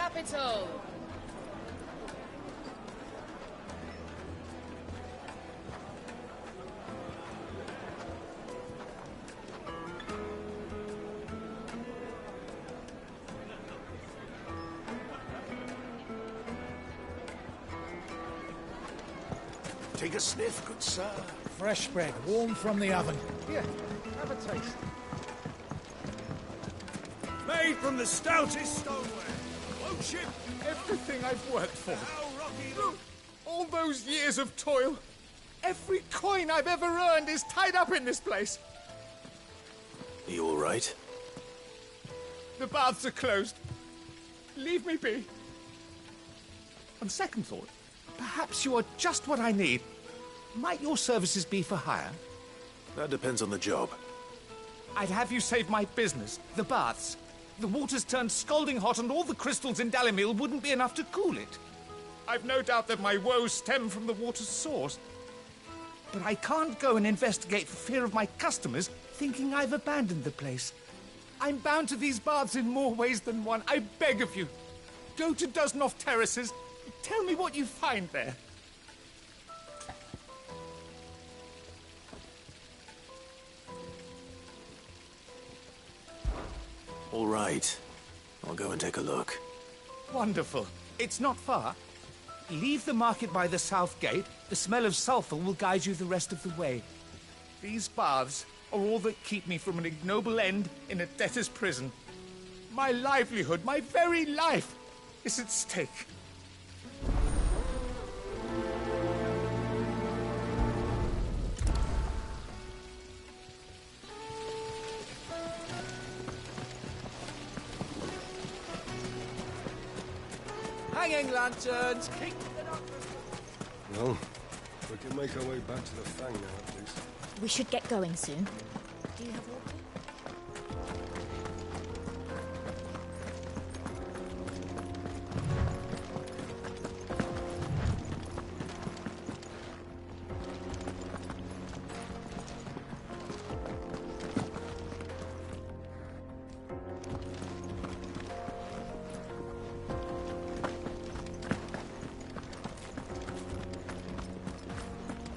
capital. Take a sniff, good sir. Fresh bread, warm from the oven. Here, have a taste. Made from the stoutest stoneware. Won't you? Everything I've worked for. All those years of toil. Every coin I've ever earned is tied up in this place. Are you all right? The baths are closed. Leave me be. On second thought, perhaps you are just what I need. Might your services be for hire? That depends on the job. I'd have you save my business, the baths. The water's turned scalding hot and all the crystals in Dalimil wouldn't be enough to cool it. I've no doubt that my woes stem from the water's source. But I can't go and investigate for fear of my customers thinking I've abandoned the place. I'm bound to these baths in more ways than one. I beg of you. Go to Dusnoff Terraces. Tell me what you find there. All right. I'll go and take a look. Wonderful. It's not far. Leave the market by the south gate. The smell of sulphur will guide you the rest of the way. These baths are all that keep me from an ignoble end in a debtor's prison. My livelihood, my very life, is at stake. Hanging lanterns, keep it up. Well, we can make our way back to the Fang now, at least. We should get going soon. Do you have water?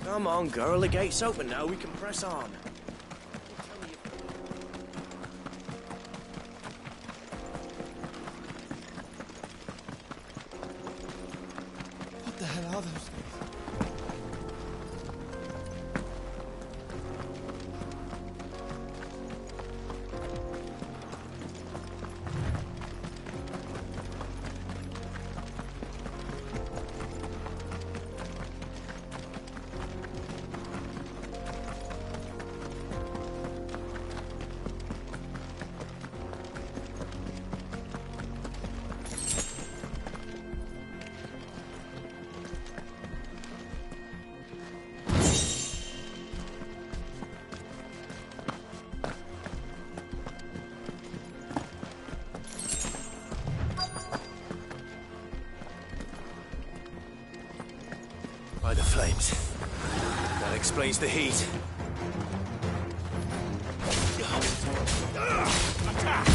Come on, girl, the gate's open now, we can press on. What the hell are those things? By the flames. That explains the heat. Attack!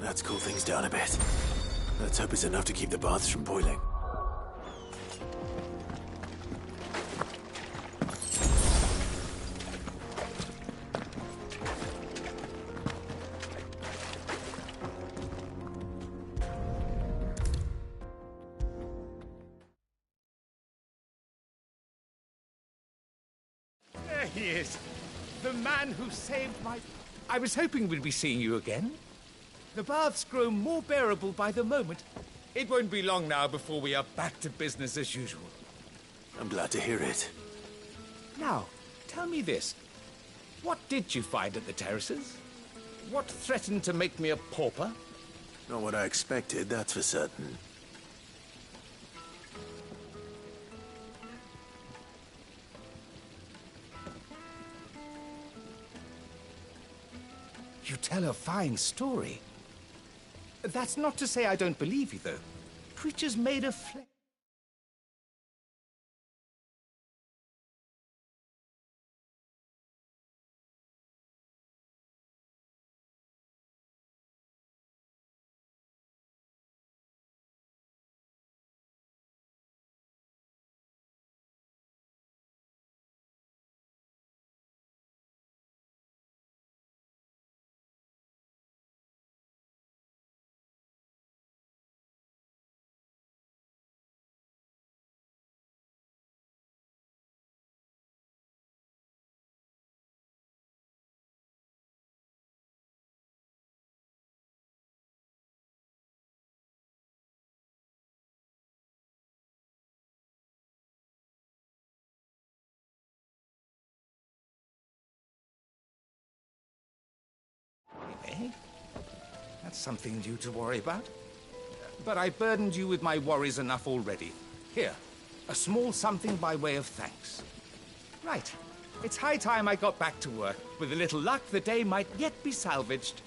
Let's cool things down a bit. Let's hope it's enough to keep the baths from boiling. There he is. The man who saved my... I was hoping we'd be seeing you again. The baths grow more bearable by the moment. It won't be long now before we are back to business as usual. I'm glad to hear it. Now, tell me this. What did you find at the terraces? What threatened to make me a pauper? Not what I expected, that's for certain. You tell a fine story. That's not to say I don't believe you, though. Creatures made of flesh. Eh? That's something new to worry about. But I burdened you with my worries enough already. Here, a small something by way of thanks. Right. It's high time I got back to work. With a little luck, the day might yet be salvaged.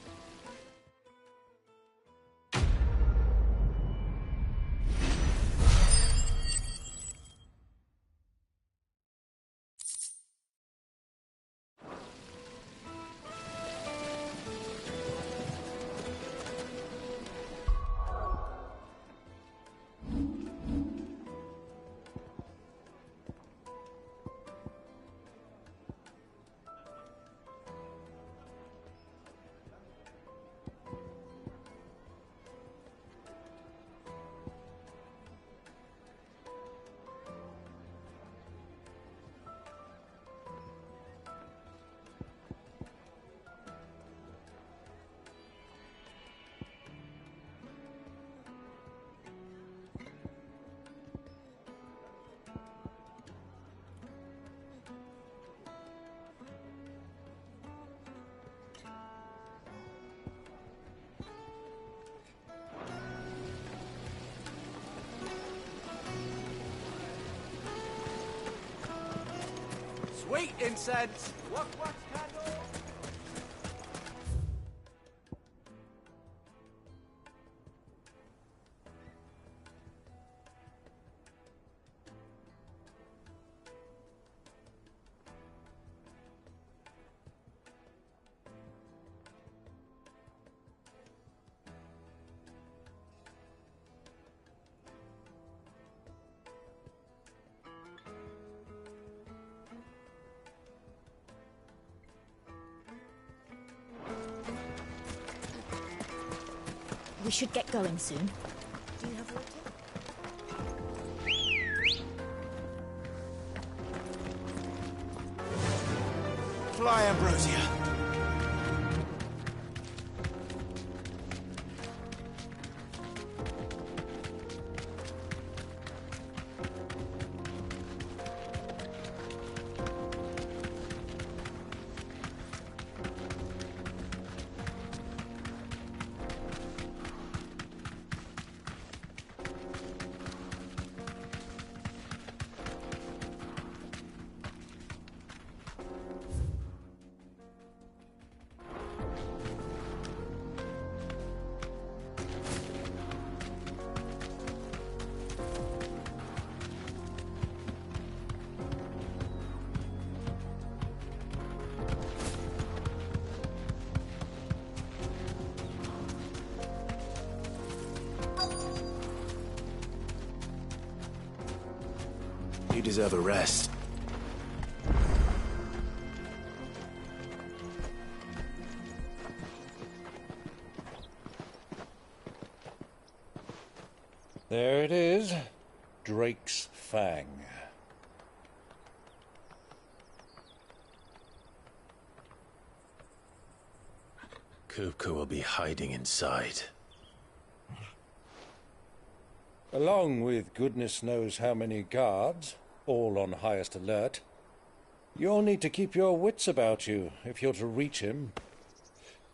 Sweet incense! Wax candle! We should get going soon. Do you have water? Fly, Ambrosia. deserve a rest. There it is. Drake's Fang. Kupka will be hiding inside. Along with goodness knows how many guards, all on highest alert. You'll need to keep your wits about you if you're to reach him.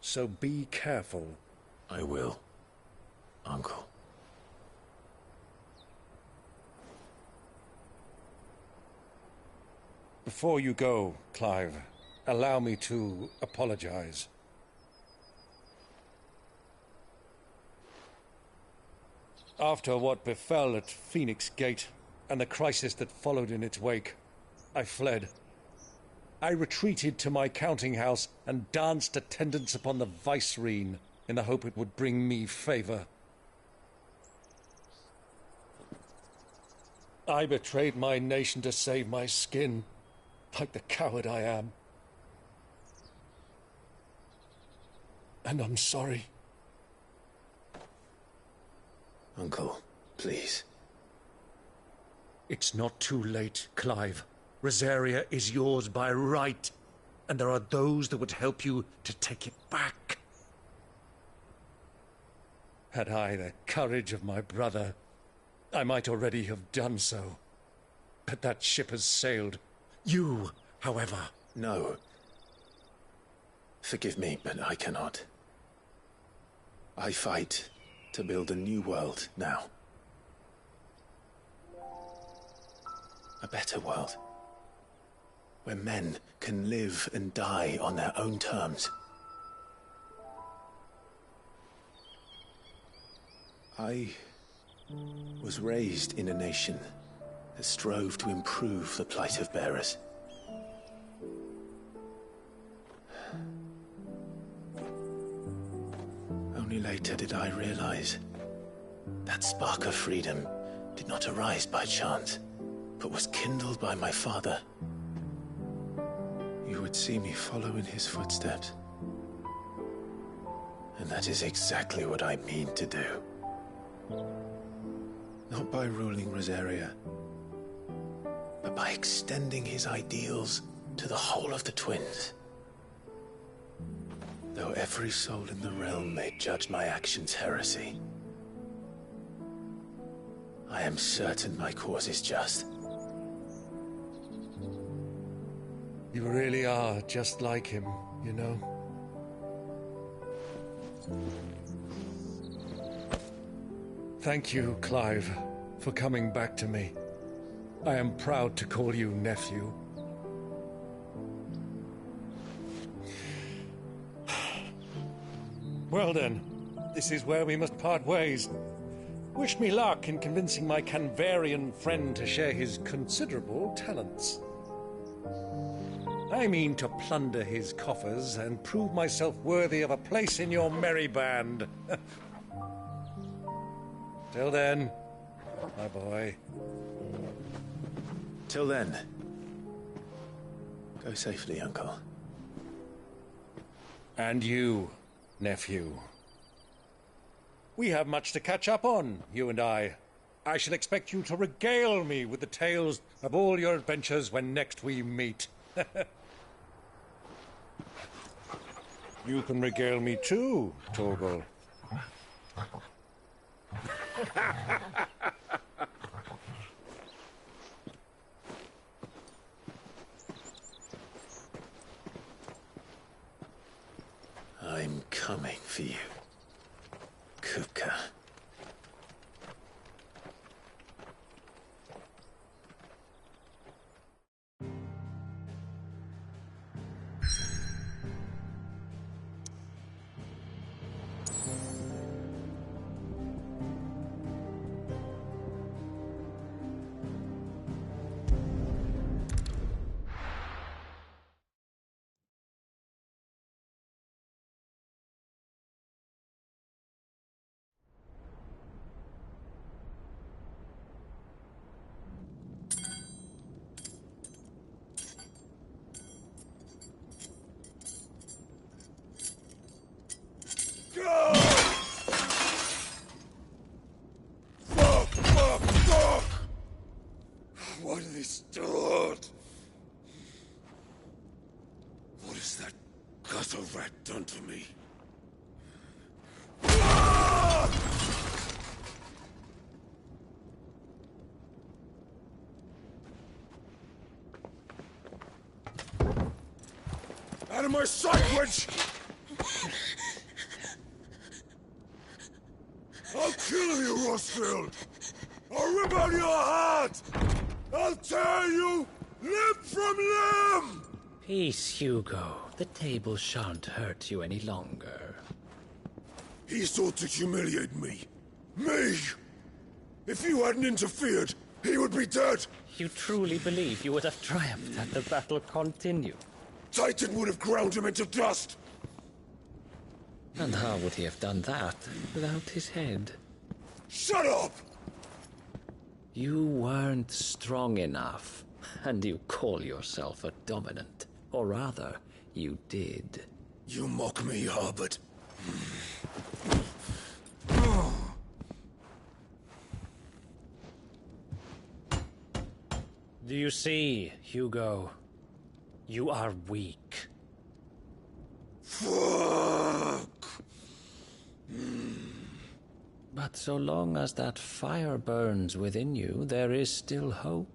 So be careful. I will, Uncle. Before you go, Clive, allow me to apologize. After what befell at Phoenix Gate and the crisis that followed in its wake, I fled. I retreated to my counting house and danced attendance upon the vicereine in the hope it would bring me favor. I betrayed my nation to save my skin, like the coward I am. And I'm sorry. Uncle, please. It's not too late, Clive. Rosaria is yours by right, and there are those that would help you to take it back. Had I the courage of my brother, I might already have done so. But that ship has sailed. You, however... No. Forgive me, but I cannot. I fight to build a new world now. A better world. Where men can live and die on their own terms. I was raised in a nation that strove to improve the plight of bearers. Only later did I realize that spark of freedom did not arise by chance, but was kindled by my father. You would see me follow in his footsteps. And that is exactly what I mean to do. Not by ruling Rosaria, but by extending his ideals to the whole of the twins. Though every soul in the realm may judge my actions heresy, I am certain my cause is just. You really are just like him, you know? Thank you, Clive, for coming back to me. I am proud to call you nephew. Well then, this is where we must part ways. Wish me luck in convincing my Canvarian friend to share his considerable talents. I mean to plunder his coffers and prove myself worthy of a place in your merry band. Till then, my boy. Till then, go safely, Uncle. And you, nephew. We have much to catch up on, you and I. I shall expect you to regale me with the tales of all your adventures when next we meet. You can regale me too, Torgal. I'm coming for you, Kupka. got a rat done to me. Out of my sight, witch! I'll kill you, Rosfield! I'll rip out your heart! I'll tear you limb from limb! Peace, Hugo. The table shan't hurt you any longer. He sought to humiliate me. Me! If you hadn't interfered, he would be dead! You truly believe you would have triumphed had the battle continued? Titan would have ground him into dust! And how would he have done that without his head? Shut up! You weren't strong enough, and you call yourself a dominant. Or rather, you did. You mock me, Harbert. Do you see, Hugo? You are weak. Fuck! But so long as that fire burns within you, there is still hope.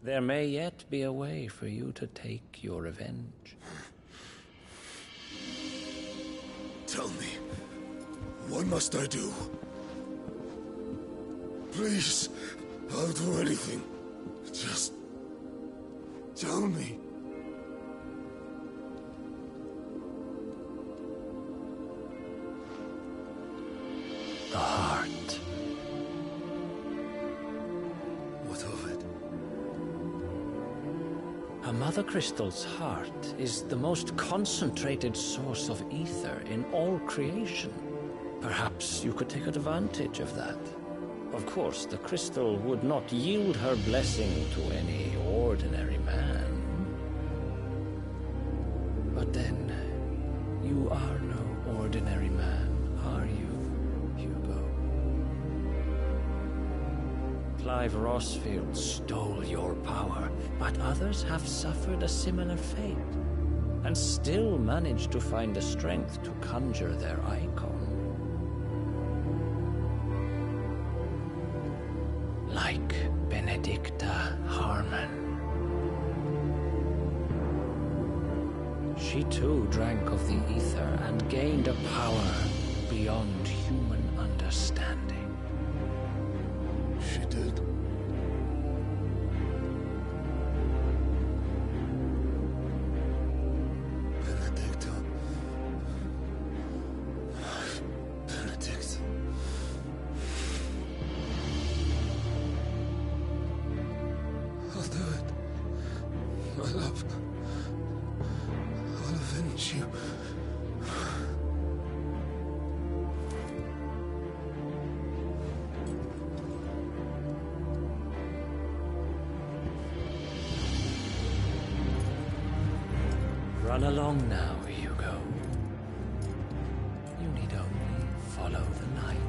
There may yet be a way for you to take your revenge. Tell me, what must I do? Please, I'll do anything. Just tell me. The heart. What of it? A mother crystal's heart is the most concentrated source of ether in all creation. Perhaps you could take advantage of that. Of course, the crystal would not yield her blessing to any ordinary man. But then, you are no ordinary man, are you, Hugo? Clive Rosfield stole your power, but others have suffered a similar fate, and still managed to find the strength to conjure their icon. Like Benedicta Harmon. She too drank of the ether and gained a power beyond human understanding. She did. Benedicta. Benedict. I'll do it. My love. I'll avenge you. Run along now, Hugo. You need only follow the light.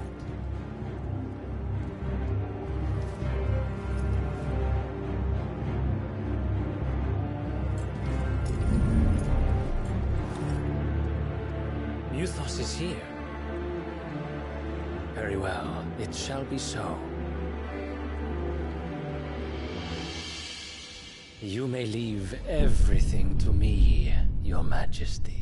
Muthos is here. Very well, it shall be so. You may leave everything to me, Your Majesty.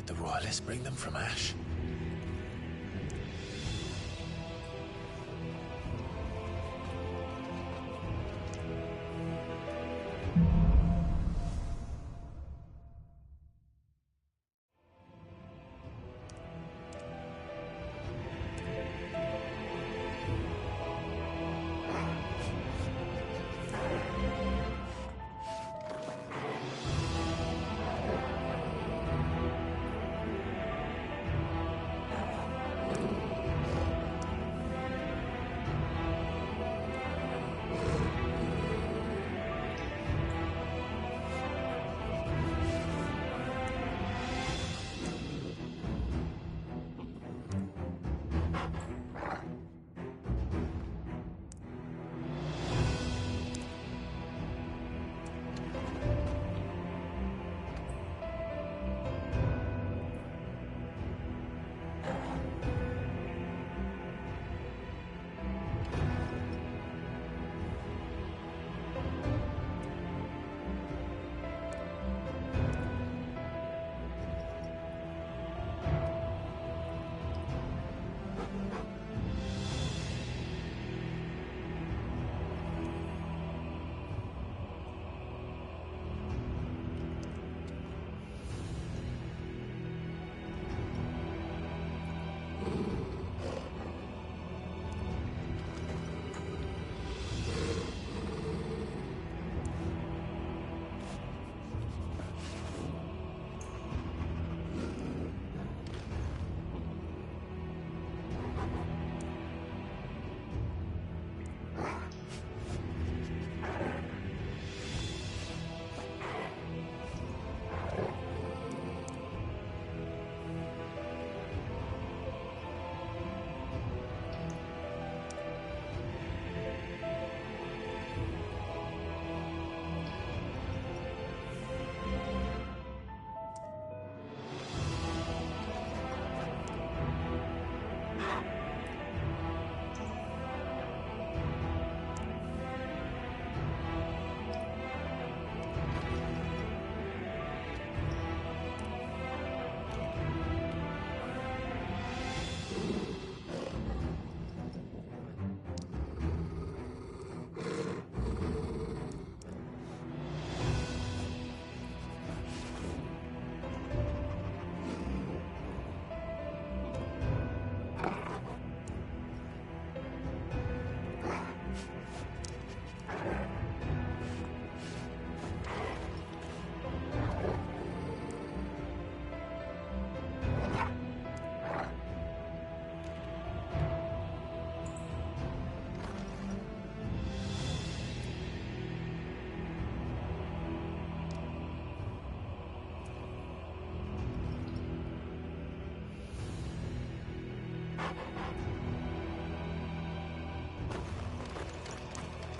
Did the Royalists bring them from Ash?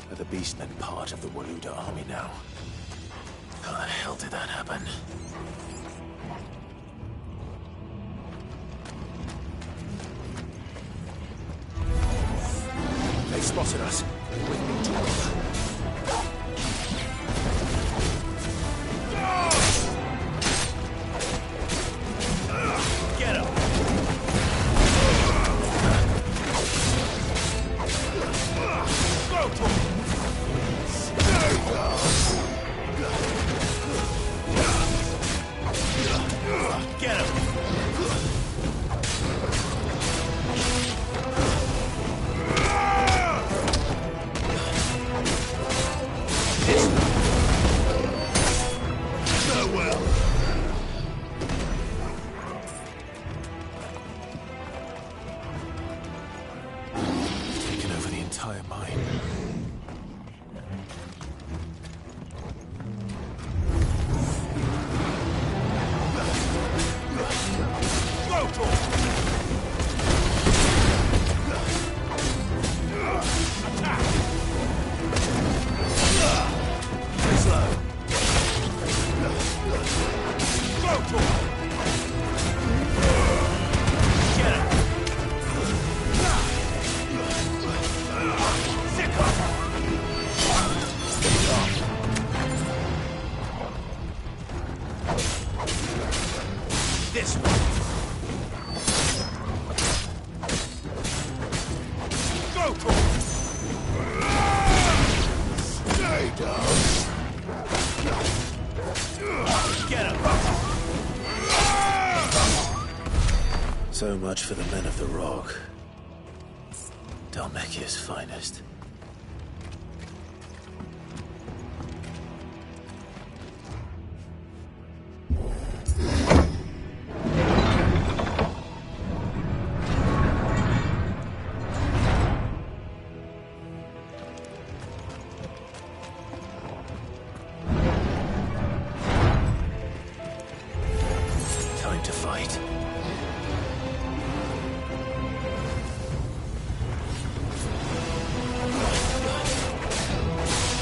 Are the Beastmen part of the Waluda army now? How the hell did that happen? They spotted us. With me to get him! Go to him! Get him! Taken over the entire mine. Sick Go to him! Stay down! Get him! So much for the men of the Rock. Dalmekia's finest. Time to fight.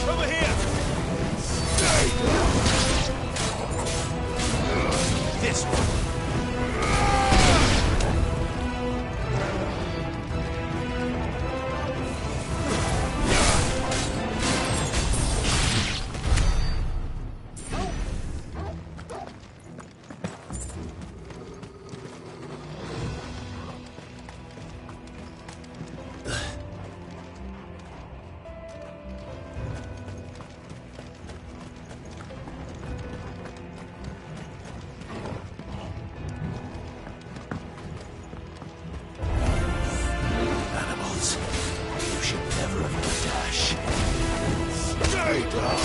Over here! This one. Animals, you should never have had a dash. Stay down!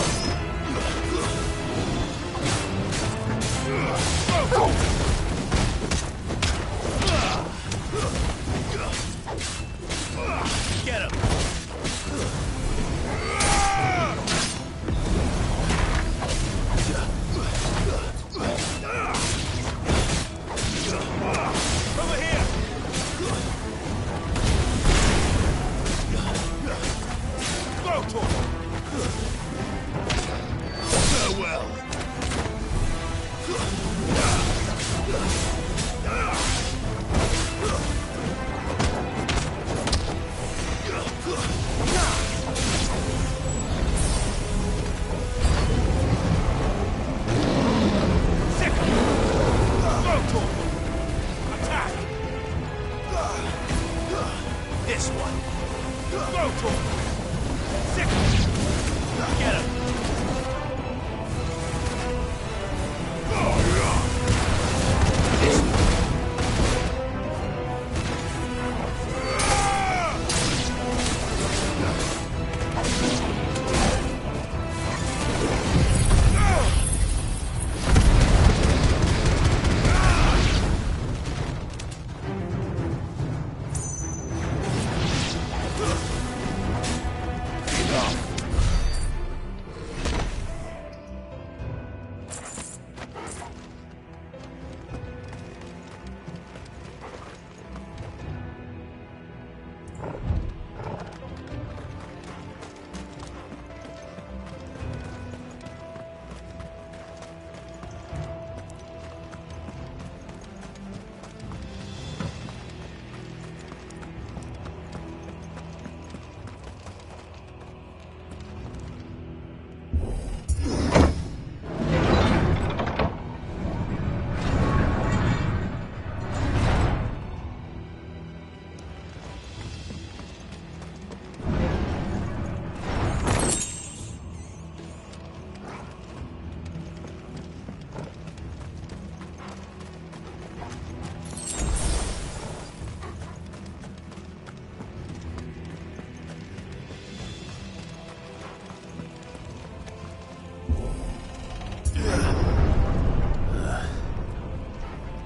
Get him! Over here! Go to him! Farewell! Go to him! Attack! This one. Go to him! Get him!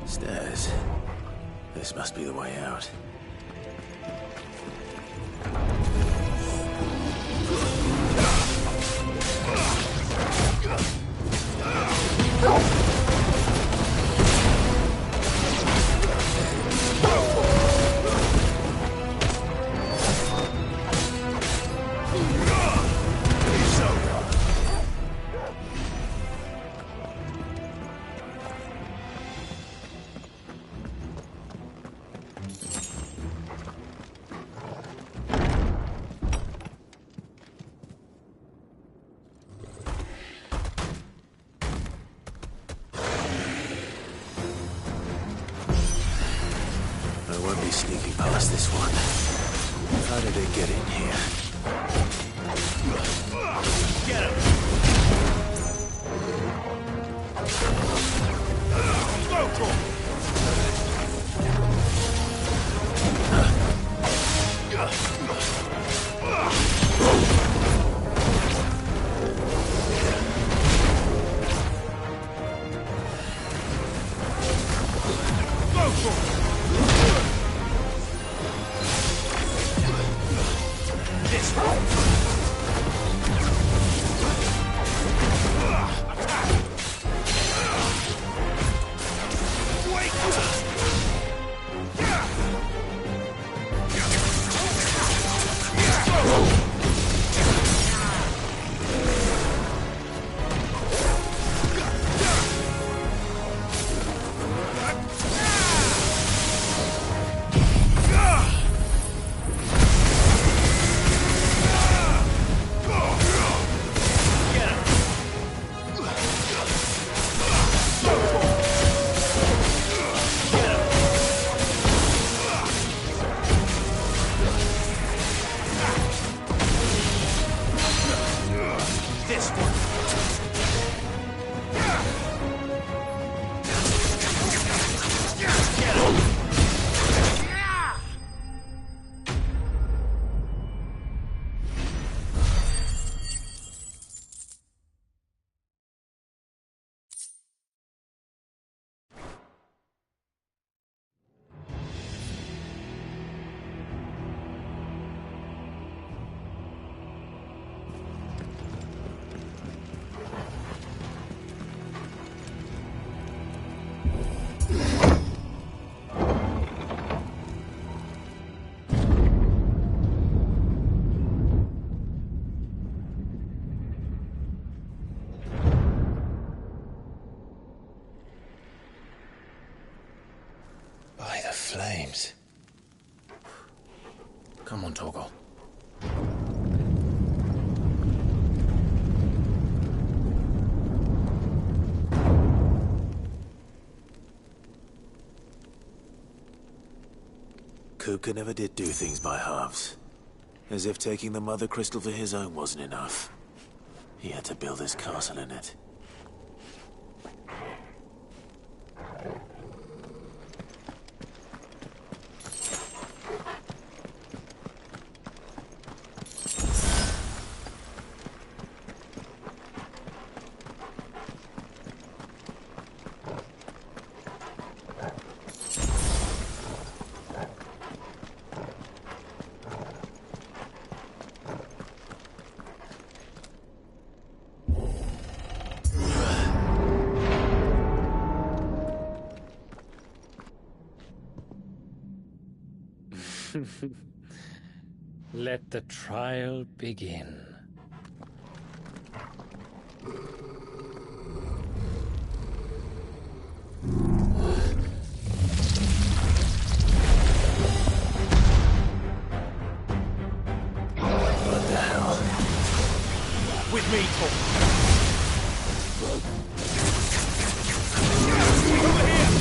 Stairs. This must be the way out. I won't be sneaking past this one. How did it get in here? Get him! Go for it! By the flames. Come on, Torgal. Kupka never did do things by halves. As if taking the Mother Crystal for his own wasn't enough. He had to build his castle in it. Let the trial begin. What the hell? With me, Torgal. Over here!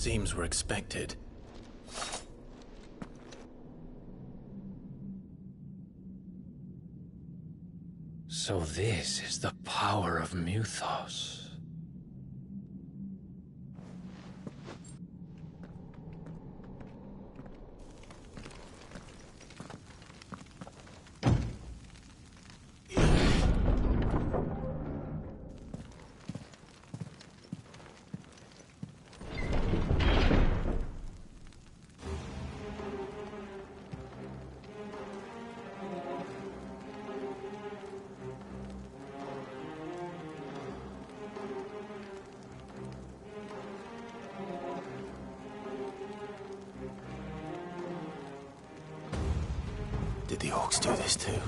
seems were expected. So this is the power of Muthos. Did the orcs do this too?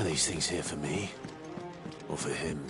Are these things here for me? Or for him?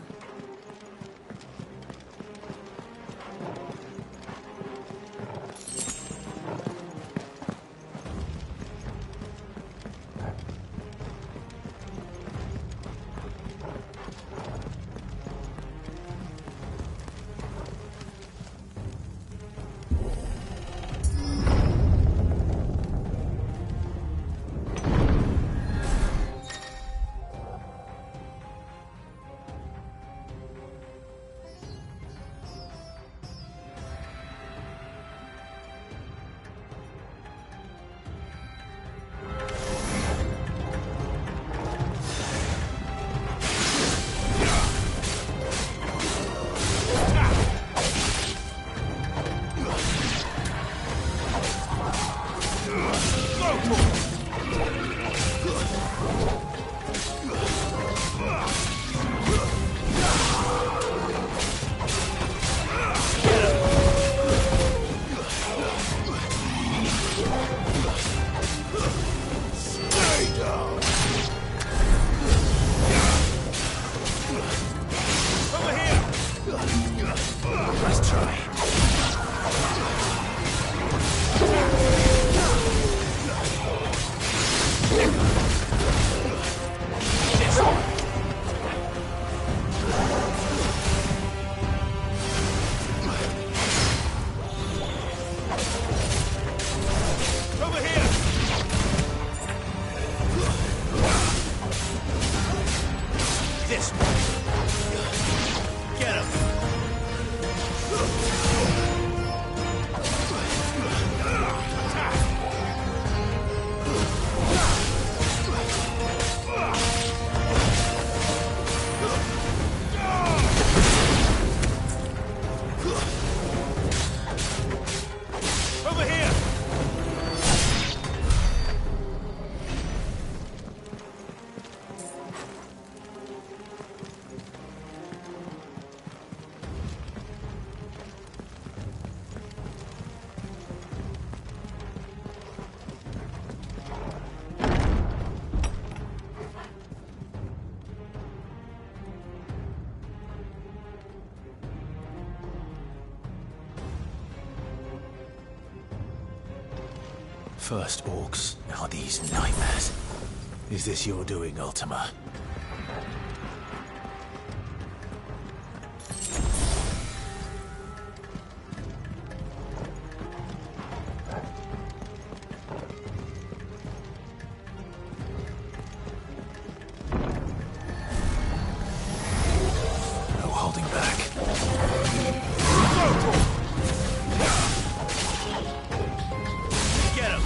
First orcs, now these nightmares. Is this your doing, Ultima? No holding back. Get him!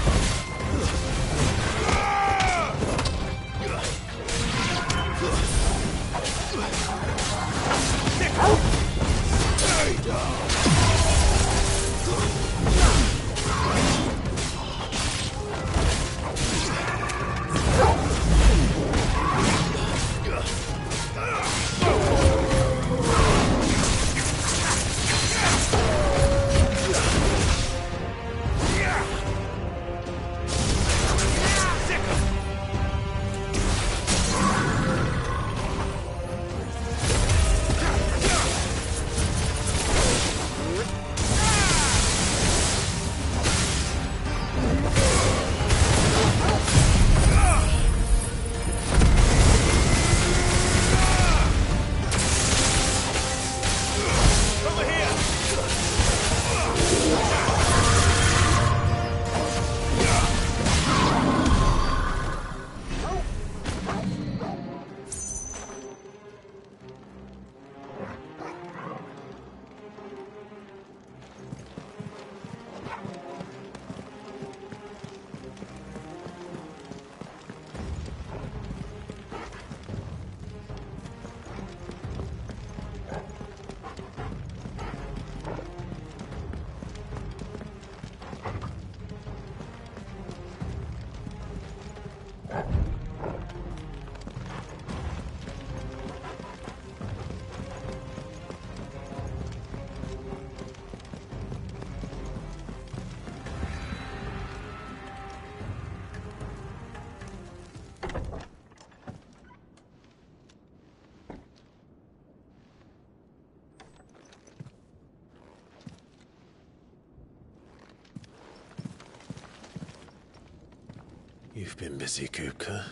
You've been busy, Kupka.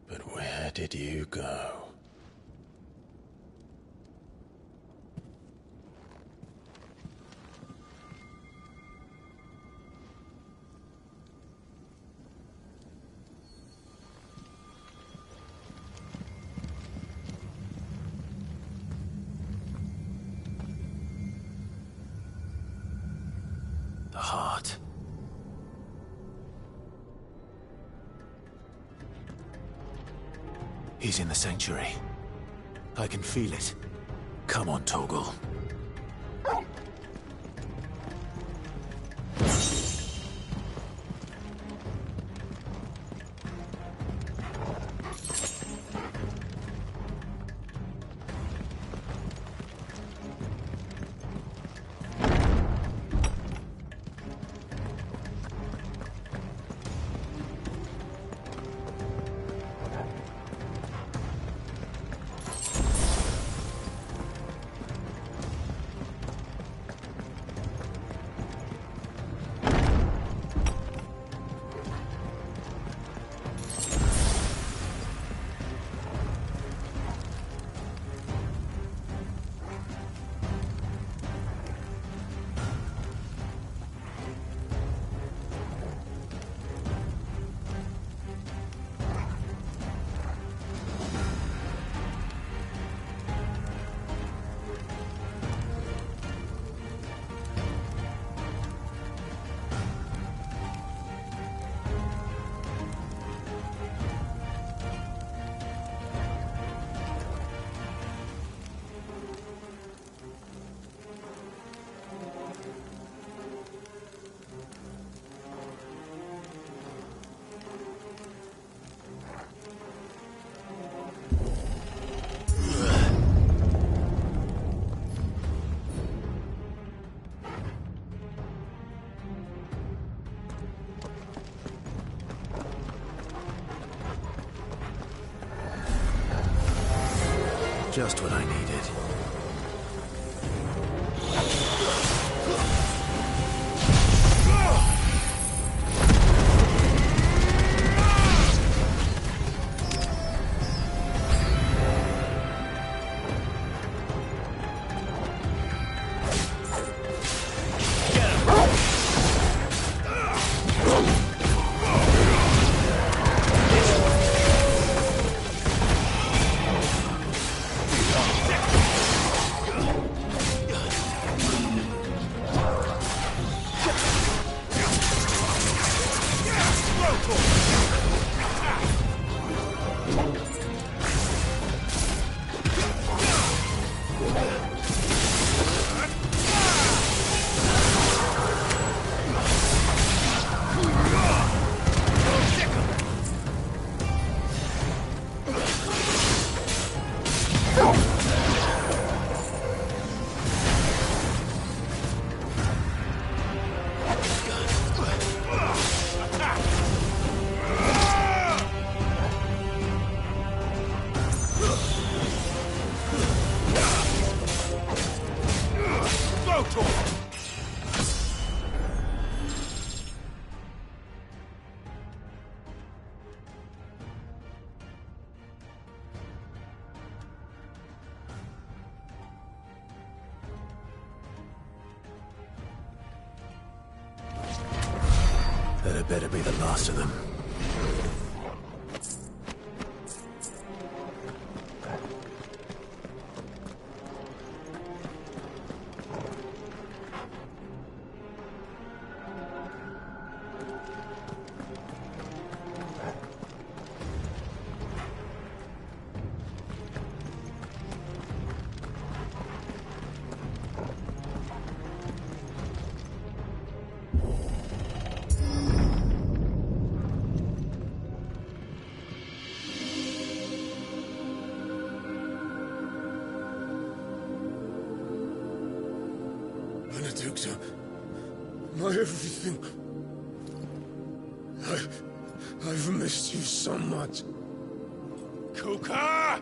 But where did you go? The heart. He's in the sanctuary. I can feel it. Come on, Toggle. Just what I needed. That had better be the last of them. Benedicta, my everything. I've missed you so much. Kuka!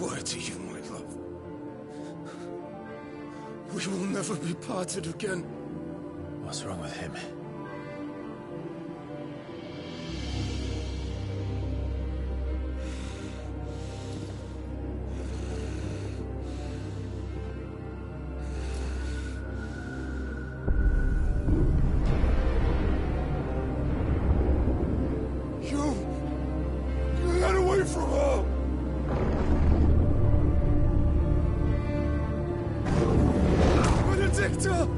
why to you, my love. We will never be parted again. What's wrong with him? Get away from her! Benedicta!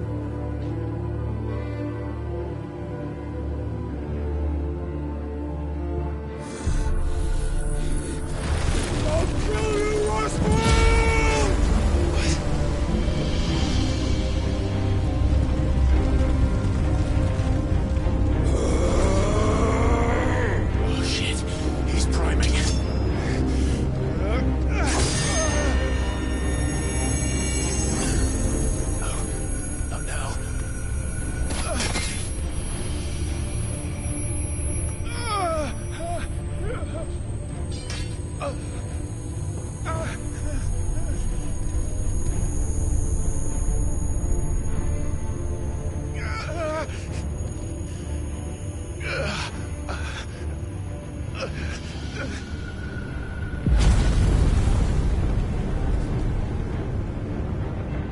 I'll kill you, Roswell! Oh shit, he's priming. Not now.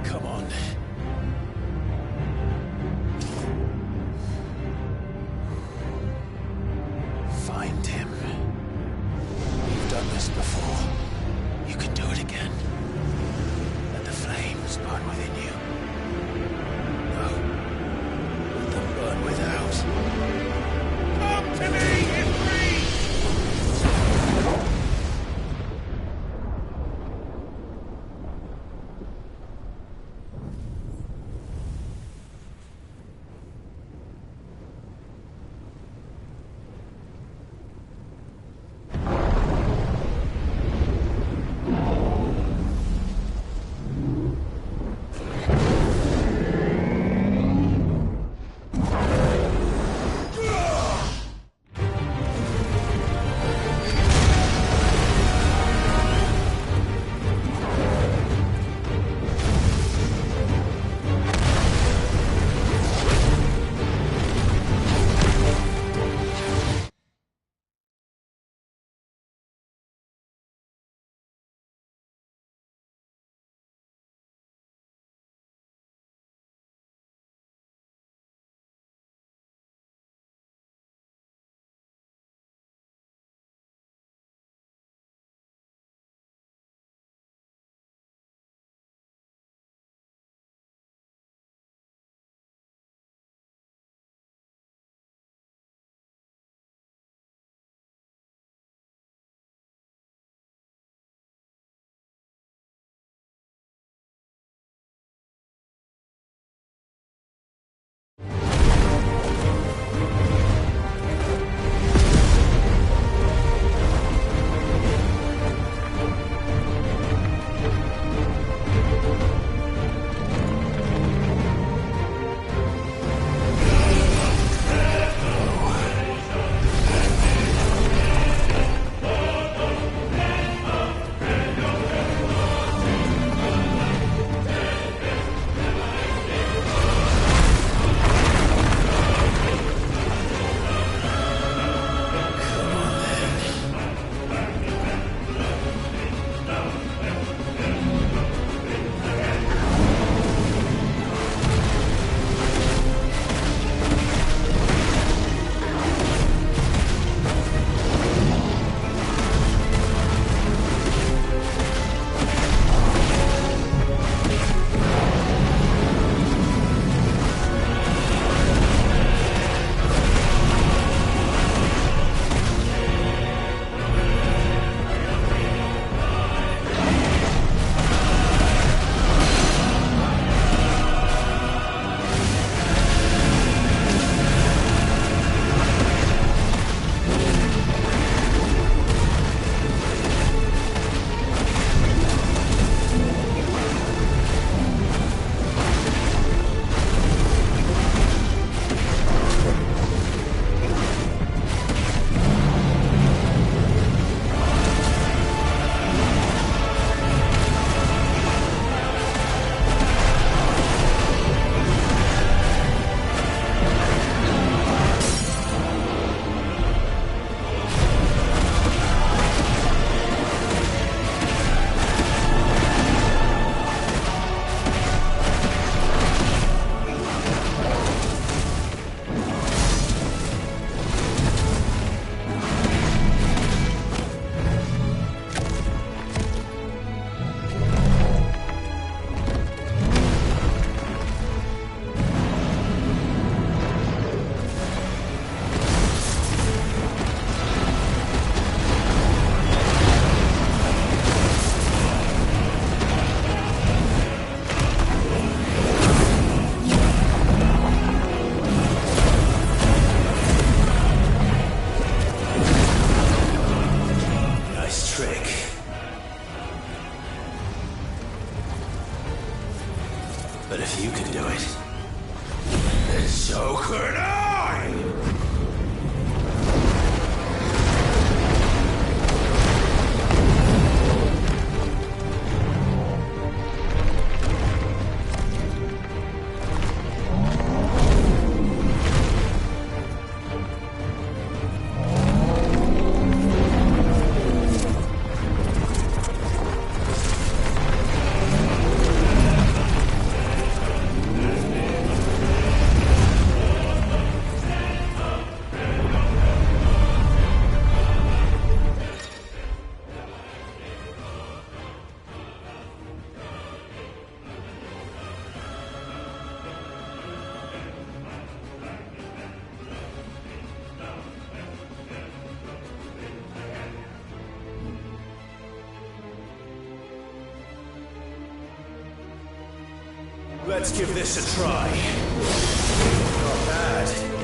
Come on. Find him. You've done this before. You can do it again. Let the flames burn within you. No. Let them burn without. Come to me, Ifrit! But if you can do it, then so could I! Let's give this a try. Not bad.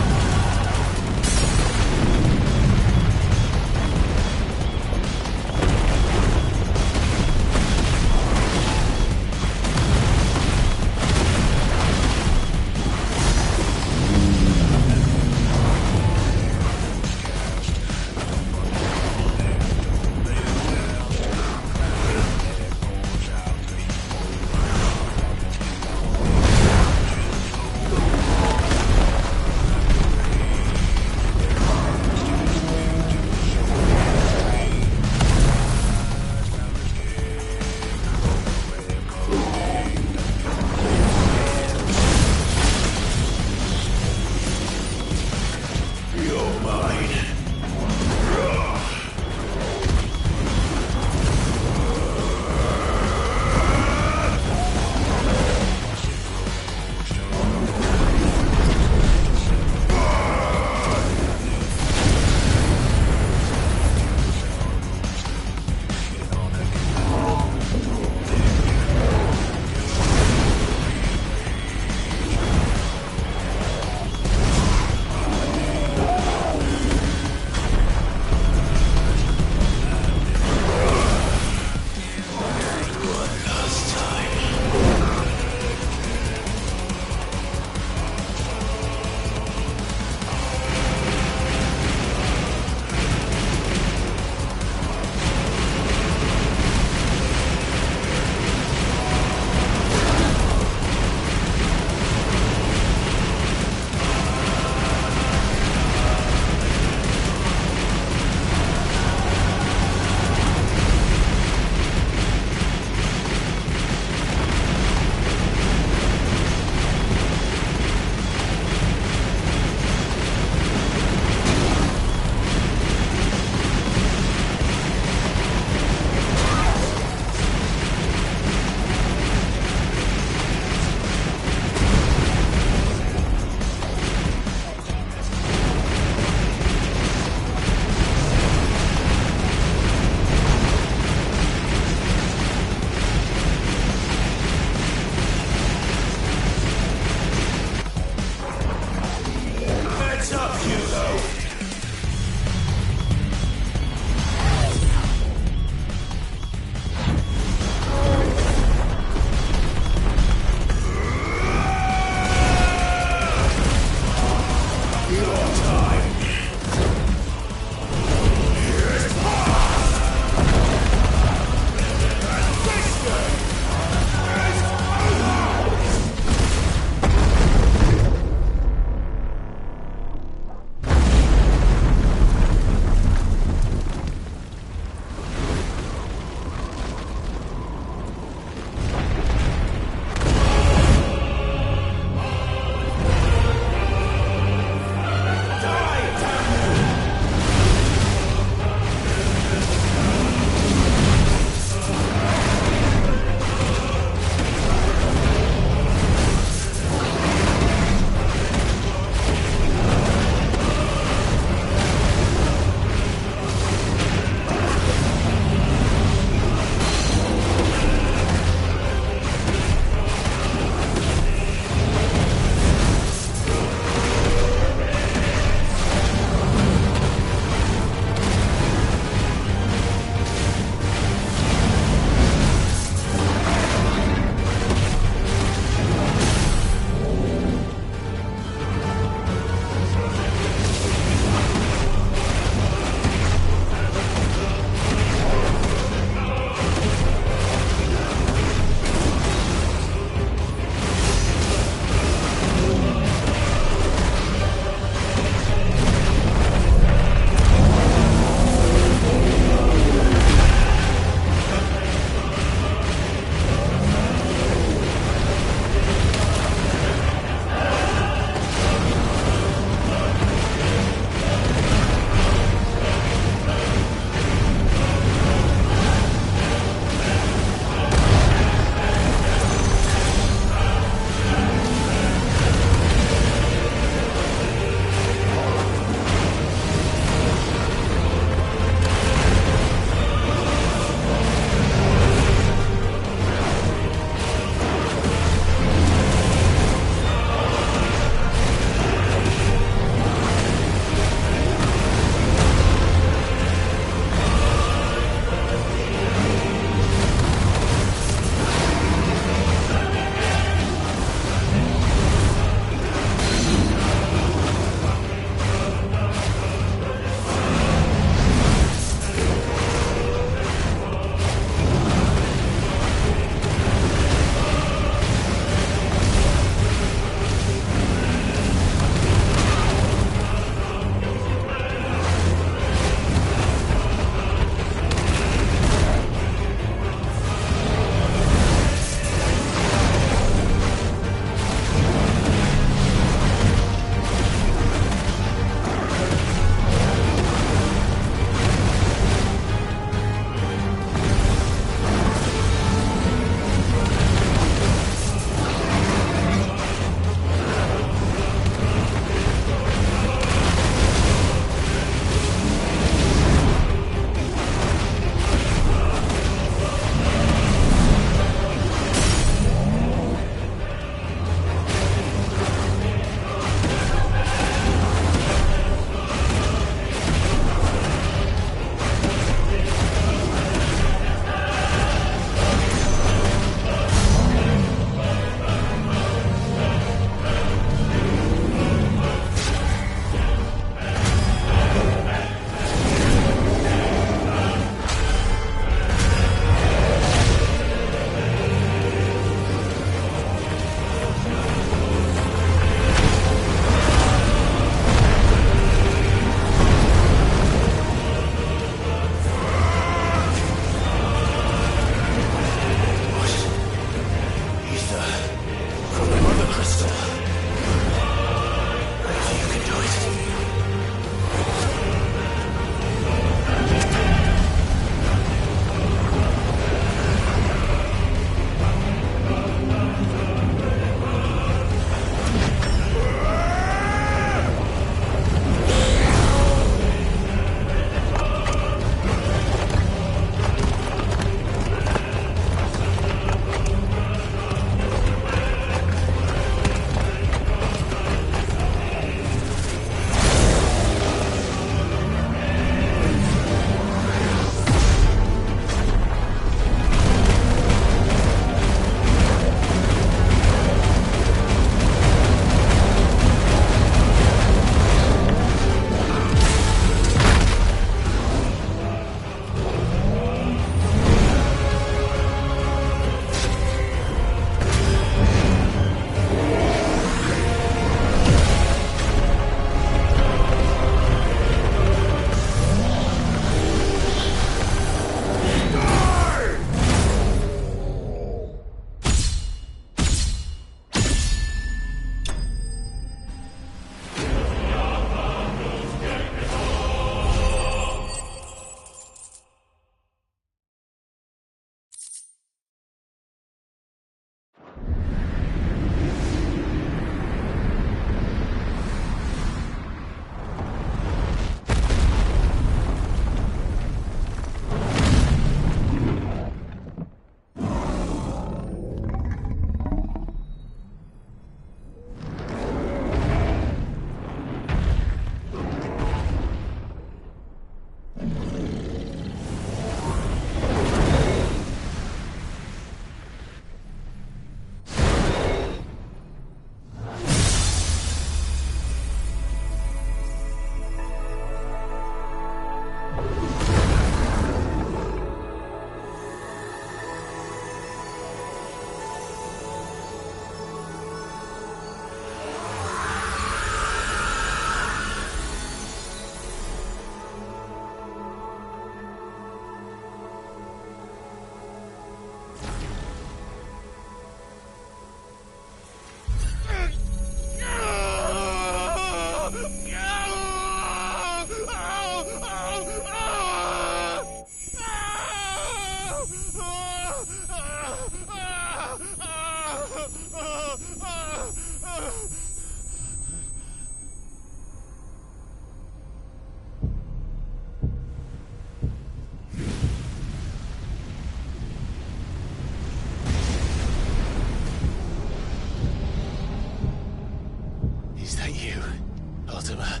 Mortimer.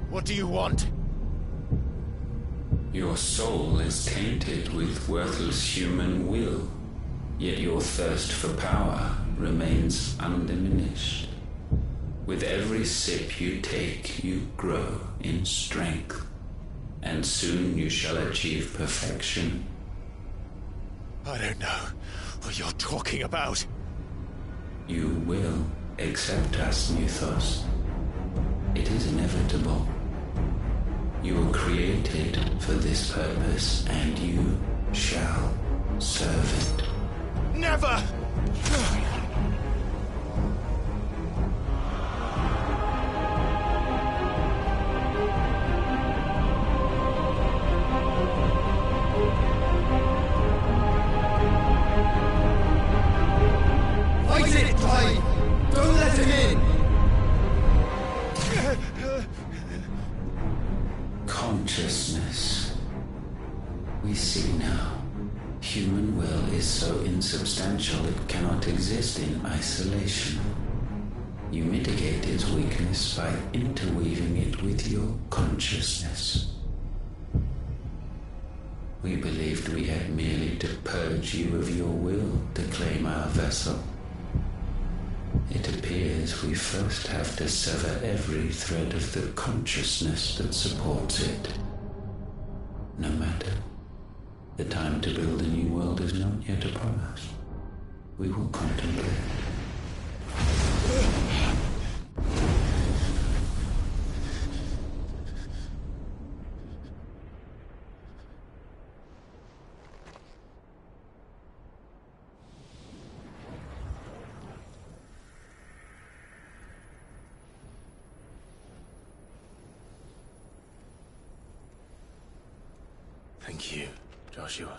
What do you want? Your soul is tainted with worthless human will, yet your thirst for power remains undiminished. With every sip you take, you grow in strength, and soon you shall achieve perfection. I don't know what you're talking about. You will accept us, Muthos. It is inevitable. You were created for this purpose, and you shall serve it. Never! Fight it, Clive! Don't let him in! Consciousness. We see now. Human will is so insubstantial it cannot exist in isolation. You mitigate its weakness by interweaving it with your consciousness. We believed we had merely to purge you of your will to claim our vessel. It appears we first have to sever every thread of the consciousness that supports it. No matter. The time to build a new world is not yet upon us. We will contemplate. Thank you, Joshua.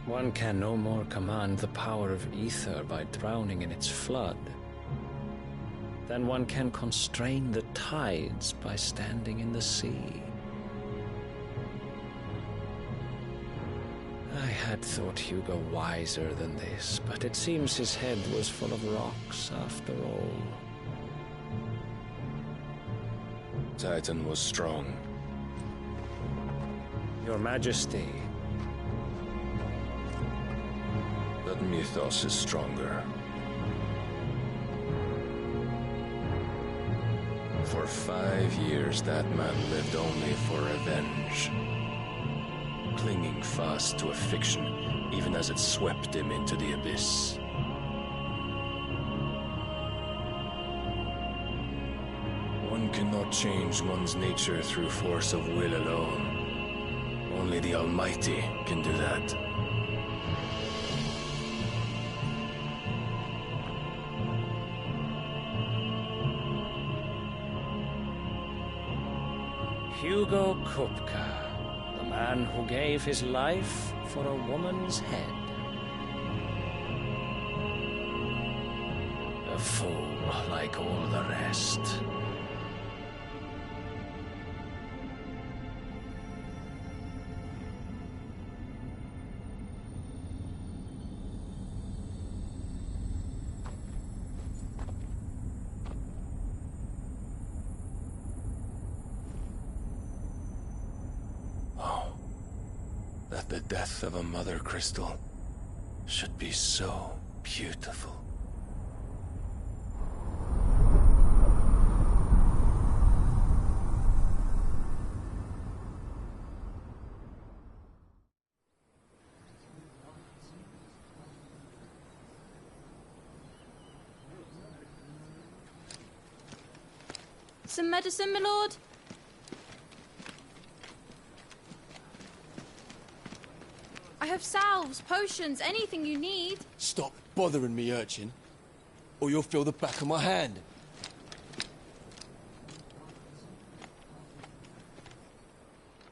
One can no more command the power of ether by drowning in its flood than one can constrain the tides by standing in the sea. I had thought Hugo wiser than this, but it seems his head was full of rocks after all. Titan was strong. Your Majesty. But Mythos is stronger. For 5 years, that man lived only for revenge. Clinging fast to a fiction, even as it swept him into the abyss. One cannot change one's nature through force of will alone. Only the Almighty can do that. Hugo Kupka, the man who gave his life for a woman's head. A fool like all the rest. That the death of a mother crystal should be so beautiful. Some medicine, my lord? I have salves, potions, anything you need. Stop bothering me, urchin, or you'll feel the back of my hand.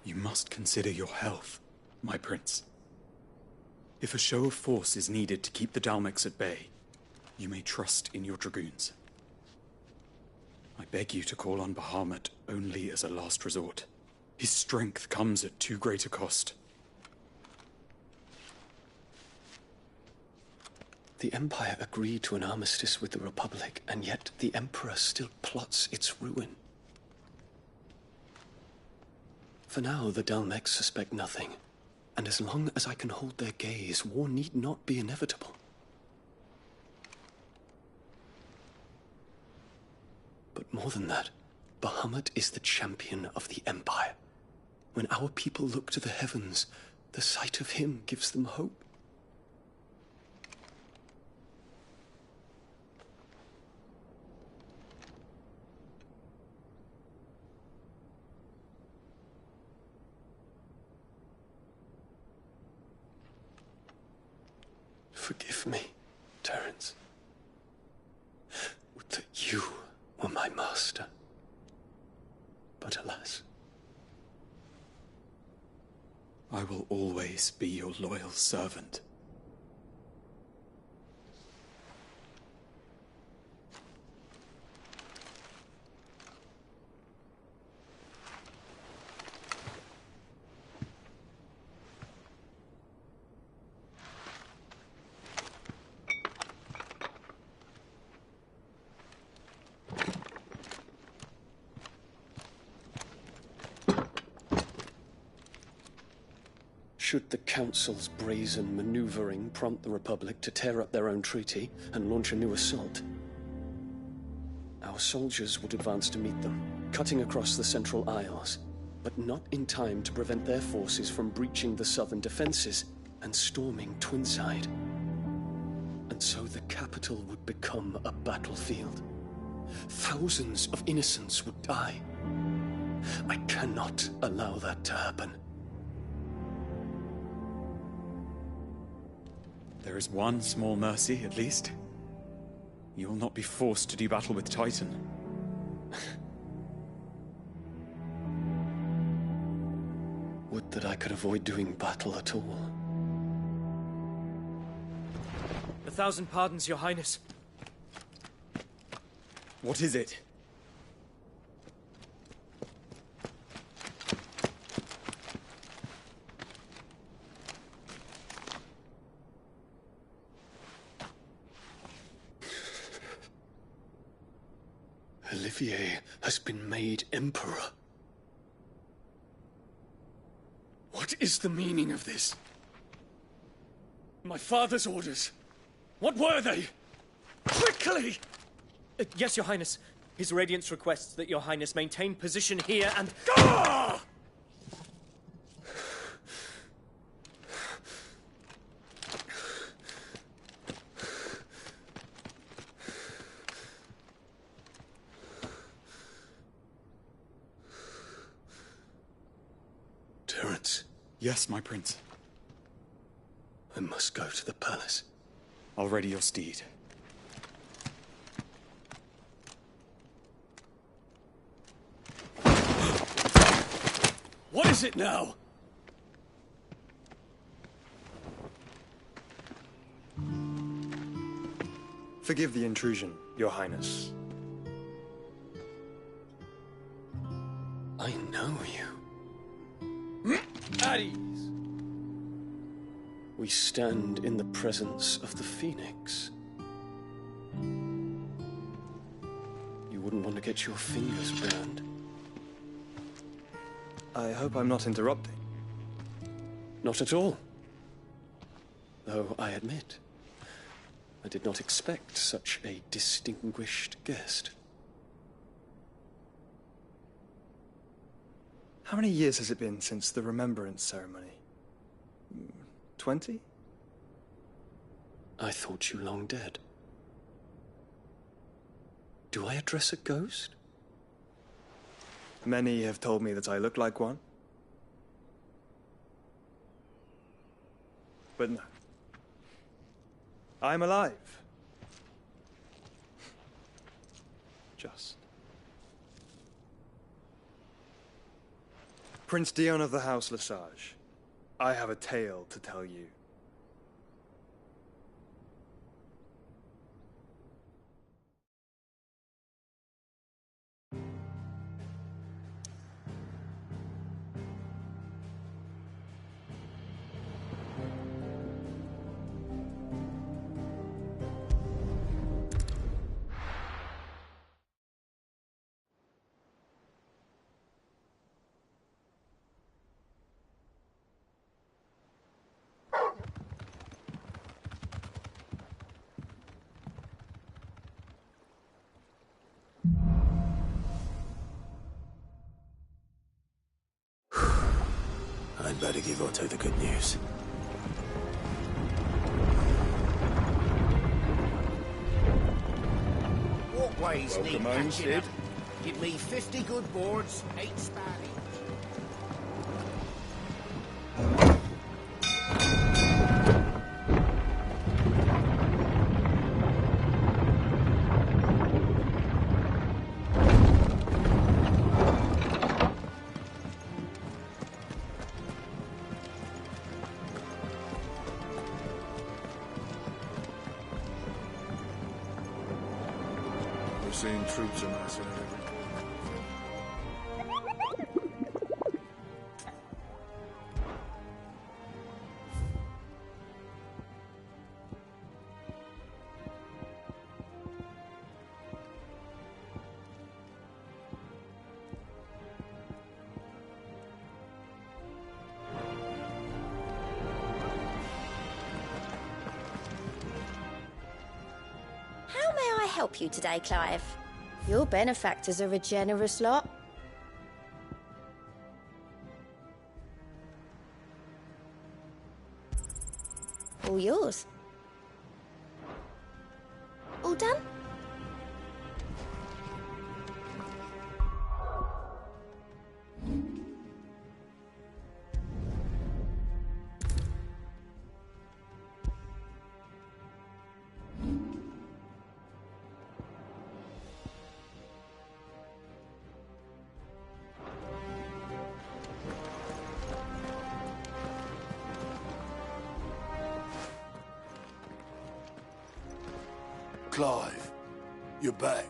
You must consider your health, my prince. If a show of force is needed to keep the Dalmex at bay, you may trust in your dragoons. I beg you to call on Bahamut only as a last resort. His strength comes at too great a cost. The Empire agreed to an armistice with the Republic, and yet the Emperor still plots its ruin. For now, the Dalmex suspect nothing, and as long as I can hold their gaze, war need not be inevitable. But more than that, Bahamut is the champion of the Empire. When our people look to the heavens, the sight of him gives them hope. Forgive me, Terence. Would that you were my master. But alas. I will always be your loyal servant. Should the Council's brazen maneuvering prompt the Republic to tear up their own treaty and launch a new assault, our soldiers would advance to meet them, cutting across the Central Isles, but not in time to prevent their forces from breaching the southern defenses and storming Twinside. And so the capital would become a battlefield. Thousands of innocents would die. I cannot allow that to happen. There is one small mercy, at least. You will not be forced to do battle with Titan. Would that I could avoid doing battle at all. 1,000 pardons, Your Highness. What is it? Olivier has been made Emperor. What is the meaning of this? My father's orders. What were they? Quickly! Yes, Your Highness. His Radiance requests that Your Highness maintain position here and... Ah! Terence. Yes, my prince. I must go to the palace. I'll ready your steed. What is it now? Forgive the intrusion, Your Highness. I know you. At ease. We stand in the presence of the Phoenix. You wouldn't want to get your fingers burned. I hope I'm not interrupting. Not at all. Though I admit, I did not expect such a distinguished guest. How many years has it been since the Remembrance ceremony? 20? I thought you long dead. Do I address a ghost? Many have told me that I look like one. But no. I'm alive. Just. Prince Dion of the House Lesage, I have a tale to tell you. better give Otto the good news. Walkways need Welcome home, patching up. Sid. Give me 50 good boards, 8 spanning. Seeing troops amassing and everything. How may I help you today, Clive? Your benefactors are a generous lot. All yours. All done? Clive, you're back.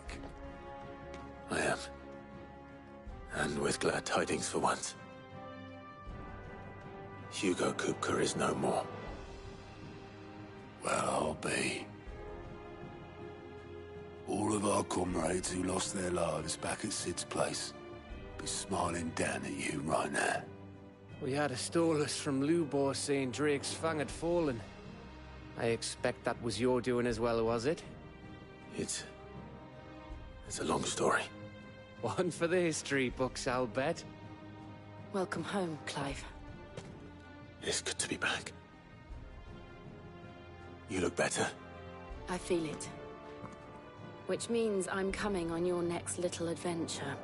I am. And with glad tidings for once. Hugo Kupka is no more. Well, I'll be. All of our comrades who lost their lives back at Sid's place be smiling down at you right now. We had a stolus from Lubor saying Drake's fang had fallen. I expect that was your doing as well, was it? It's a long story. One for the history books, I'll bet. Welcome home, Clive. It's good to be back. You look better. I feel it. Which means I'm coming on your next little adventure.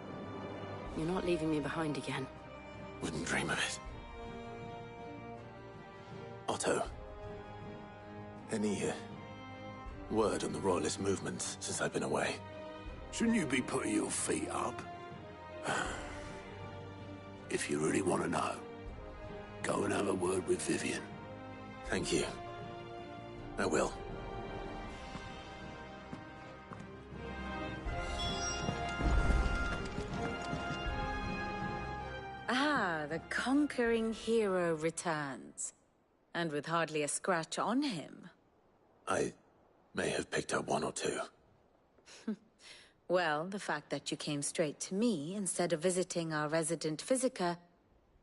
You're not leaving me behind again. Wouldn't dream of it. Otto. Any word on the Royalist movements since I've been away? Shouldn't you be putting your feet up? If you really want to know, go and have a word with Vivian. Thank you. I will. Ah, the conquering hero returns. And with hardly a scratch on him. I may have picked up one or two. Well, the fact that you came straight to me instead of visiting our resident physiker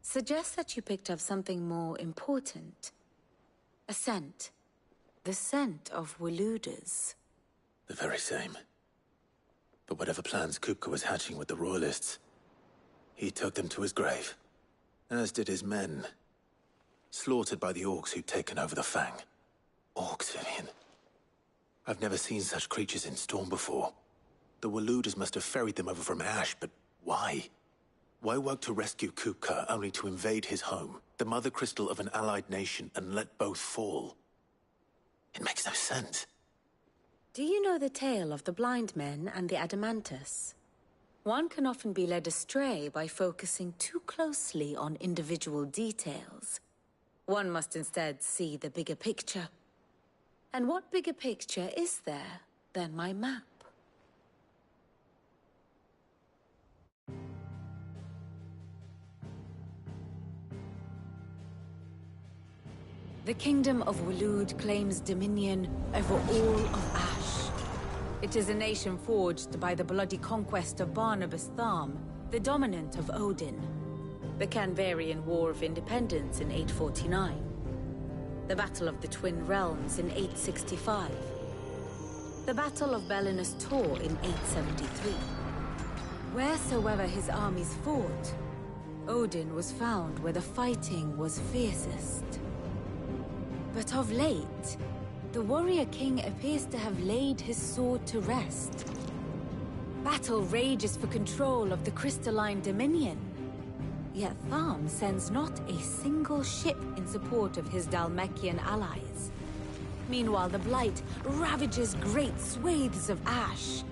suggests that you picked up something more important. A scent. The scent of Waludas. The very same. But whatever plans Kupka was hatching with the Royalists, he took them to his grave. As did his men. Slaughtered by the orcs who'd taken over the Fang. Orcs, Vivian. I've never seen such creatures in Storm before. The Waludas must have ferried them over from Ash, but why? Why work to rescue Kupka only to invade his home, the mother crystal of an allied nation, and let both fall? It makes no sense. Do you know the tale of the blind men and the Adamantus? One can often be led astray by focusing too closely on individual details. One must instead see the bigger picture. And what bigger picture is there than my map? The Kingdom of Waloed claims dominion over all of Ash. It is a nation forged by the bloody conquest of Barnabas Tharm, the dominant of Odin. The Canvarian War of Independence in 849. The Battle of the Twin Realms in 865. The Battle of Belinus Tor in 873. Wheresoever his armies fought, Odin was found where the fighting was fiercest. But of late, the warrior king appears to have laid his sword to rest. Battle rages for control of the crystalline dominion. Yet Tharm sends not a single ship in support of his Dhalmekian allies. Meanwhile, the Blight ravages great swathes of ash.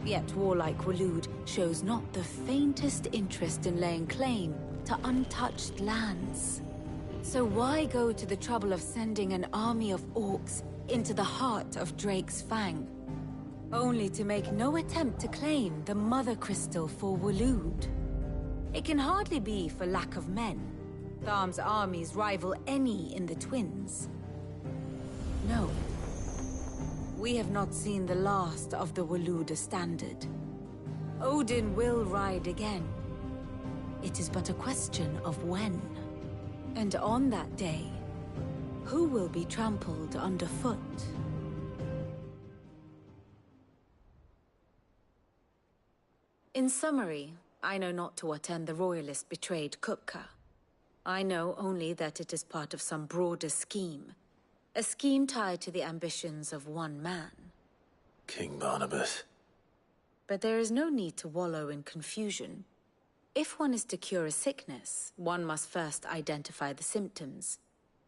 Yet warlike Waloed shows not the faintest interest in laying claim to untouched lands. So why go to the trouble of sending an army of orcs into the heart of Drake's Fang, only to make no attempt to claim the Mother Crystal for Waloed? It can hardly be for lack of men. Tharm's armies rival any in the Twins. No. We have not seen the last of the Waloed standard. Odin will ride again. It is but a question of when. And on that day, who will be trampled underfoot? In summary, I know not to what end the Royalists betrayed Kupka. I know only that it is part of some broader scheme. A scheme tied to the ambitions of one man. King Barnabas. But there is no need to wallow in confusion. If one is to cure a sickness, one must first identify the symptoms.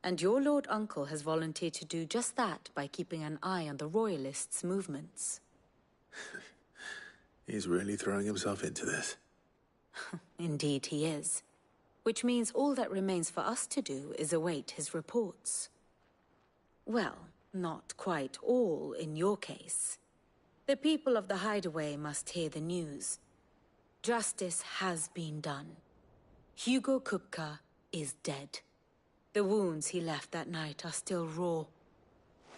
And your Lord Uncle has volunteered to do just that by keeping an eye on the Royalists' movements. He's really throwing himself into this. Indeed he is. Which means all that remains for us to do is await his reports. Well, not quite all in your case. The people of the Hideaway must hear the news. Justice has been done. Hugo Kupka is dead. The wounds he left that night are still raw,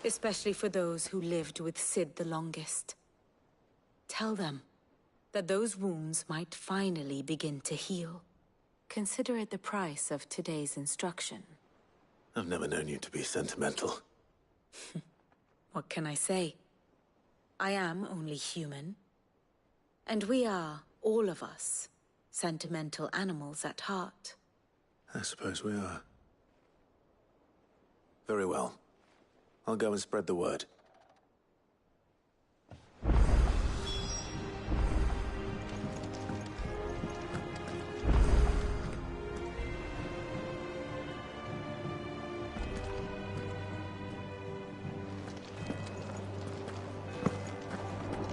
especially for those who lived with Sid the longest. Tell them that those wounds might finally begin to heal. Consider it the price of today's instruction. I've never known you to be sentimental. What can I say? I am only human. And we are, all of us, sentimental animals at heart. I suppose we are. Very well. I'll go and spread the word.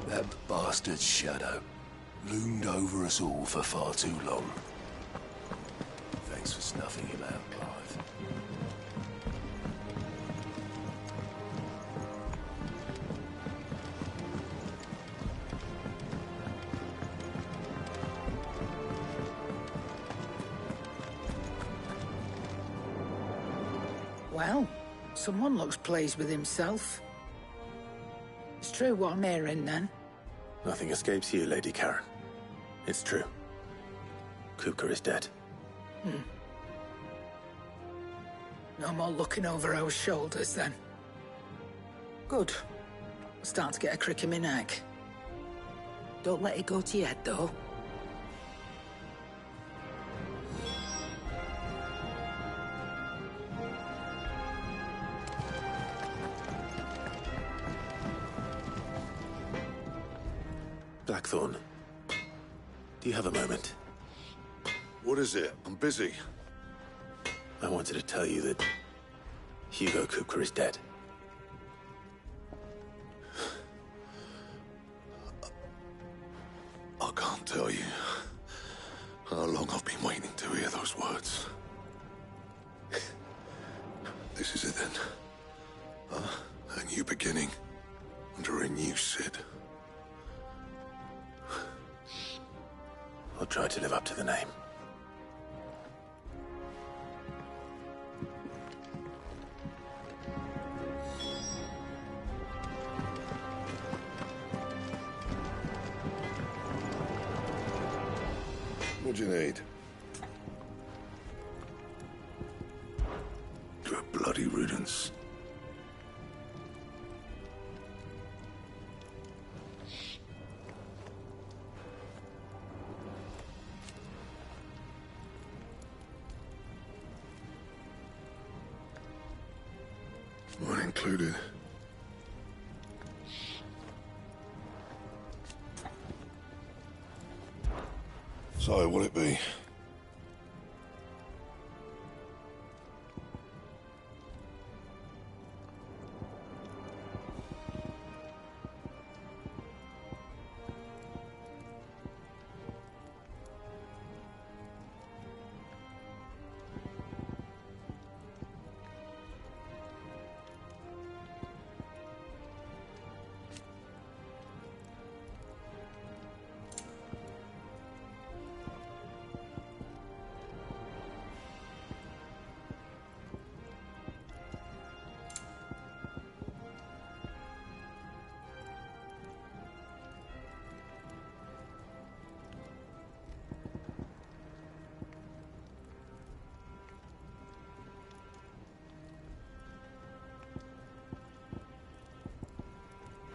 That bastard's shadow loomed over us all for far too long. Thanks for snuffing him out, Clive. Well, someone looks pleased with himself. It's true what I'm hearing, then. Nothing escapes you, Lady Karen. It's true. Kupka is dead. No more looking over our shoulders, then. Good. I'm starting to get a crick in my neck. Don't let it go to your head, though. Blackthorn, do you have a moment? What is it? I'm busy. I wanted to tell you that Hugo Kupka is dead. I can't tell you how long I've been waiting to hear those words. This is it then. A new beginning under a new Sid. I'll try to live up to the name. What do you need? You're a bloody riddance. Mine included. So, what'll it be?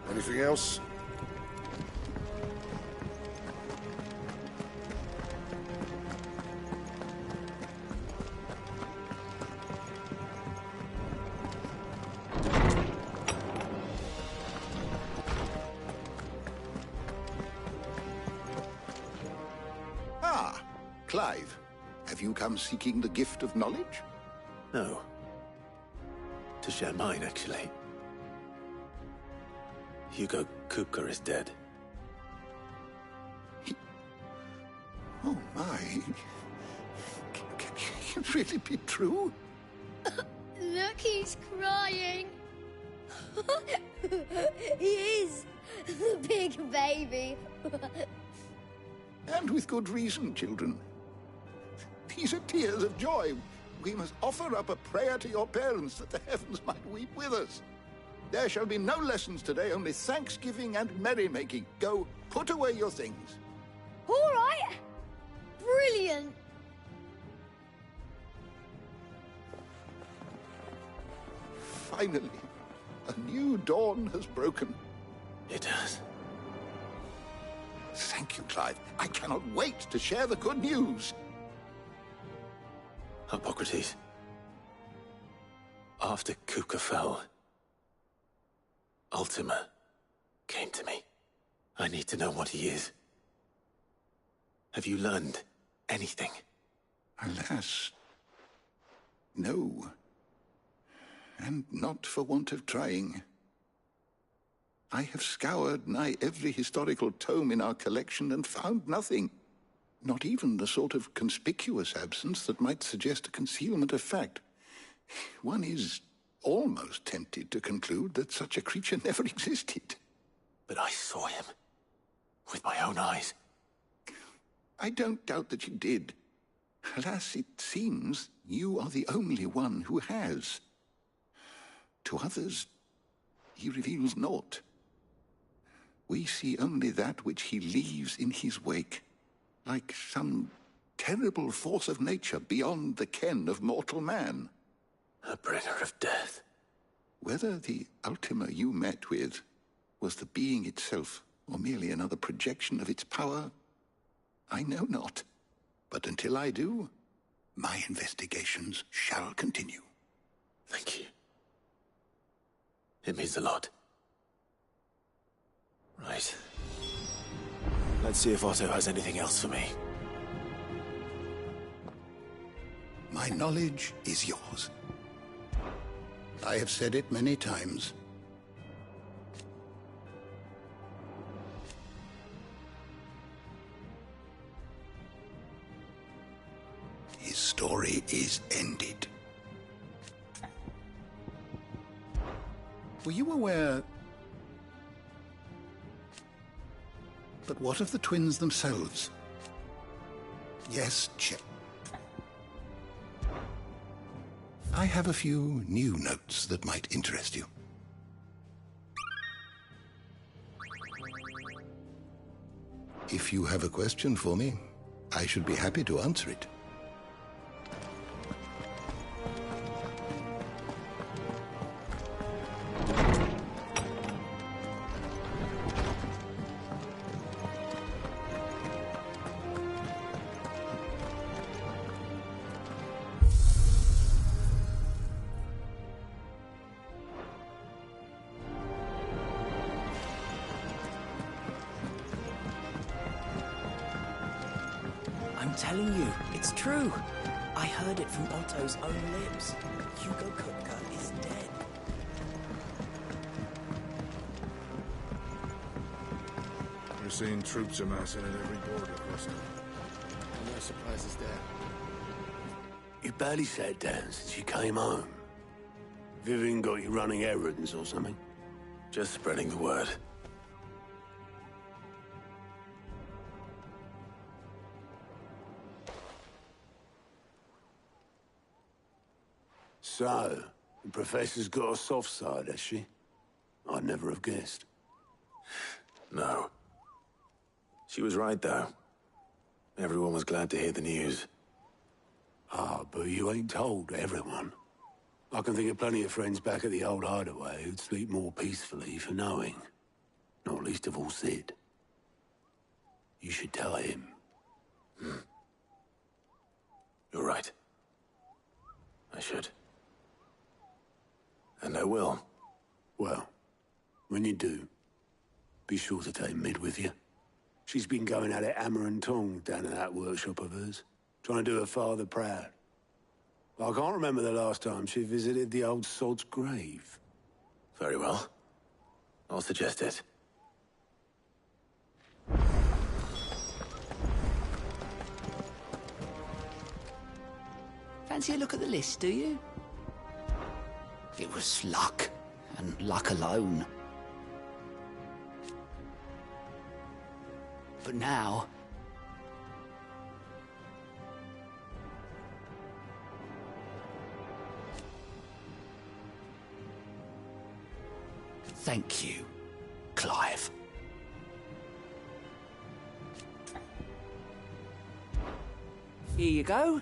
Anything else? Ah, Clive. Have you come seeking the gift of knowledge? No. To share mine, actually. Hugo Kupka is dead. Oh, my. Can it really be true? Look, he's crying. He is. The big baby. And with good reason, children. These are tears of joy. We must offer up a prayer to your parents that the heavens might weep with us. There shall be no lessons today, only thanksgiving and merrymaking. Go, put away your things. All right. Brilliant. Finally, a new dawn has broken. It has. Thank you, Clive. I cannot wait to share the good news. Hippocrates. After Kupka fell, Ultima came to me. I need to know what he is. Have you learned anything? Alas, no. And not for want of trying. I have scoured nigh every historical tome in our collection and found nothing. Not even the sort of conspicuous absence that might suggest a concealment of fact. One is almost tempted to conclude that such a creature never existed. But I saw him. With my own eyes. I don't doubt that you did. Alas, it seems you are the only one who has. To others, he reveals naught. We see only that which he leaves in his wake, like some terrible force of nature beyond the ken of mortal man. A bringer of death. Whether the Ultima you met with was the being itself, or merely another projection of its power, I know not. But until I do, my investigations shall continue. Thank you. It means a lot. Right. Let's see if Otto has anything else for me. My knowledge is yours. I have said it many times. His story is ended. Were you aware... But what of the twins themselves? Yes, Chip. I have a few new notes that might interest you. If you have a question for me, I should be happy to answer it. telling you, it's true. I heard it from Otto's own lips. Hugo Kupka is dead. We're seeing troops amassing at every border cluster. No surprises there. You barely sat down since you came home. Vivian got you running errands or something? Just spreading the word. So, the Professor's got a soft side, has she? I'd never have guessed. No. She was right, though. Everyone was glad to hear the news. Ah, but you ain't told everyone. I can think of plenty of friends back at the old hideaway who'd sleep more peacefully for knowing. Not least of all Sid. You should tell him. You're right. I should. And I will. Well, when you do, be sure to take Mid with you. She's been going at it hammer and tongs down in that workshop of hers, trying to do her father proud. I can't remember the last time she visited the old sod's grave. Very well. I'll suggest it. Fancy a look at the list, do you? It was luck, and luck alone. But now... Thank you, Clive. Here you go.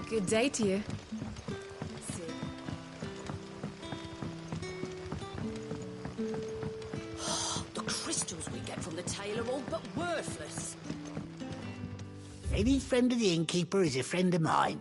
Good day to you. The crystals we get from the tail are all but worthless. Any friend of the innkeeper is a friend of mine.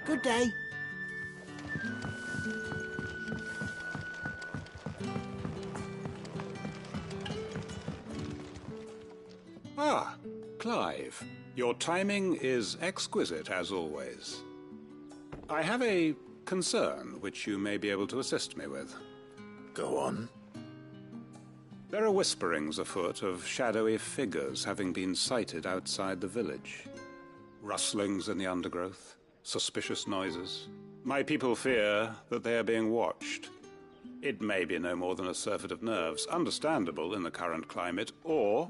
Good day. Ah, Clive. Your timing is exquisite, as always. I have a concern which you may be able to assist me with. Go on. There are whisperings afoot of shadowy figures having been sighted outside the village. Rustlings in the undergrowth, suspicious noises. My people fear that they are being watched. It may be no more than a surfeit of nerves, understandable in the current climate, or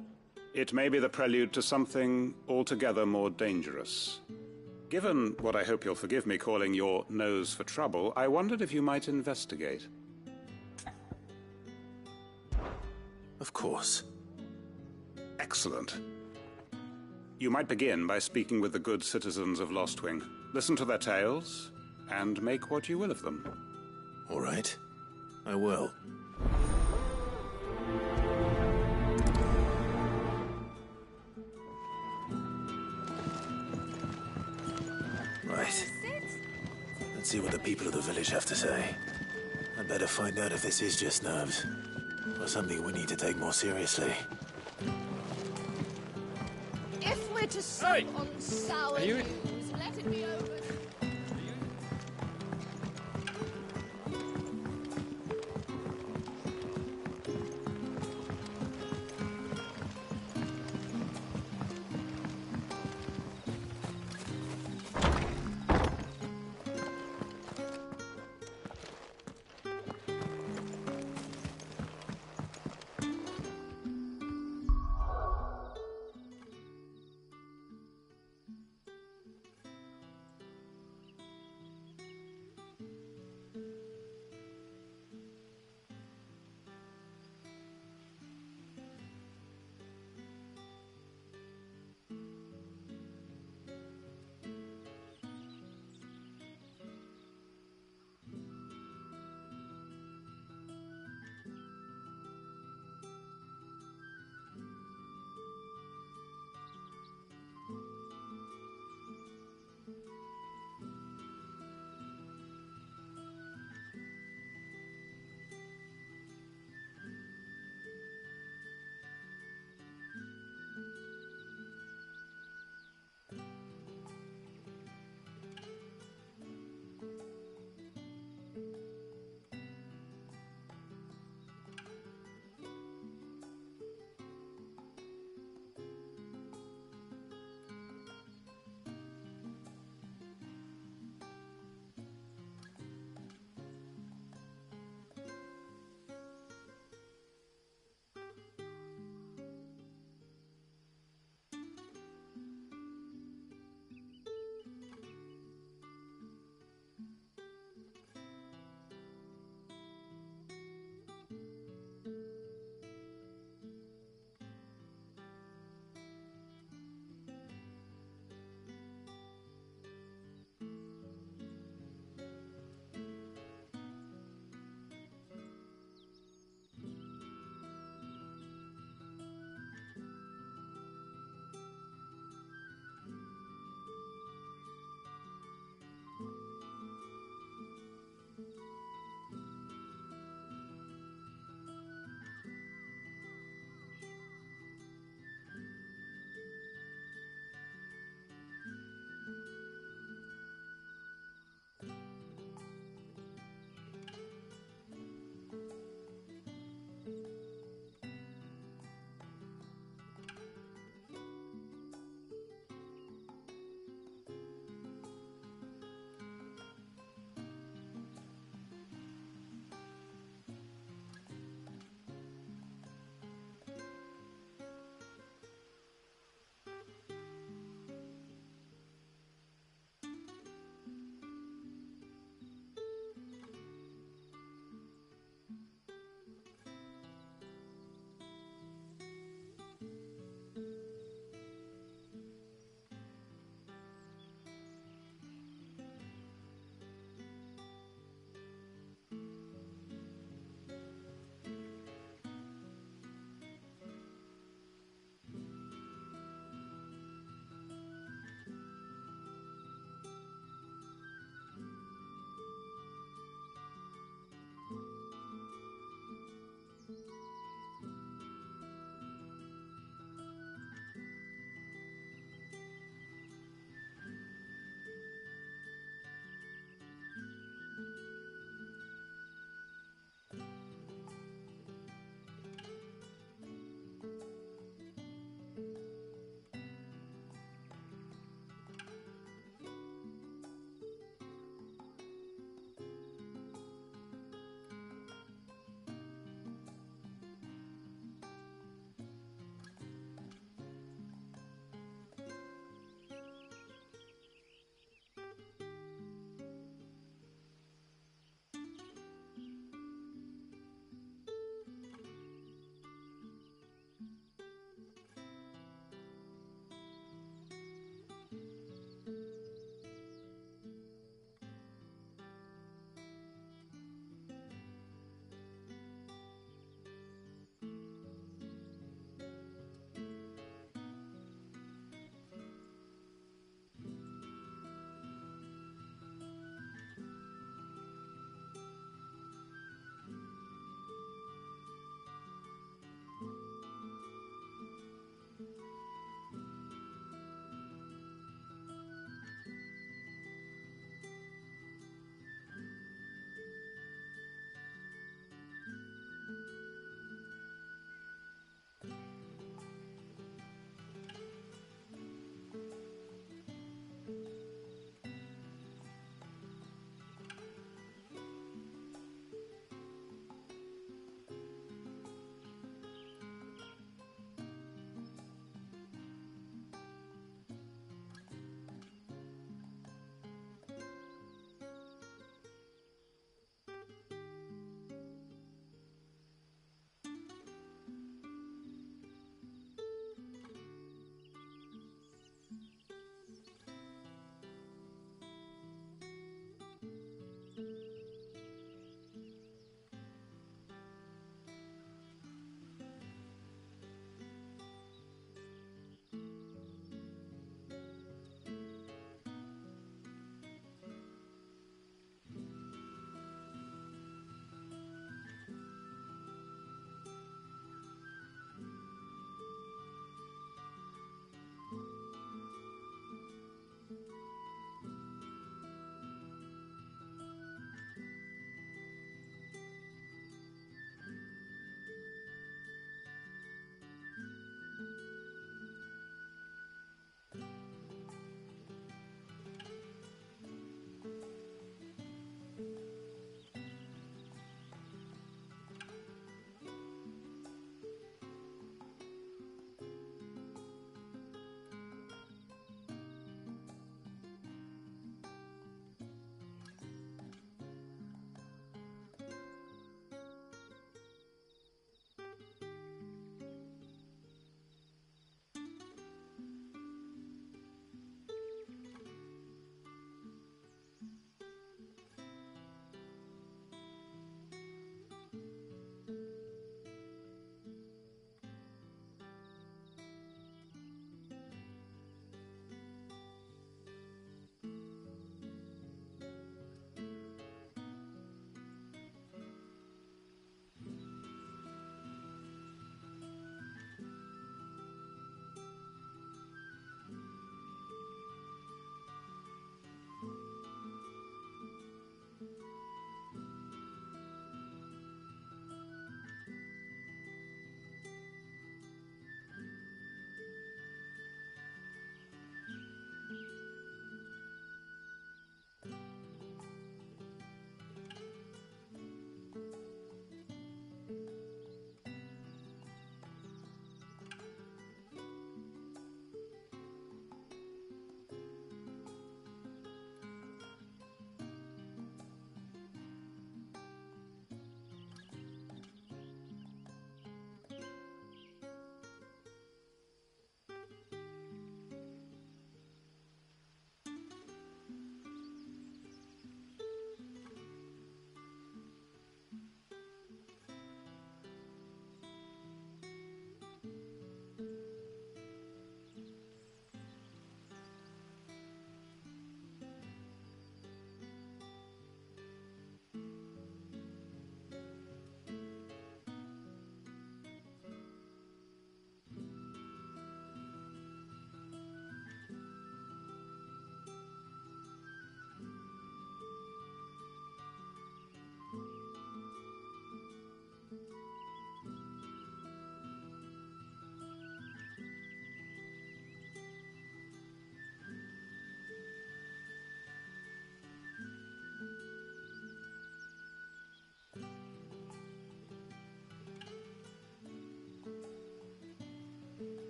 it may be the prelude to something altogether more dangerous. Given what I hope you'll forgive me calling your nose for trouble, I wondered if you might investigate. Of course. Excellent. You might begin by speaking with the good citizens of Lostwing. Listen to their tales, and make what you will of them. All right. I will. Right. Let's see what the people of the village have to say. I'd better find out if this is just nerves, or something we need to take more seriously. If we're to sup on sour news, let it be over.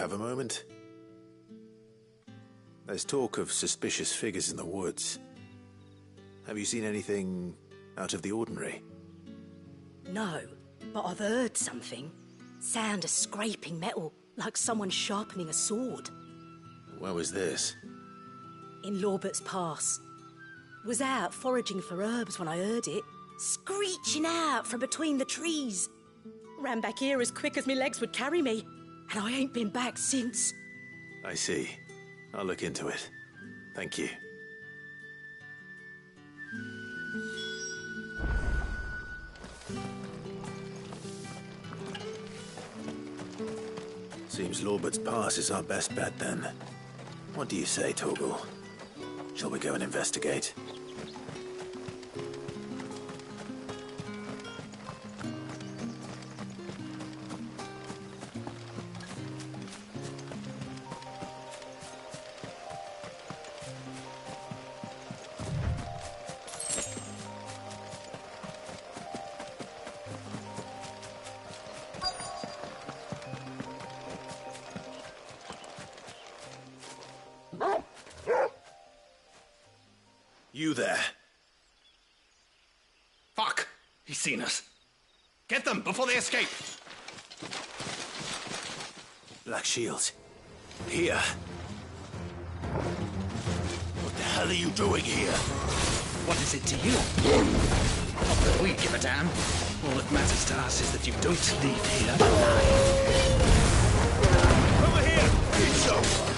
have a moment? There's talk of suspicious figures in the woods. Have you seen anything out of the ordinary? No, but I've heard something. Sound of scraping metal, like someone sharpening a sword. Where was this? In Lorbert's Pass. Was out foraging for herbs when I heard it, screeching out from between the trees. Ran back here as quick as my legs would carry me, and I ain't been back since. I see. I'll look into it. Thank you. Seems Lorbert's Pass is our best bet, then. What do you say, Torgal? Shall we go and investigate? You there. Fuck! He's seen us. Get them before they escape! Black Shields. Here. What the hell are you doing here? What is it to you? Not that we give a damn. All that matters to us is that you don't leave here alive. Over here! It's over!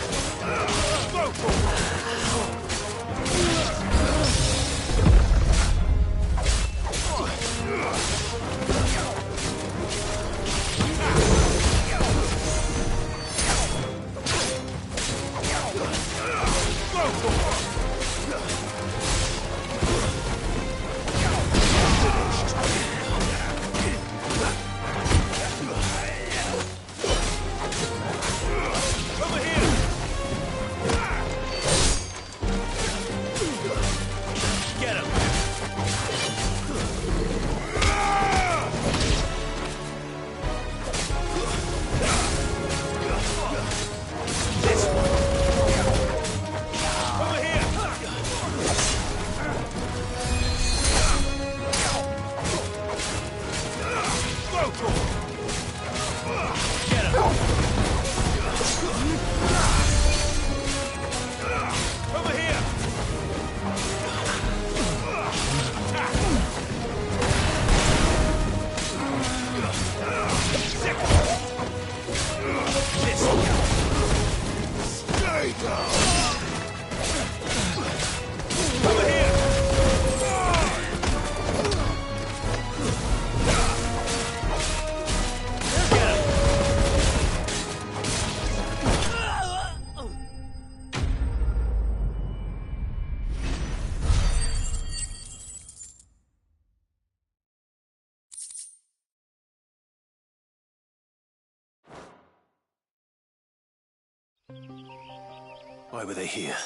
Why were they here?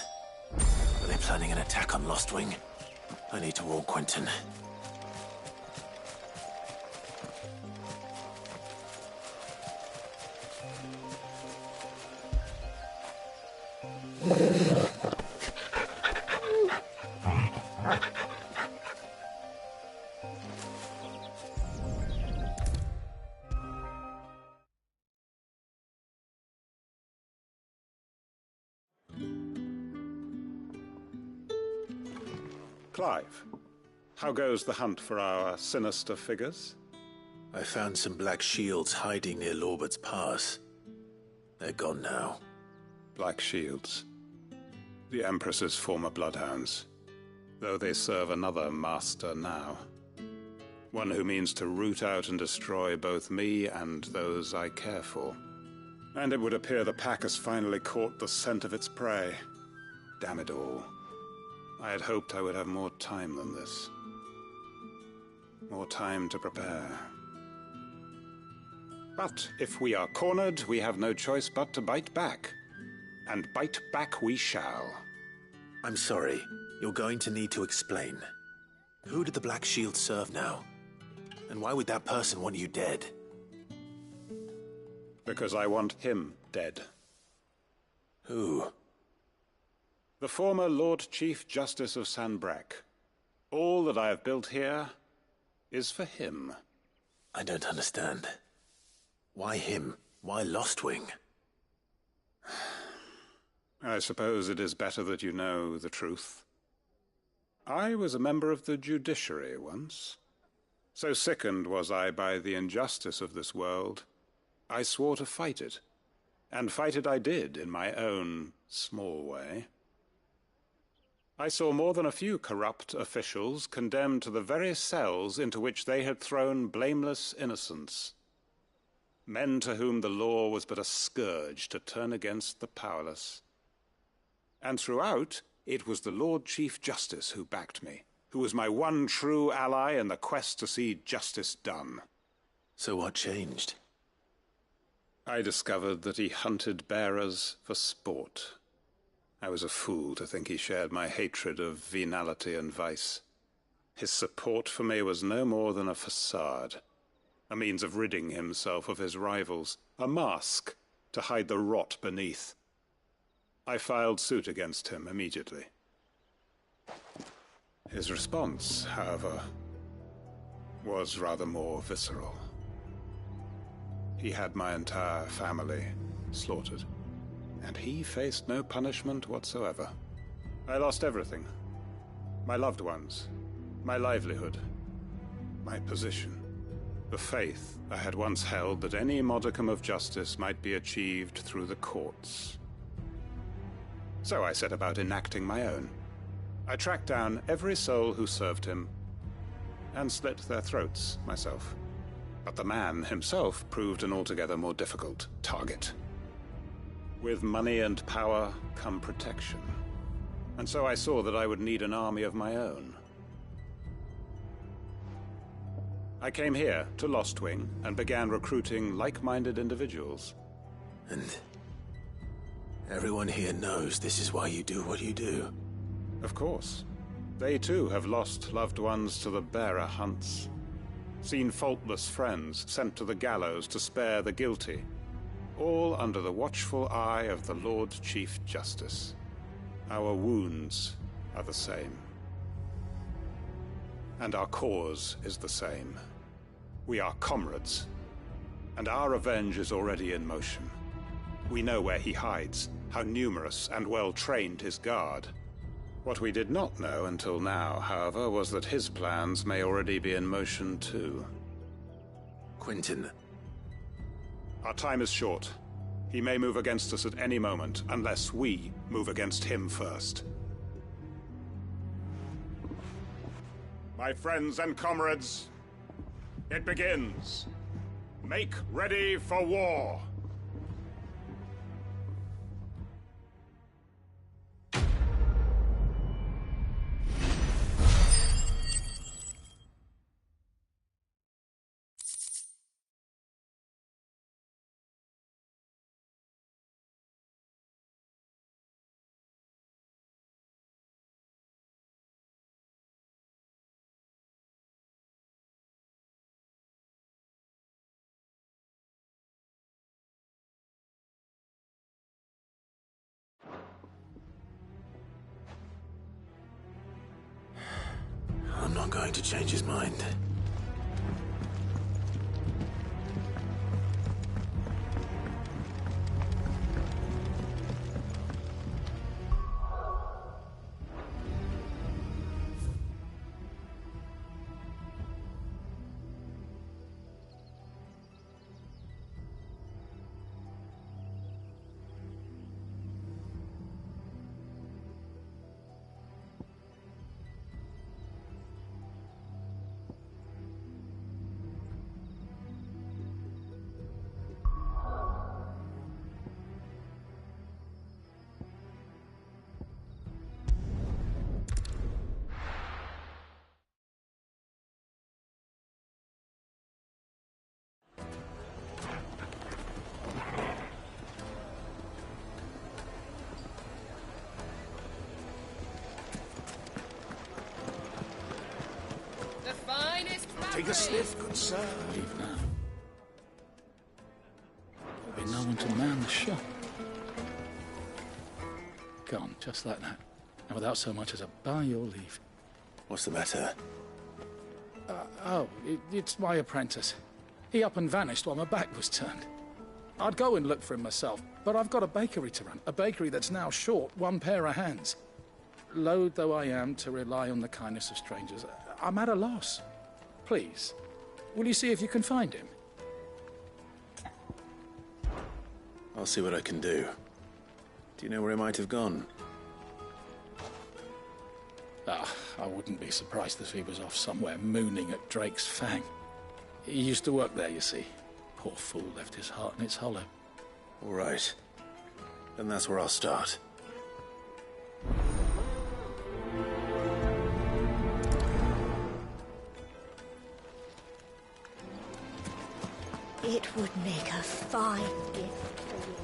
Were they planning an attack on Lostwing? I need to warn Quentin. Clive, how goes the hunt for our sinister figures? I found some black shields hiding near Lorbert's Pass. They're gone now. Black shields. The Empress's former bloodhounds. Though they serve another master now. One who means to root out and destroy both me and those I care for. And it would appear the pack has finally caught the scent of its prey. Damn it all. I had hoped I would have more time than this. More time to prepare. But if we are cornered, we have no choice but to bite back. And bite back we shall. I'm sorry. You're going to need to explain. Who did the Black Shield serve now? And why would that person want you dead? Because I want him dead. Who? The former Lord Chief Justice of Sanbreque. All that I have built here is for him. I don't understand. Why him? Why Lostwing? I suppose it is better that you know the truth. I was a member of the judiciary once. So sickened was I by the injustice of this world, I swore to fight it. And fight it I did, in my own small way. I saw more than a few corrupt officials condemned to the very cells into which they had thrown blameless innocents. Men to whom the law was but a scourge to turn against the powerless. And throughout, it was the Lord Chief Justice who backed me, who was my one true ally in the quest to see justice done. So what changed? I discovered that he hunted bearers for sport. I was a fool to think he shared my hatred of venality and vice. His support for me was no more than a facade, a means of ridding himself of his rivals, a mask to hide the rot beneath. I filed suit against him immediately. His response, however, was rather more visceral. He had my entire family slaughtered, and he faced no punishment whatsoever. I lost everything. My loved ones, my livelihood, my position, the faith I had once held that any modicum of justice might be achieved through the courts. So I set about enacting my own. I tracked down every soul who served him, and slit their throats myself. But the man himself proved an altogether more difficult target. With money and power come protection. And so I saw that I would need an army of my own. I came here to Lostwing and began recruiting like-minded individuals. And everyone here knows this is why you do what you do. Of course. They too have lost loved ones to the bearer hunts. Seen faultless friends sent to the gallows to spare the guilty. All under the watchful eye of the Lord Chief Justice. Our wounds are the same. And our cause is the same. We are comrades. And our revenge is already in motion. We know where he hides, how numerous and well-trained his guard. What we did not know until now, however, was that his plans may already be in motion too. Quentin. Our time is short. He may move against us at any moment, unless we move against him first. My friends and comrades, it begins. Make ready for war. I'm not going to change his mind. Take a sniff, good sir. Leave now. There'll be no one to man the shop. gone, just like that. And without so much as a by your leave. What's the matter? It's my apprentice. He up and vanished while my back was turned. I'd go and look for him myself, but I've got a bakery to run. A bakery that's now short one pair of hands. Loath though I am to rely on the kindness of strangers, I'm at a loss. Please, will you see if you can find him? I'll see what I can do. Do you know where he might have gone? I wouldn't be surprised if he was off somewhere mooning at Drake's Fang. He used to work there, you see. Poor fool left his heart in its hollow. All right. Then that's where I'll start. It would make a fine gift for you.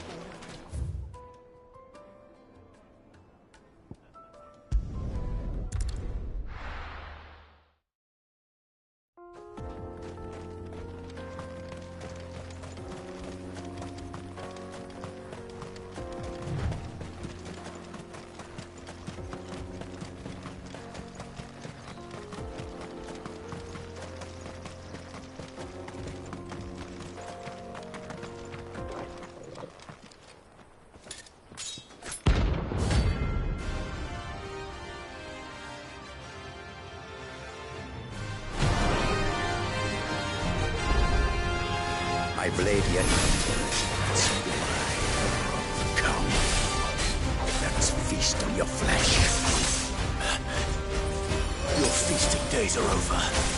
My blade yet enters. Come. Let's feast on your flesh. Your feasting days are over.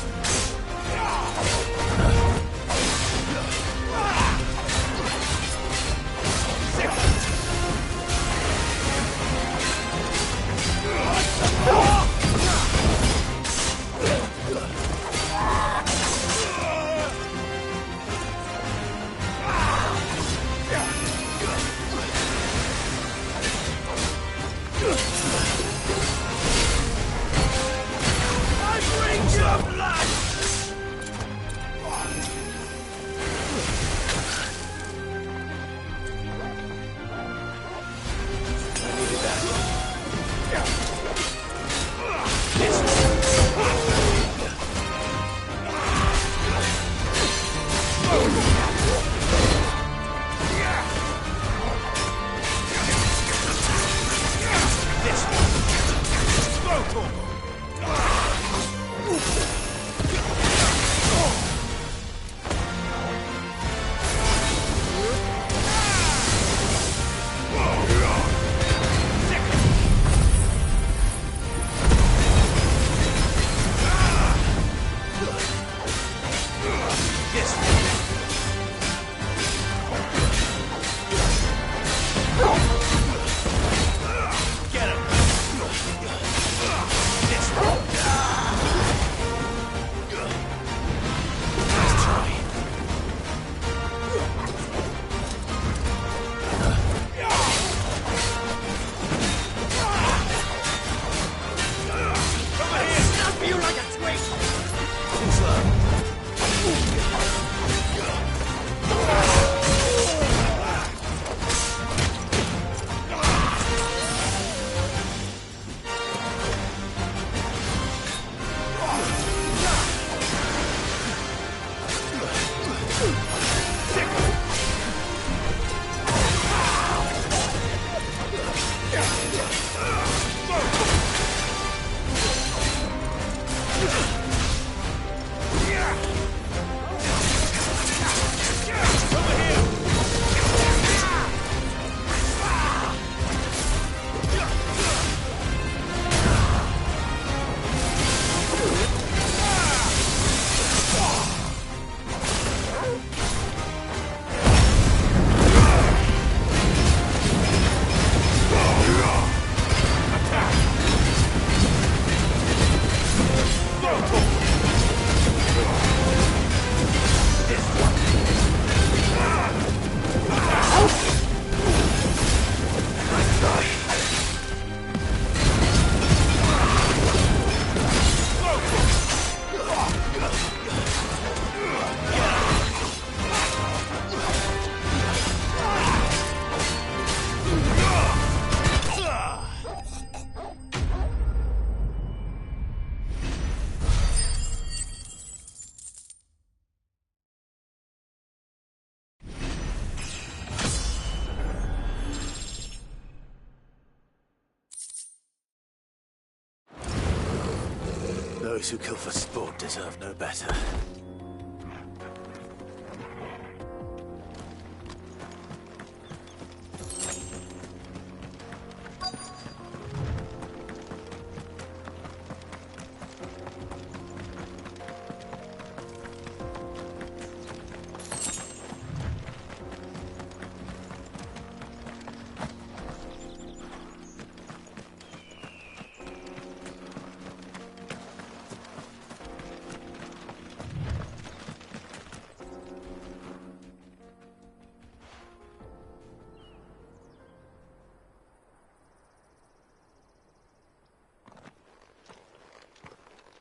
Those who kill for sport deserve no better.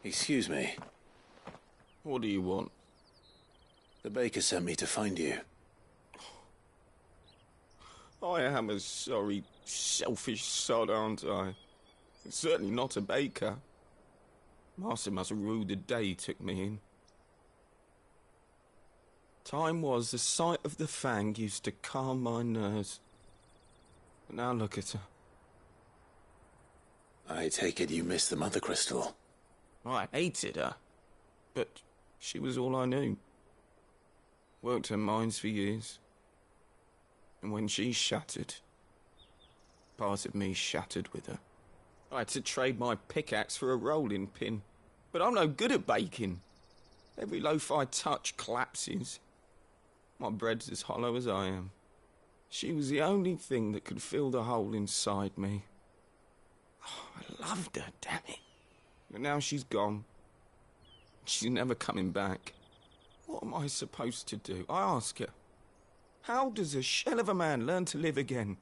Excuse me. What do you want? The baker sent me to find you. I am a sorry, selfish sod, aren't I? Certainly not a baker. Master must have ruled the day he took me in. Time was the sight of the Fang used to calm my nerves. But now look at her. I take it you missed the Mother Crystal. I hated her, but she was all I knew. Worked her mines for years. And when she shattered, part of me shattered with her. I had to trade my pickaxe for a rolling pin, but I'm no good at baking. Every loaf I touch collapses. My bread's as hollow as I am. She was the only thing that could fill the hole inside me. Oh, I loved her, damn it. But now she's gone. She's never coming back. What am I supposed to do? I ask her. How does a shell of a man learn to live again?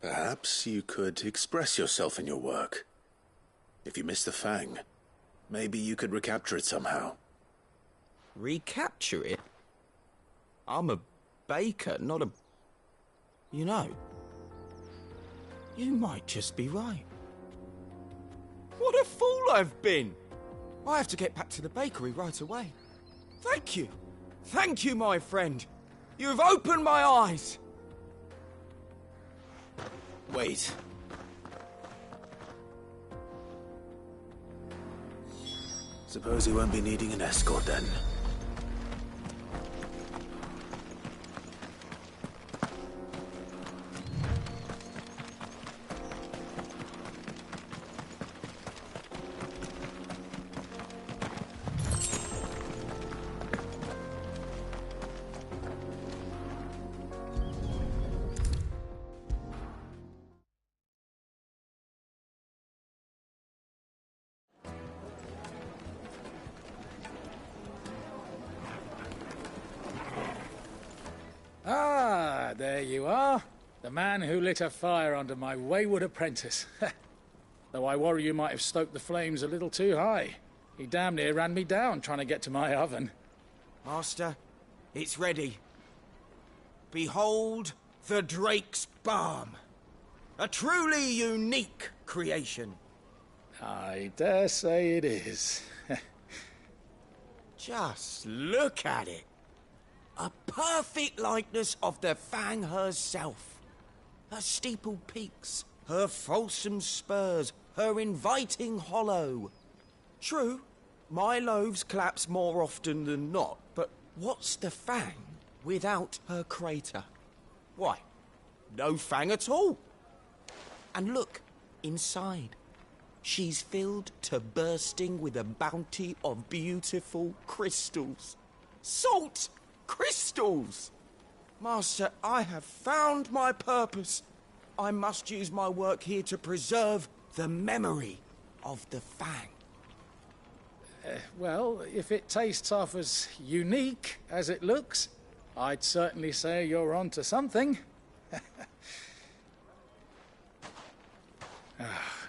Perhaps you could express yourself in your work. If you miss the Fang, maybe you could recapture it somehow. Recapture it? I'm a baker, not a... You know, you might just be right. What a fool I've been! I have to get back to the bakery right away. Thank you. Thank you, my friend. You've opened my eyes. Wait. Suppose you won't be needing an escort then. Ah, there you are. The man who lit a fire under my wayward apprentice. Though I worry you might have stoked the flames a little too high. He damn near ran me down trying to get to my oven. Master, it's ready. Behold the Drake's Balm. A truly unique creation. I dare say it is. Just look at it. A perfect likeness of the Fang herself. Her steeple peaks, her fulsome spurs, her inviting hollow. True, my loaves collapse more often than not, but what's the Fang without her crater? Why, no Fang at all. And look, inside. She's filled to bursting with a bounty of beautiful crystals. Salt crystals! Master, I have found my purpose. I must use my work here to preserve the memory of the Fang. Well, if it tastes half as unique as it looks, I'd certainly say you're on to something.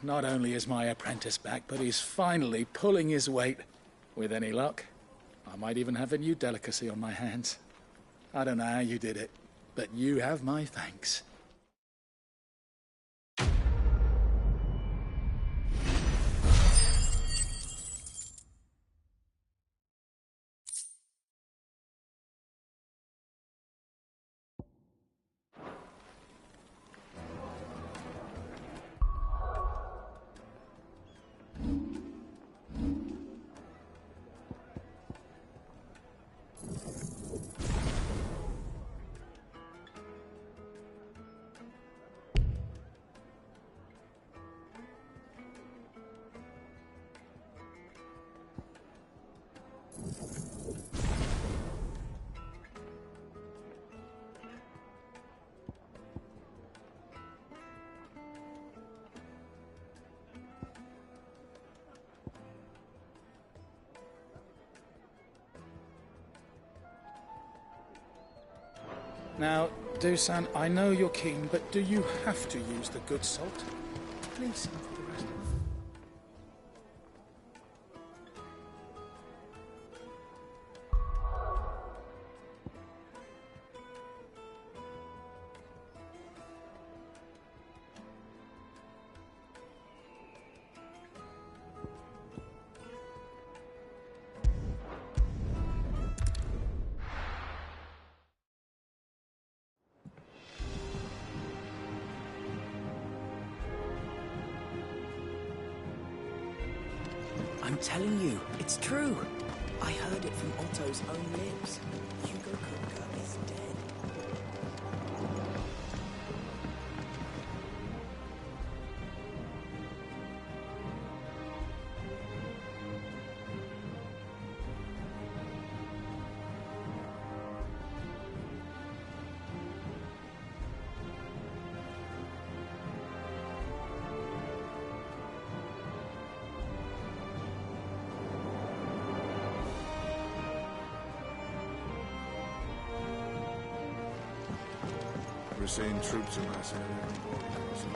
Not only is my apprentice back, but he's finally pulling his weight. With any luck, I might even have a new delicacy on my hands. I don't know how you did it, but you have my thanks. Now, Dusan, I know you're keen, but do you have to use the good salt? Please some for the rest of us. I'm telling you, it's true. I heard it from Otto's own lips. Hugo Kupka is dead. We're seeing troops amassing around the castle.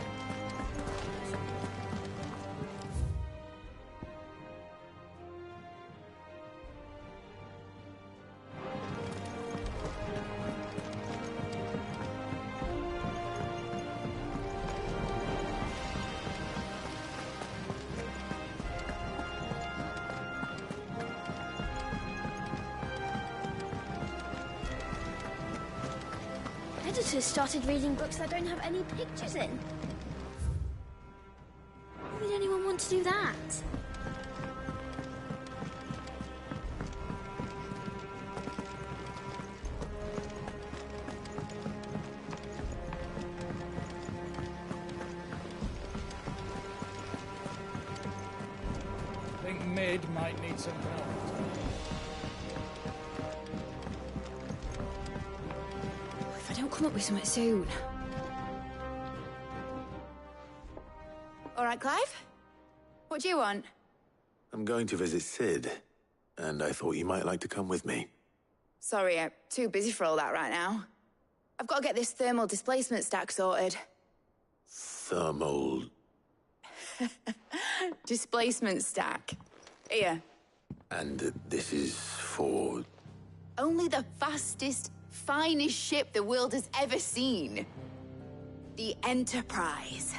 Editors started reading books that don't have any pictures in. Why would anyone want to do that? I think Mid might need some help. If I don't come up with something soon. All right, Clive? What do you want? I'm going to visit Sid, and I thought you might like to come with me. Sorry, I'm too busy for all that right now. I've got to get this thermal displacement stack sorted. Thermal... Displacement stack. Here. And this is for... Only the fastest, finest ship the world has ever seen. The Enterprise.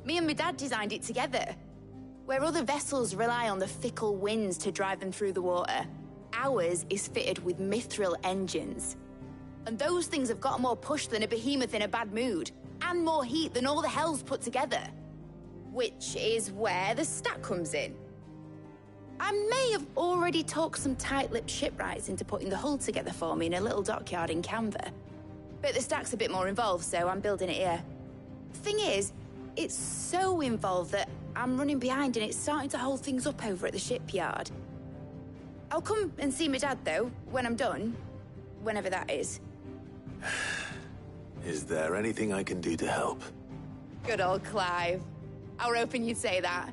Me and my dad designed it together. Where other vessels rely on the fickle winds to drive them through the water, ours is fitted with mithril engines. And those things have got more push than a behemoth in a bad mood, and more heat than all the hells put together. Which is where the stack comes in. I may have already talked some tight-lipped shipwrights into putting the hull together for me in a little dockyard in Canva. But the stack's a bit more involved, so I'm building it here. The thing is, it's so involved that I'm running behind and it's starting to hold things up over at the shipyard. I'll come and see my dad, though, when I'm done. Whenever that is. Is there anything I can do to help? Good old Clive. I were hoping you'd say that.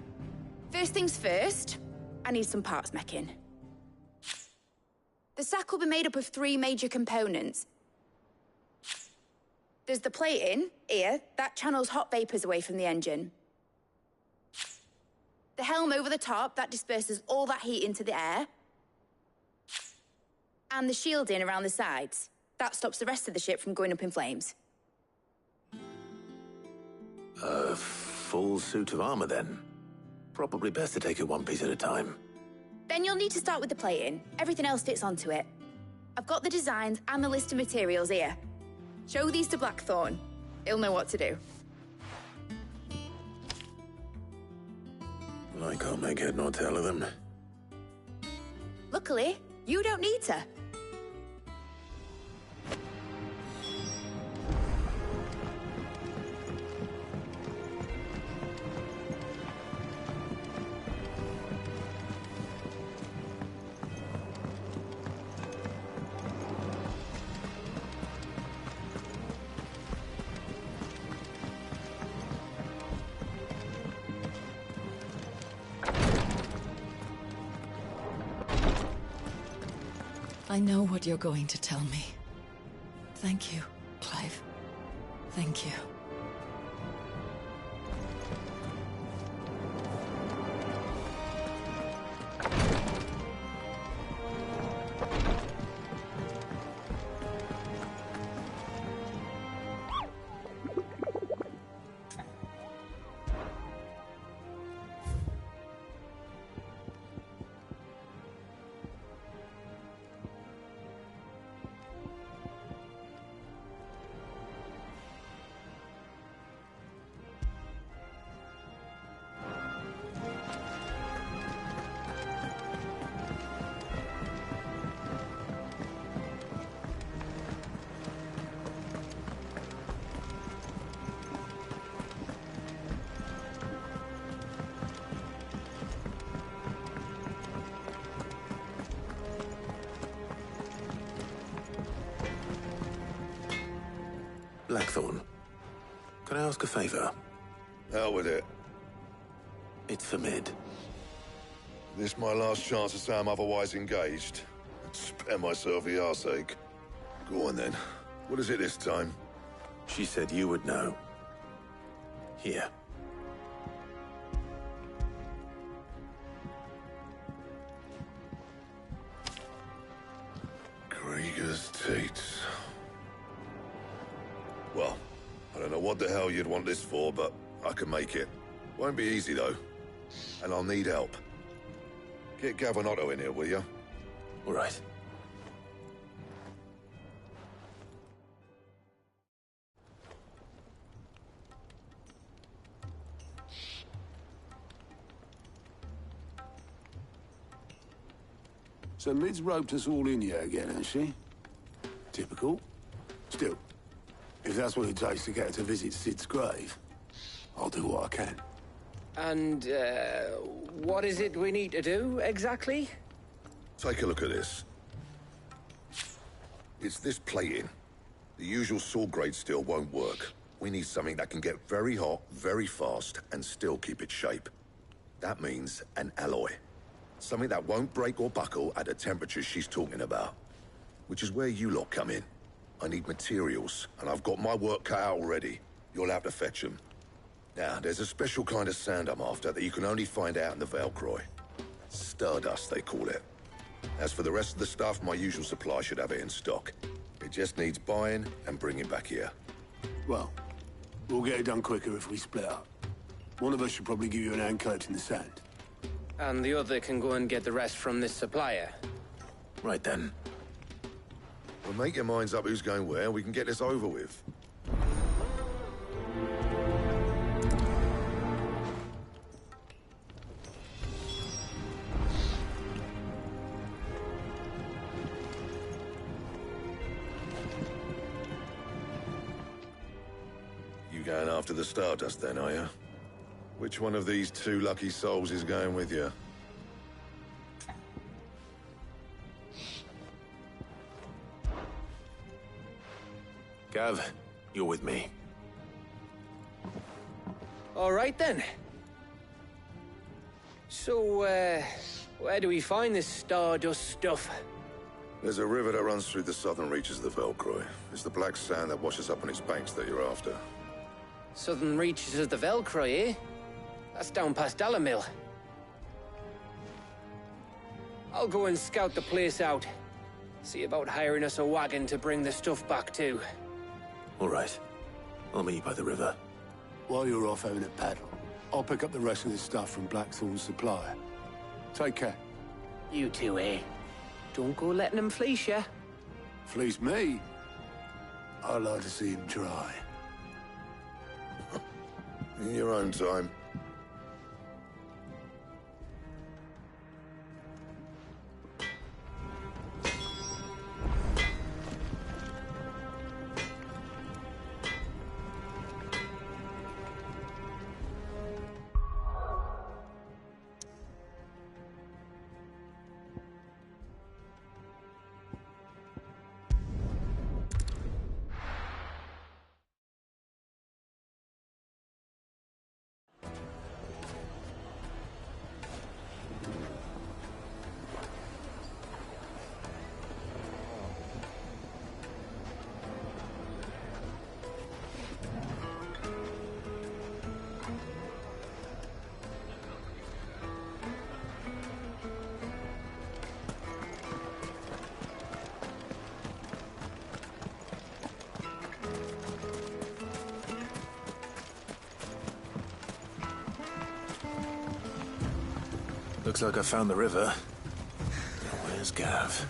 First things first, I need some parts meching. The stack will be made up of 3 major components. There's the plating, here, that channels hot vapors away from the engine. The helm over the top, that disperses all that heat into the air. And the shielding around the sides. That stops the rest of the ship from going up in flames. A full suit of armor, then. Probably best to take it one piece at a time. Then you'll need to start with the plating. Everything else fits onto it. I've got the designs and the list of materials here. Show these to Blackthorn. He'll know what to do. I can't make head nor tail of them. Luckily, you don't need to. I know what you're going to tell me. Thank you, Clive. Thank you. Blackthorn, can I ask a favor? Hell with it. It's for Mid. This my last chance to say I'm otherwise engaged. Spare myself the arseache. Go on then. What is it this time? She said you would know. Here. Krieger's Teats. Well, I don't know what the hell you'd want this for, but I can make it. Won't be easy, though. And I'll need help. Get Gavin in here, will you? All right. So Mid's roped us all in here again, hasn't she? Typical. Still, if that's what it takes to get her to visit Sid's grave, I'll do what I can. And, what is it we need to do, exactly? Take a look at this. It's this plating. The usual sword grade steel won't work. We need something that can get very hot, very fast, and still keep its shape. That means an alloy. Something that won't break or buckle at the temperatures she's talking about. Which is where you lot come in. I need materials, and I've got my work cut out already. You'll have to fetch them. Now, there's a special kind of sand I'm after that you can only find out in the Velcroy. Stardust, they call it. As for the rest of the stuff, my usual supply should have it in stock. It just needs buying and bringing back here. Well, we'll get it done quicker if we split up. One of us should probably give you an hand collecting the sand. And the other can go and get the rest from this supplier. Right then. Well, make your minds up who's going where, and we can get this over with. You going after the Stardust then, are you? Which one of these two lucky souls is going with you? Gav, you're with me. All right, then. So, where do we find this Stardust stuff? There's a river that runs through the southern reaches of the Velcroy. It's the black sand that washes up on its banks that you're after. Southern reaches of the Velcroy, eh? That's down past Alamil. I'll go and scout the place out. See about hiring us a wagon to bring the stuff back to. All right. I'll meet you by the river. While you're off having a paddle, I'll pick up the rest of this stuff from Blackthorn's supplier. Take care. You too, eh? Don't go letting him fleece ya. Fleece me? I'd like to see him try. In your own time. Looks like I found the river. Now where's Gav?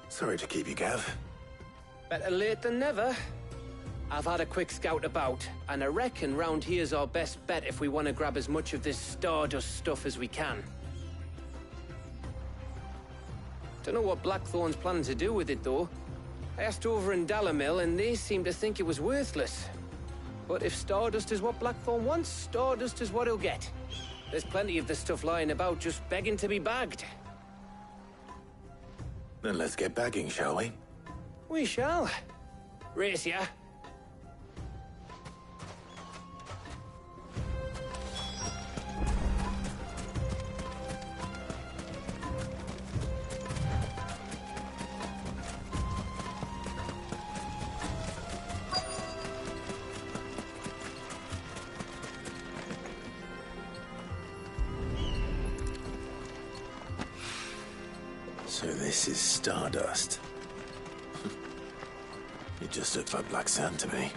Sorry to keep you, Gav. Better late than never. I've had a quick scout about, and I reckon round here's our best bet if we want to grab as much of this Stardust stuff as we can. Don't know what Blackthorn's planning to do with it, though. I asked over in Dalamil, and they seem to think it was worthless. But if Stardust is what Blackthorn wants, Stardust is what he'll get. There's plenty of this stuff lying about, just begging to be bagged. Then let's get bagging, shall we? We shall. Race ya. So this is Stardust. It just looks like black sand to me.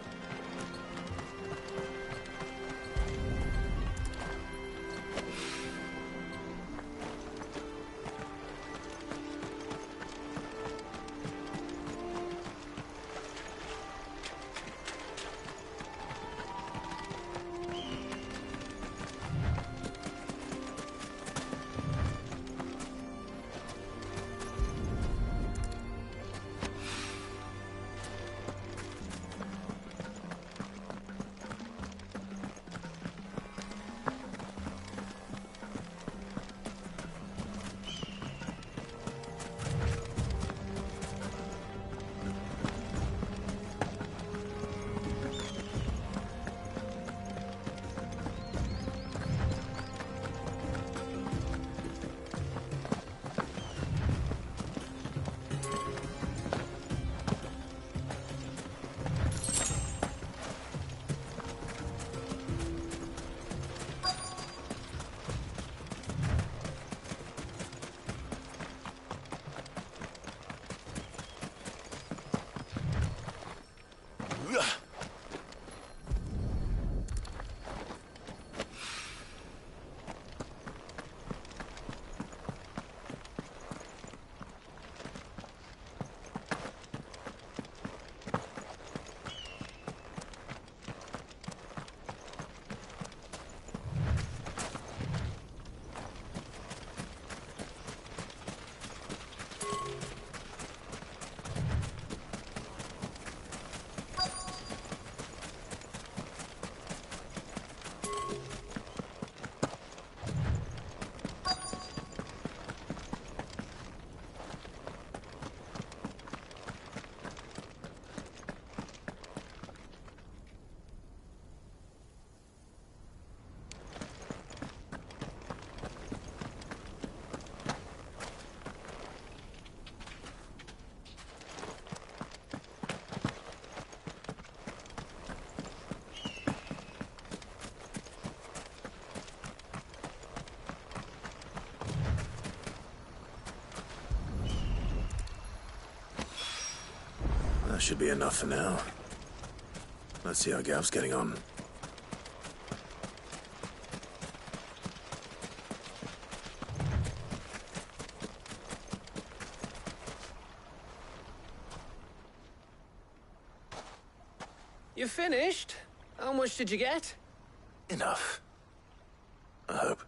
That should be enough for now. Let's see how Gav's getting on. You finished? How much did you get? Enough. I hope.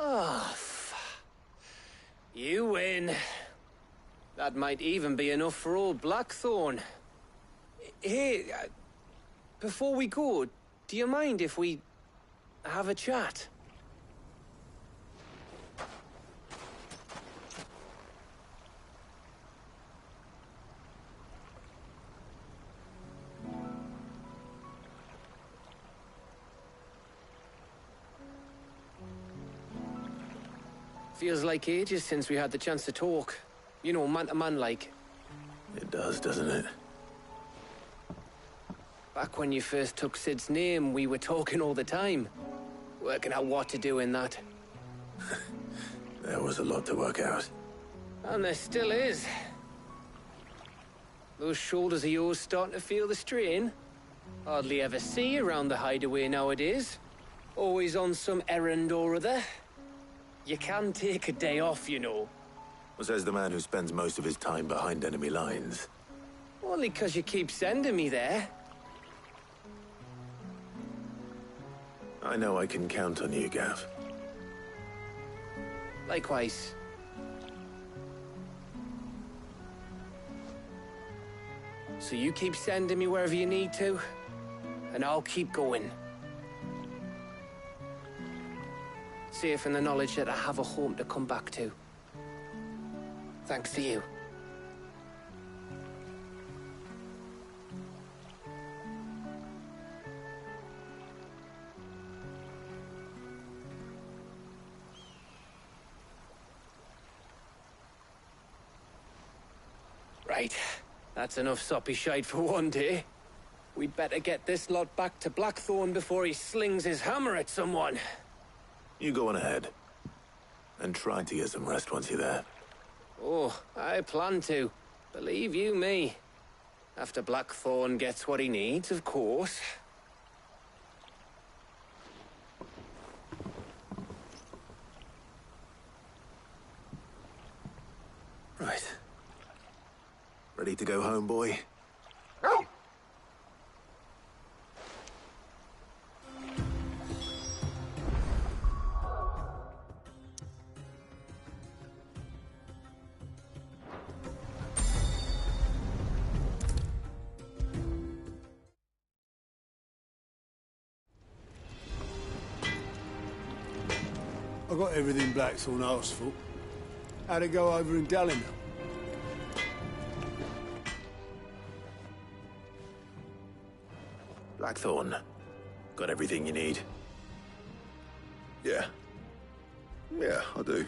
Oh, you win. That might even be enough for old Blackthorn. Hey, before we go, do you mind if we have a chat? Feels like ages since we had the chance to talk. You know, man to man like. It does, doesn't it? Back when you first took Sid's name, we were talking all the time. Working out what to do in that. There was a lot to work out. And there still is. Those shoulders of yours starting to feel the strain. Hardly ever see you around the hideaway nowadays. Always on some errand or other. You can take a day off, you know. Well, says the man who spends most of his time behind enemy lines. Only 'cause you keep sending me there. I know I can count on you, Gav. Likewise. So you keep sending me wherever you need to, and I'll keep going. Safe in the knowledge that I have a home to come back to. Thanks to you. Right. That's enough soppy shite for one day. We'd better get this lot back to Blackthorn before he slings his hammer at someone. You go on ahead. And try to get some rest once you're there. Oh, I plan to. Believe you me. After Blackthorn gets what he needs, of course. Right. Ready to go home, boy? I got everything Blackthorn asked for. How'd it go over in Dallimel? Blackthorn. Got everything you need? Yeah. Yeah, I do.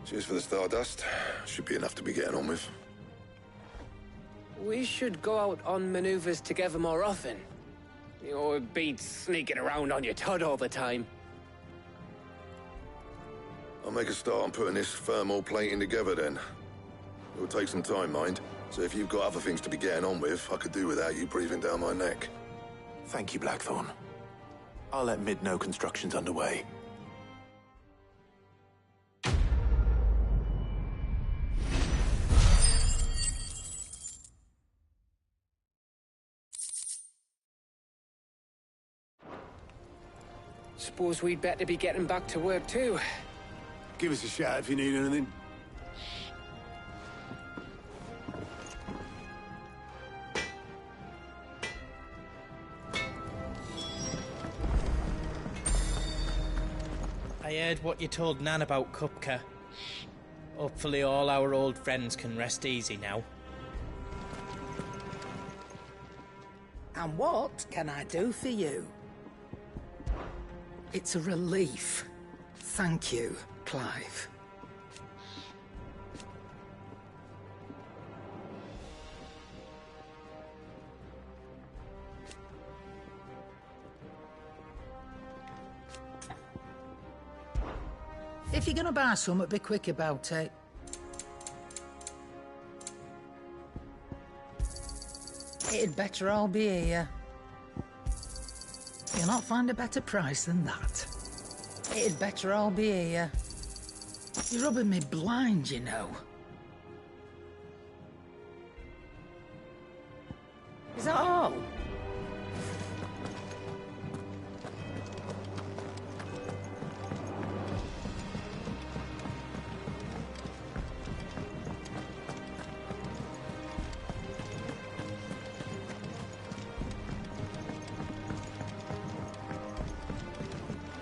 Cheers for the Stardust. Should be enough to be getting on with. We should go out on maneuvers together more often. You know, it beats sneaking around on your Todd all the time. I'll make a start on putting this thermal plating together then. It'll take some time, mind. So if you've got other things to be getting on with, I could do without you breathing down my neck. Thank you, Blackthorn. I'll let Mid know construction's underway. Suppose we'd better be getting back to work too. Give us a shout if you need anything. I heard what you told Nan about Kupka. Hopefully all our old friends can rest easy now. And what can I do for you? It's a relief. Thank you, Clive. If you're gonna buy something, be quick about it. It'd better all be here. You'll not find a better price than that. It'd better all be here. You're rubbing me blind, you know. Is that all?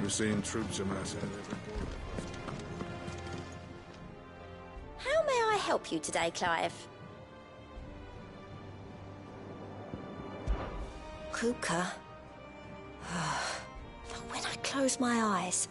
We're seeing troops amass at every border. How may I help you today, Clive? Kupka. But when I close my eyes...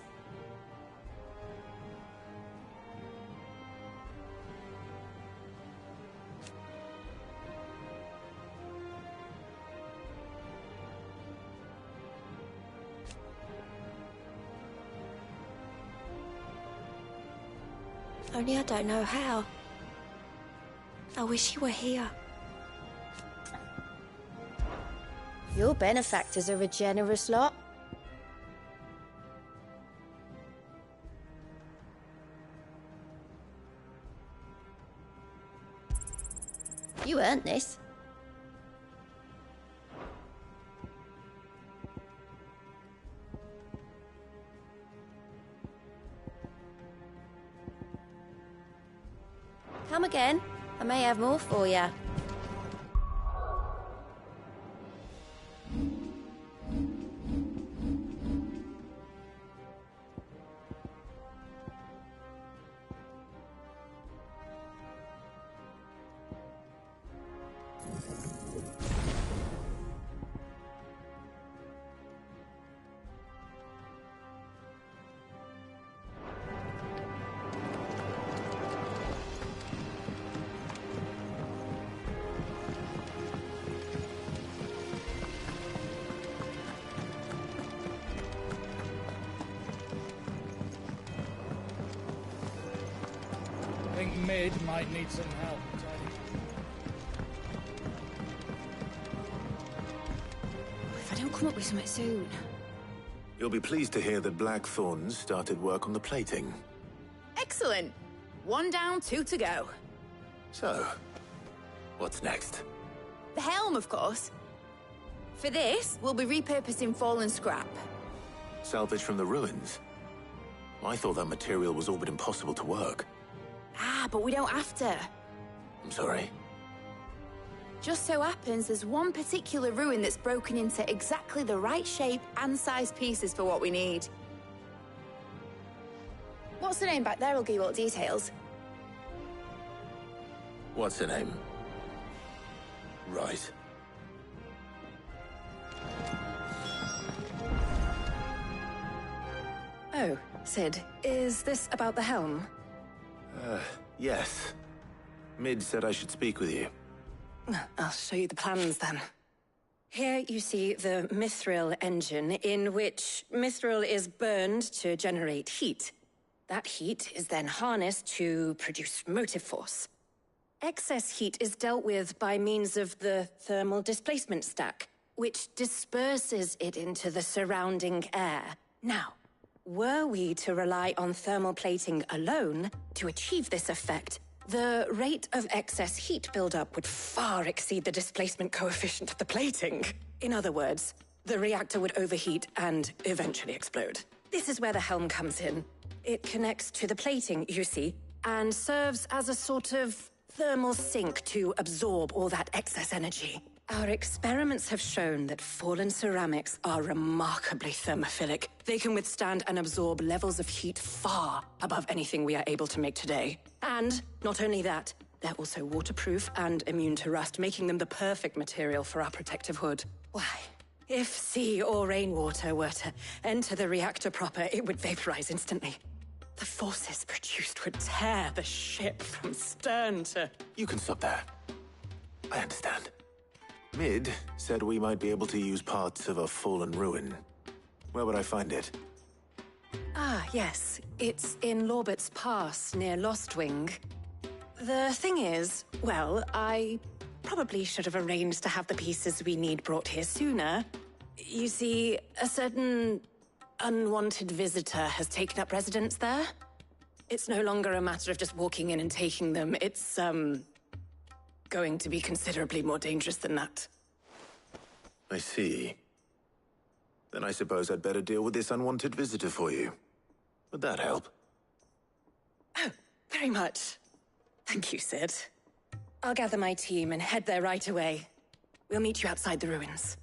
Only I don't know how. I wish you were here. Your benefactors are a generous lot. You earned this. Come again. I may have more for you. I think Mid might need some help. If I don't come up with something soon. You'll be pleased to hear that Blackthorn's started work on the plating. Excellent. 1 down, 2 to go. So, what's next? The helm, of course. For this, we'll be repurposing fallen scrap. Salvage from the ruins? I thought that material was all but impossible to work. Ah, but we don't have to. I'm sorry. Just so happens there's one particular ruin that's broken into exactly the right shape and size pieces for what we need. What's the name back there? I'll give you all the details. What's her name? Right. Oh, Sid, is this about the helm? Yes. Mid said I should speak with you. I'll show you the plans then. Here you see the mithril engine, in which mithril is burned to generate heat. That heat is then harnessed to produce motive force. Excess heat is dealt with by means of the thermal displacement stack, which disperses it into the surrounding air. Now, were we to rely on thermal plating alone to achieve this effect, the rate of excess heat buildup would far exceed the displacement coefficient of the plating. In other words, the reactor would overheat and eventually explode. This is where the helm comes in. It connects to the plating, you see, and serves as a sort of thermal sink to absorb all that excess energy. Our experiments have shown that fallen ceramics are remarkably thermophilic. They can withstand and absorb levels of heat far above anything we are able to make today. And not only that, they're also waterproof and immune to rust, making them the perfect material for our protective hood. Why, if sea or rainwater were to enter the reactor proper, it would vaporize instantly. The forces produced would tear the ship from stern to... You can stop there. I understand. Mid said we might be able to use parts of a fallen ruin. Where would I find it? Ah, yes. It's in Lorbert's Pass, near Lostwing. The thing is, well, I probably should have arranged to have the pieces we need brought here sooner. You see, a certain unwanted visitor has taken up residence there. It's no longer a matter of just walking in and taking them. It's, going to be considerably more dangerous than that. I see. Then I suppose I'd better deal with this unwanted visitor for you. Would that help? Oh, very much. Thank you, Sid. I'll gather my team and head there right away. We'll meet you outside the ruins.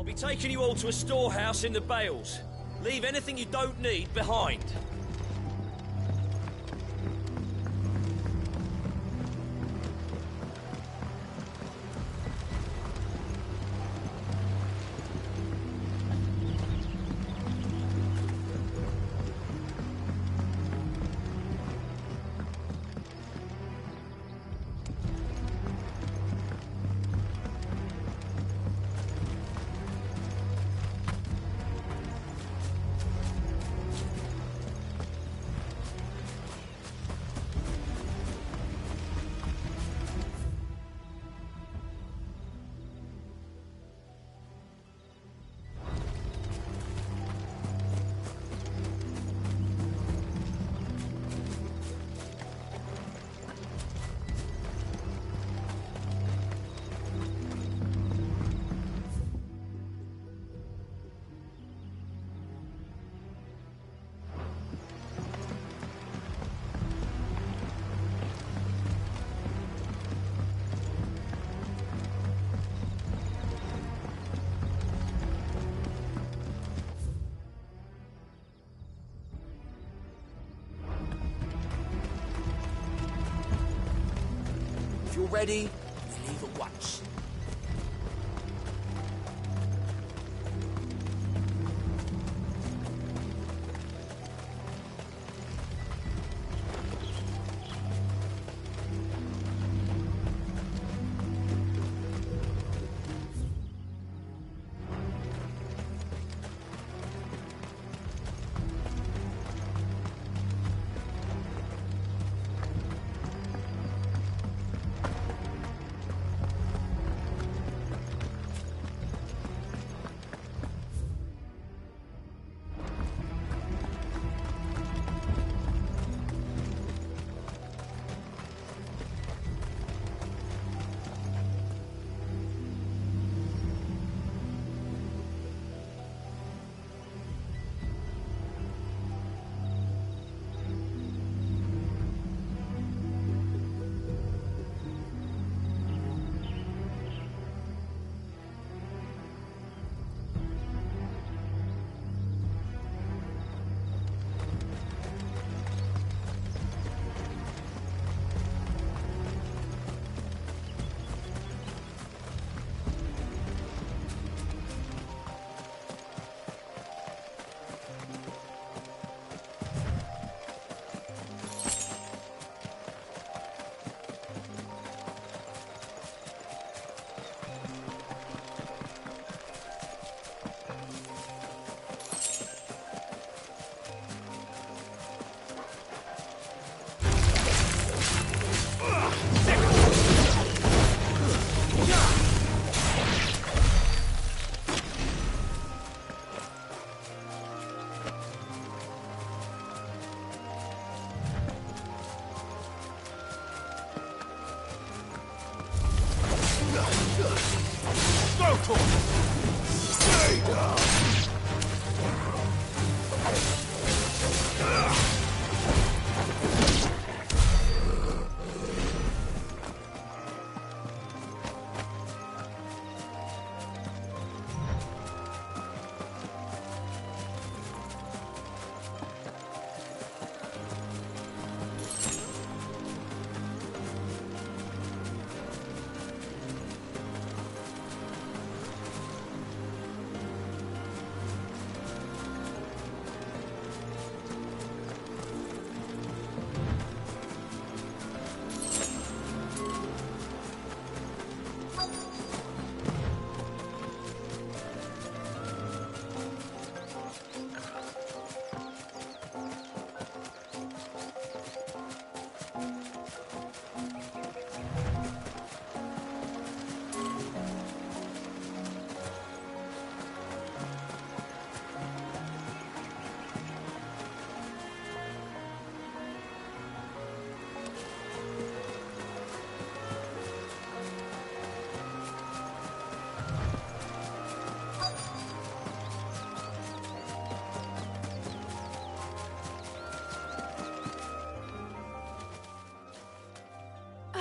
I'll be taking you all to a storehouse in the Bales. Leave anything you don't need behind. If you're ready, we leave at once.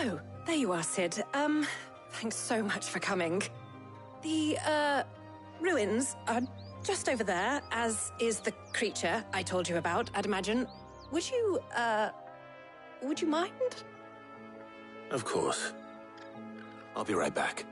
Oh, there you are, Sid. Thanks so much for coming. The, ruins are just over there, as is the creature I told you about, I'd imagine. Would you mind? Of course. I'll be right back.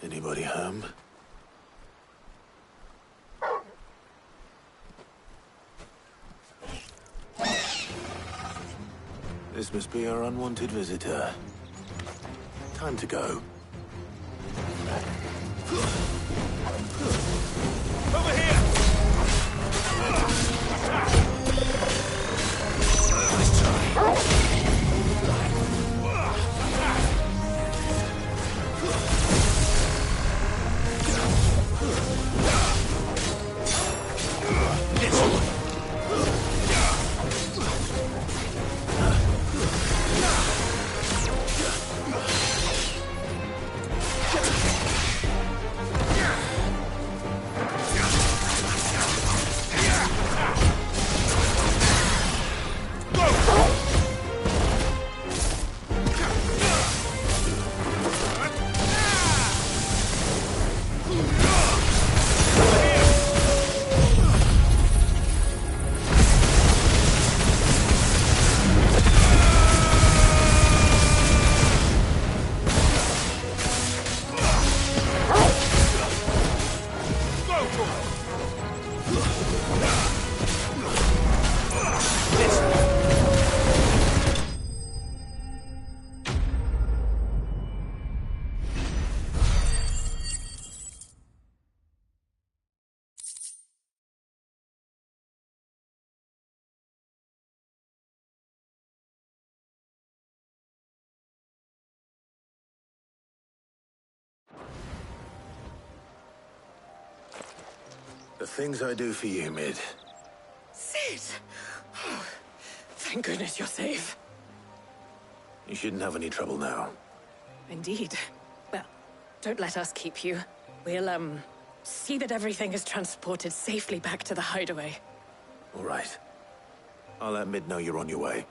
Anybody home? This must be our unwanted visitor. Time to go. Over here! Nice try. The things I do for you, Mid. Sid! Oh, thank goodness you're safe. You shouldn't have any trouble now. Indeed. Well, don't let us keep you. We'll, see that everything is transported safely back to the hideaway. All right. I'll let Mid know you're on your way.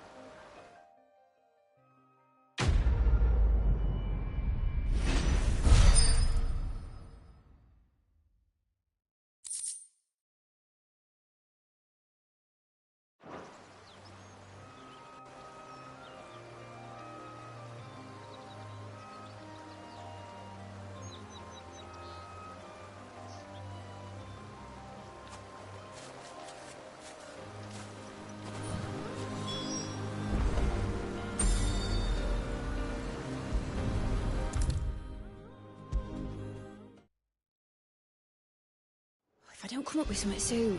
If I don't come up with something soon.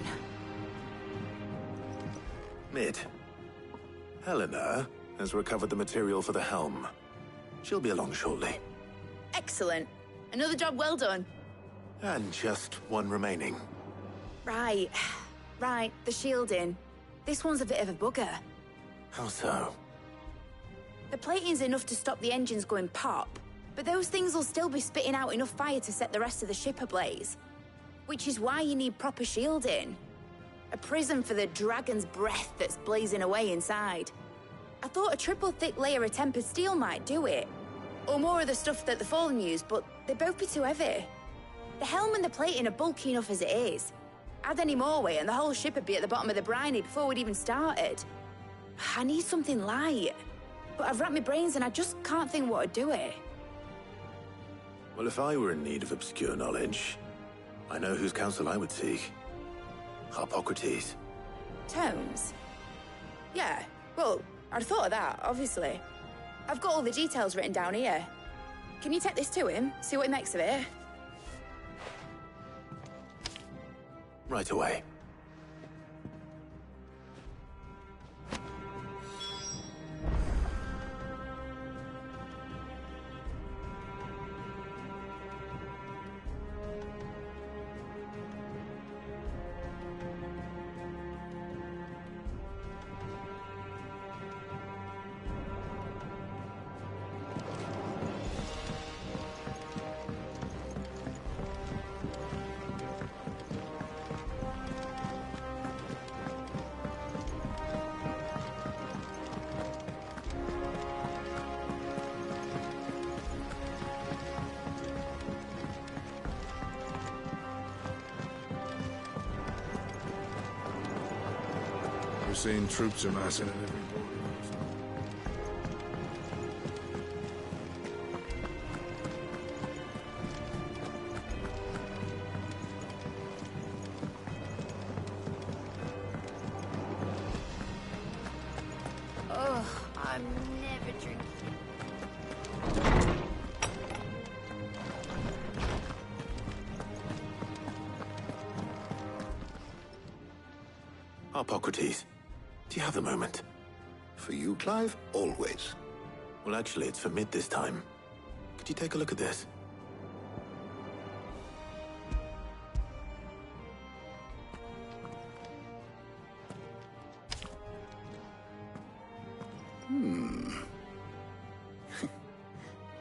Mid. Helena has recovered the material for the helm. She'll be along shortly. Excellent. Another job well done. And just one remaining. Right. Right, the shielding. This one's a bit of a bugger. How so? The plating's enough to stop the engines going pop, but those things will still be spitting out enough fire to set the rest of the ship ablaze. Which is why you need proper shielding. A prison for the dragon's breath that's blazing away inside. I thought a triple thick layer of tempered steel might do it. Or more of the stuff that the Fallen use, but they'd both be too heavy. The helm and the plating are bulky enough as it is. Add any more weight and the whole ship would be at the bottom of the briny before we'd even started. I need something light. But I've racked my brains and I just can't think what would do it. Well, if I were in need of obscure knowledge, I know whose counsel I would seek. Harpocrates. Tomes? Yeah, well, I'd thought of that, obviously. I've got all the details written down here. Can you take this to him, see what he makes of it? Right away. We're seeing troops amassing at every border. Oh, I'm never drinking. Harpocrates, do you have a moment? For you, Clive, always. Well, actually, it's for Mid this time. Could you take a look at this?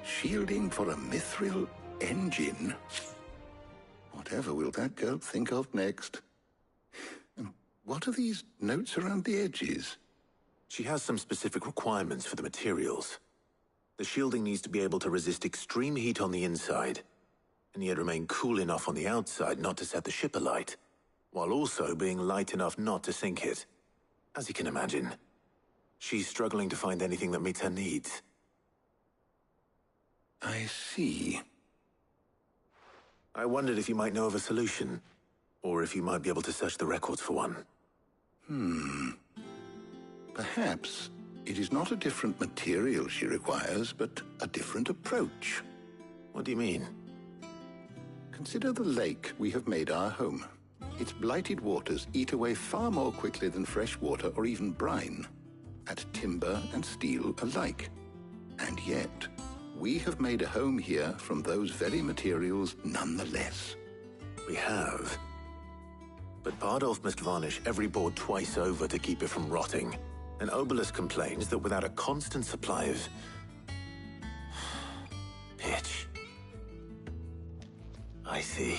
Shielding for a mithril engine? Whatever will that girl think of next? And what are these notes around the edges? She has some specific requirements for the materials. The shielding needs to be able to resist extreme heat on the inside, and yet remain cool enough on the outside not to set the ship alight, while also being light enough not to sink it. As you can imagine, she's struggling to find anything that meets her needs. I see. I wondered if you might know of a solution, or if you might be able to search the records for one. Perhaps it is not a different material she requires, but a different approach. What do you mean? Consider the lake we have made our home. Its blighted waters eat away far more quickly than fresh water or even brine, at timber and steel alike. And yet, we have made a home here from those very materials nonetheless. We have. But Bardolph must varnish every board twice over to keep it from rotting. And Obelisk complains that without a constant supply of... pitch. I see.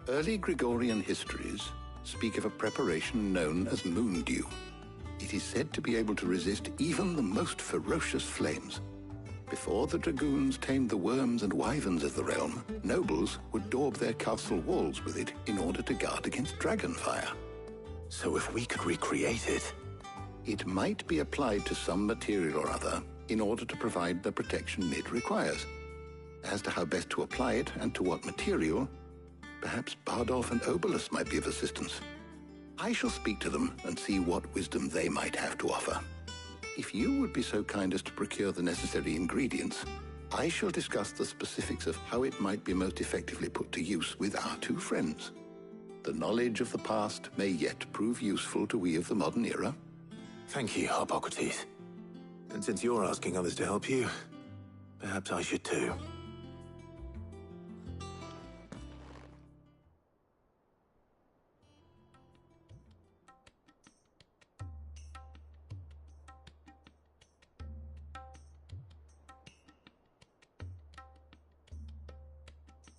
Early Gregorian histories speak of a preparation known as moon dew. It is said to be able to resist even the most ferocious flames. Before the dragoons tamed the worms and wyverns of the realm, nobles would daub their castle walls with it in order to guard against dragon fire. So if we could recreate it... It might be applied to some material or other in order to provide the protection it requires. As to how best to apply it and to what material, perhaps Bardolph and Obelisk might be of assistance. I shall speak to them and see what wisdom they might have to offer. If you would be so kind as to procure the necessary ingredients, I shall discuss the specifics of how it might be most effectively put to use with our two friends. The knowledge of the past may yet prove useful to we of the modern era. Thank you, Hippocrates. And since you're asking others to help you, perhaps I should too.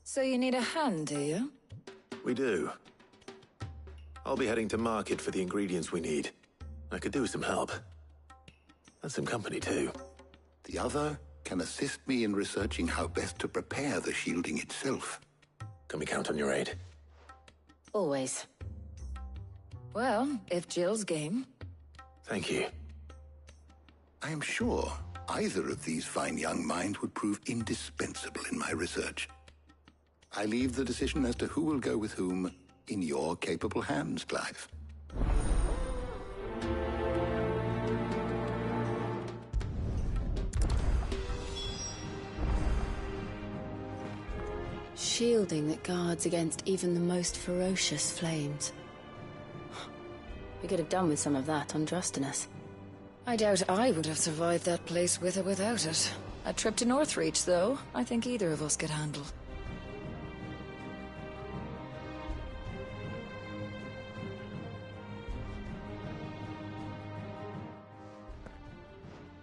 So you need a hand, do you? We do. I'll be heading to market for the ingredients we need. I could do with some help. And some company, too. The other can assist me in researching how best to prepare the shielding itself. Can we count on your aid? Always. Well, if Jill's game. Thank you. I am sure either of these fine young minds would prove indispensable in my research. I leave the decision as to who will go with whom in your capable hands, Clive. Shielding that guards against even the most ferocious flames. We could have done with some of that on Drustinus. I doubt I would have survived that place with or without it. A trip to Northreach, though, I think either of us could handle.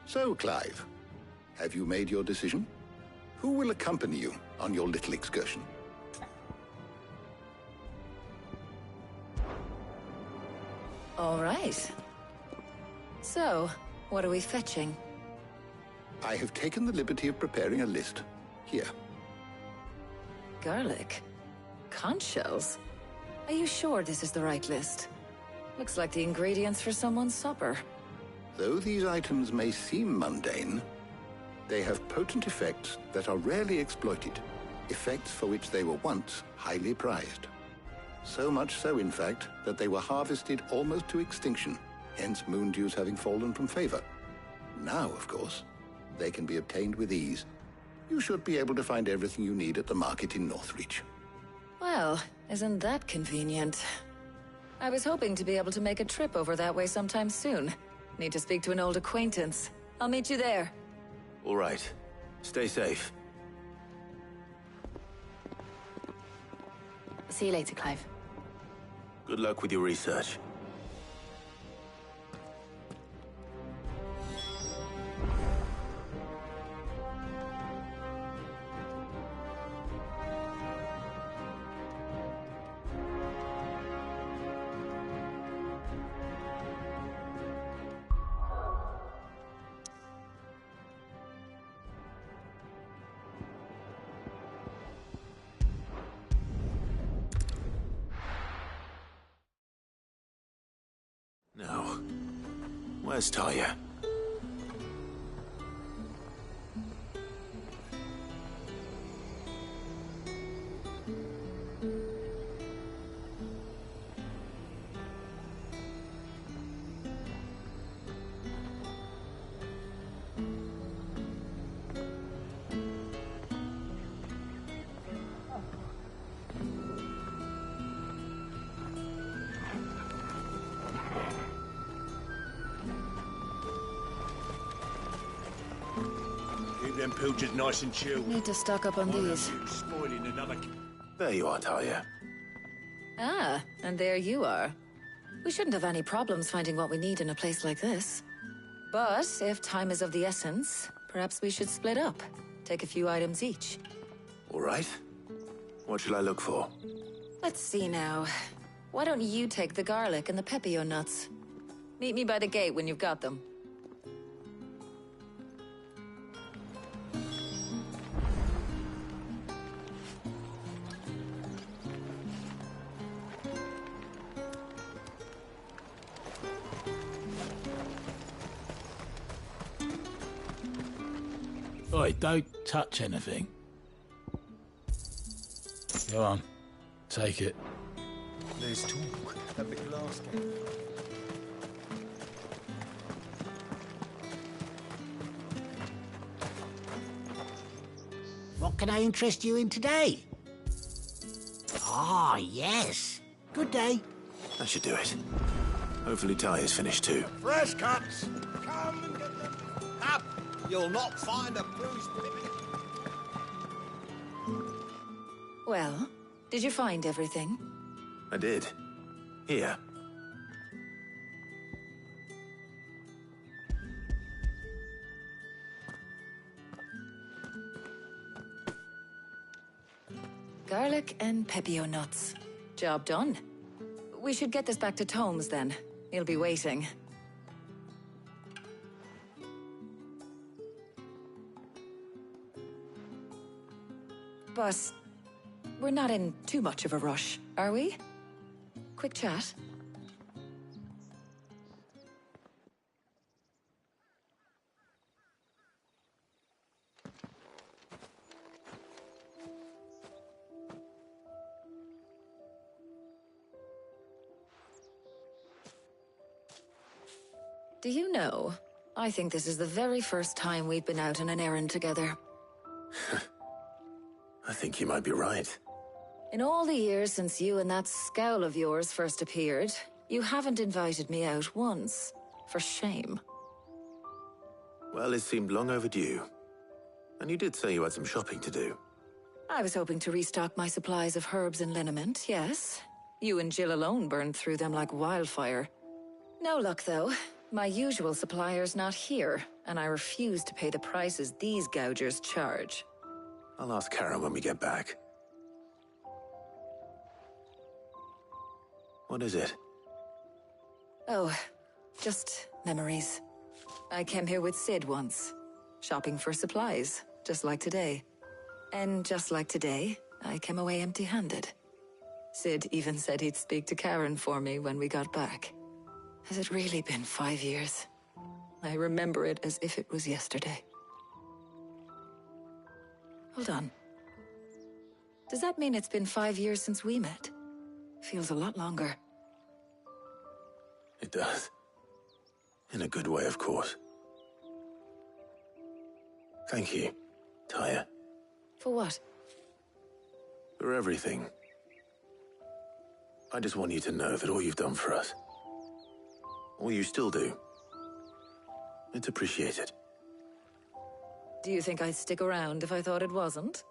So, Clive, have you made your decision? Who will accompany you on your little excursion? All right. So, what are we fetching? I have taken the liberty of preparing a list. Here. Garlic? Conch shells? Are you sure this is the right list? Looks like the ingredients for someone's supper. Though these items may seem mundane, they have potent effects that are rarely exploited, effects for which they were once highly prized. So much so, in fact, that they were harvested almost to extinction, hence moon dews having fallen from favor. Now, of course, they can be obtained with ease. You should be able to find everything you need at the market in Northreach. Well, isn't that convenient? I was hoping to be able to make a trip over that way sometime soon. Need to speak to an old acquaintance. I'll meet you there. All right. Stay safe. See you later, Clive. Good luck with your research. Now, where's Talia? Keep them pilchards nice and chilled. Need to stock up on these. Spoiling another... There you are, Talia. Ah, and there you are. We shouldn't have any problems finding what we need in a place like this. But if time is of the essence, perhaps we should split up. Take a few items each. All right. What should I look for? Let's see now. Why don't you take the garlic and the pepio nuts? Meet me by the gate when you've got them. Oi, don't touch anything. Go on, take it. There's talk at the glass gate. What can I interest you in today? Ah, yes. Good day. That should do it. Hopefully Ty is finished too. Fresh cuts! Come and get them. Up! You'll not find a bruised pippin. Well, did you find everything? I did. Here. Garlic and pepio nuts. Job done. We should get this back to Tomes then. He'll be waiting. But we're not in too much of a rush, are we? Quick chat. Do you know, I think this is the very first time we've been out on an errand together. I think you might be right. In all the years since you and that scowl of yours first appeared, you haven't invited me out once. For shame. Well, it seemed long overdue. And you did say you had some shopping to do. I was hoping to restock my supplies of herbs and liniment, yes. You and Jill alone burned through them like wildfire. No luck, though. My usual supplier's not here, and I refuse to pay the prices these gougers charge. I'll ask Karen when we get back. What is it? Oh, just memories. I came here with Sid once, shopping for supplies, just like today. And just like today, I came away empty-handed. Sid even said he'd speak to Karen for me when we got back. Has it really been 5 years? I remember it as if it was yesterday. Hold on. Does that mean it's been 5 years since we met? Feels a lot longer. It does. In a good way, of course. Thank you, Taya. For what? For everything. I just want you to know that all you've done for us, all you still do, it's appreciated. Do you think I'd stick around if I thought it wasn't?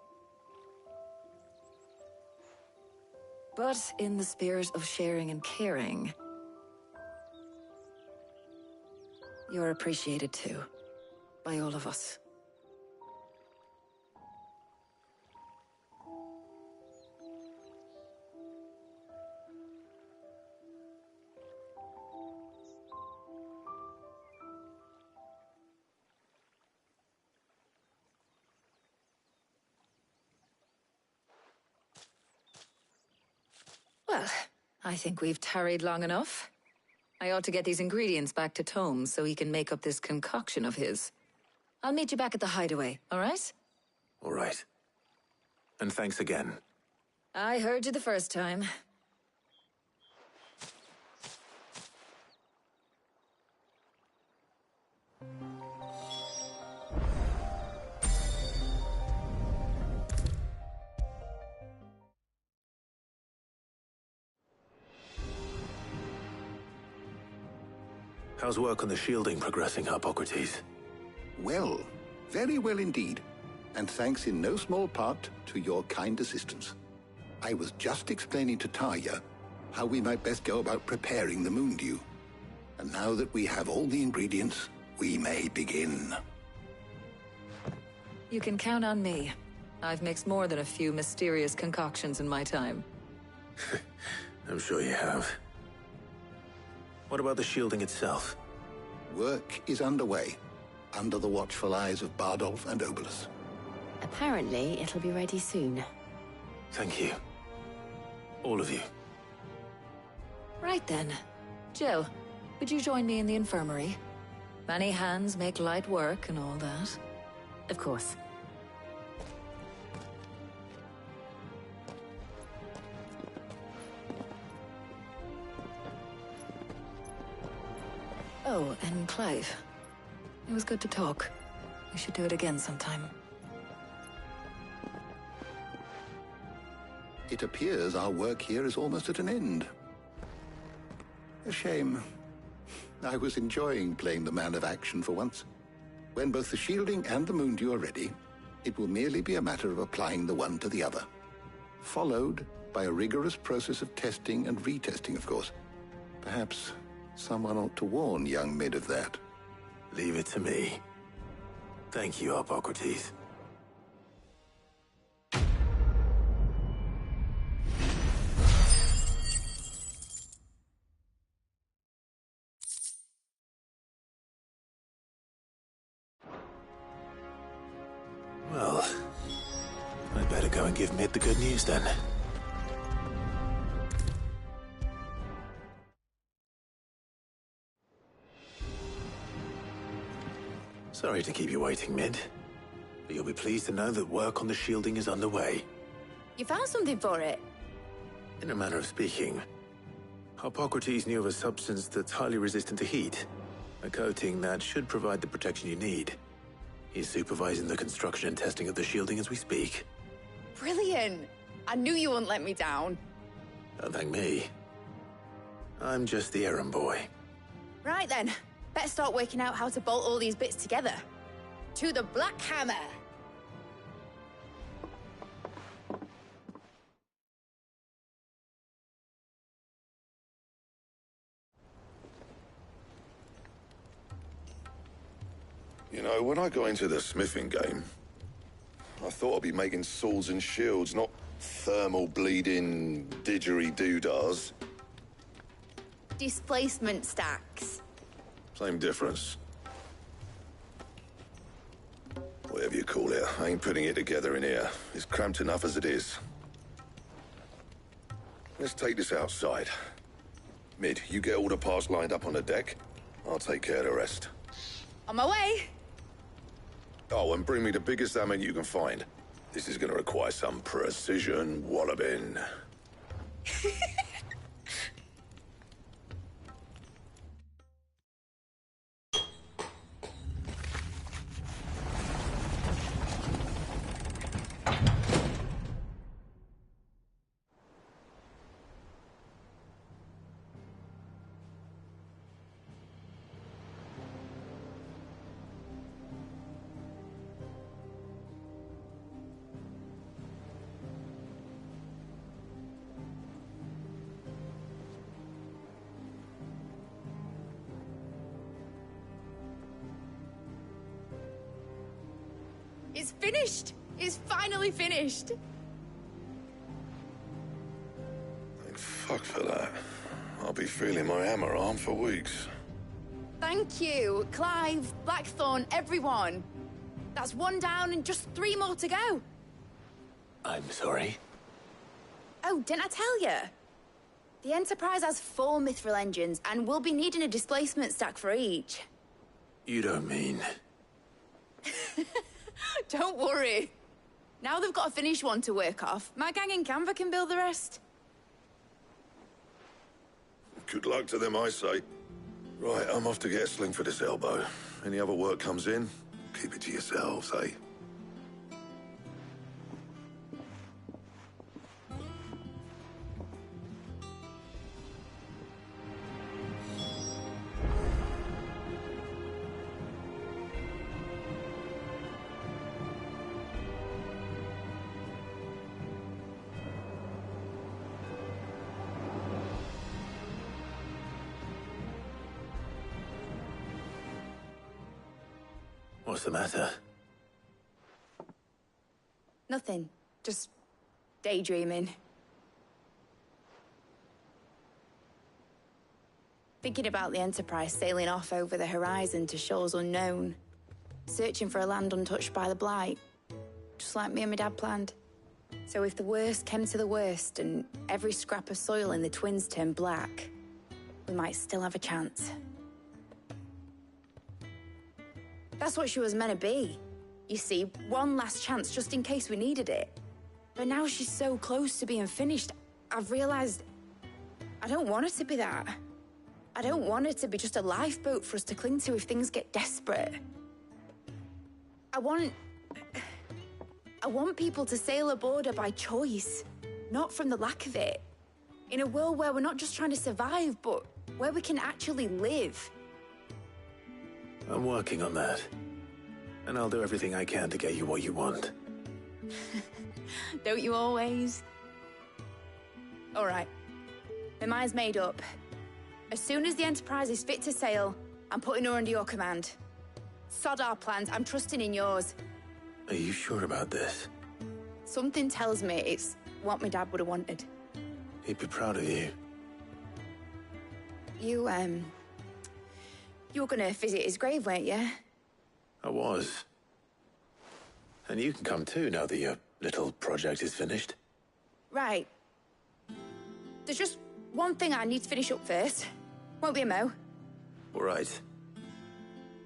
But in the spirit of sharing and caring, you're appreciated too, by all of us. Well, I think we've tarried long enough. I ought to get these ingredients back to Tomes so he can make up this concoction of his. I'll meet you back at the hideaway, all right? All right. And thanks again. I heard you the first time. How's work on the shielding progressing, Hippocrates? Well, very well indeed. And thanks in no small part to your kind assistance. I was just explaining to Taya how we might best go about preparing the moon dew. And now that we have all the ingredients, we may begin. You can count on me. I've mixed more than a few mysterious concoctions in my time. I'm sure you have. What about the shielding itself? Work is underway, under the watchful eyes of Bardolph and Obolus. Apparently, it'll be ready soon. Thank you. All of you. Right then. Jill, would you join me in the infirmary? Many hands make light work and all that. Of course. Oh, and Clive. It was good to talk. We should do it again sometime. It appears our work here is almost at an end. A shame. I was enjoying playing the man of action for once. When both the shielding and the moon dew are ready, it will merely be a matter of applying the one to the other. Followed by a rigorous process of testing and retesting, of course. Perhaps someone ought to warn young Mid of that. Leave it to me. Thank you, Hippocrates. Well, I'd better go and give Mid the good news then. Sorry to keep you waiting, Mid. But you'll be pleased to know that work on the shielding is underway. You found something for it? In a manner of speaking, Hippocrates knew of a substance that's highly resistant to heat. A coating that should provide the protection you need. He's supervising the construction and testing of the shielding as we speak. Brilliant! I knew you wouldn't let me down. Don't thank me. I'm just the errand boy. Right then, better start working out how to bolt all these bits together. To the Black Hammer! You know, when I got into the smithing game, I thought I'd be making swords and shields, not thermal bleeding didgeridoo-dahs. Displacement stacks. Same difference. Whatever you call it, I ain't putting it together in here. It's cramped enough as it is. Let's take this outside. Mid, you get all the parts lined up on the deck. I'll take care of the rest. On my way! Oh, and bring me the biggest hammer you can find. This is gonna require some precision walloping. It's finished! It's finally finished! Thank fuck for that. I'll be feeling my hammer arm for weeks. Thank you, Clive, Blackthorn, everyone. That's one down and just 3 more to go. I'm sorry. Oh, didn't I tell you? The Enterprise has 4 mithril engines, and we'll be needing a displacement stack for each. You don't mean... Don't worry. Now they've got a finished one to work off, my gang in Canva can build the rest. Good luck to them, I say. Right, I'm off to get a sling for this elbow. Any other work comes in, keep it to yourselves, eh? What's the matter? Nothing. Just daydreaming. Thinking about the Enterprise sailing off over the horizon to shores unknown. Searching for a land untouched by the Blight. Just like me and my dad planned. So if the worst came to the worst and every scrap of soil in the Twins turned black, we might still have a chance. That's what she was meant to be. You see, one last chance just in case we needed it. But now she's so close to being finished, I've realized I don't want her to be that. I don't want her to be just a lifeboat for us to cling to if things get desperate. I want people to sail aboard her by choice, not from the lack of it. In a world where we're not just trying to survive, but where we can actually live. I'm working on that. And I'll do everything I can to get you what you want. Don't you always? All right. My mind's made up. As soon as the Enterprise is fit to sail, I'm putting her under your command. Sod our plans, I'm trusting in yours. Are you sure about this? Something tells me it's what my dad would have wanted. He'd be proud of you. You were gonna visit his grave, weren't you? I was. And you can come too now that your little project is finished. Right. There's just one thing I need to finish up first. Won't be a mo. All right.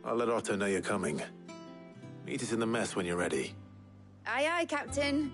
I'll let Otto know you're coming. Meet us in the mess when you're ready. Aye, aye, Captain.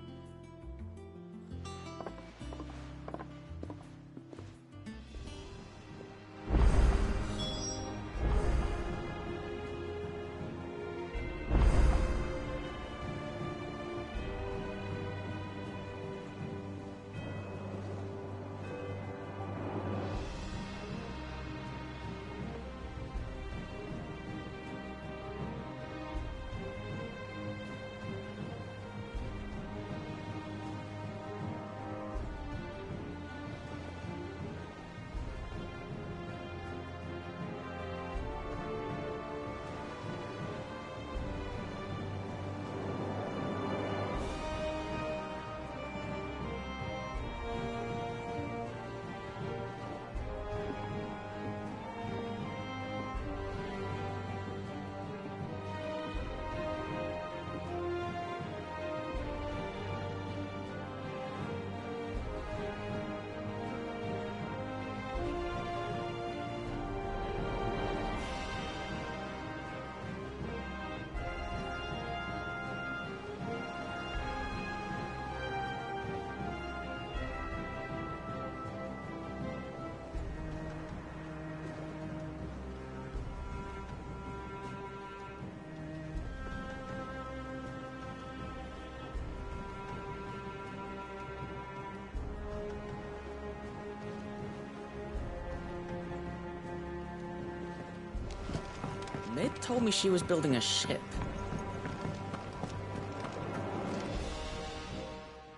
Mid told me she was building a ship.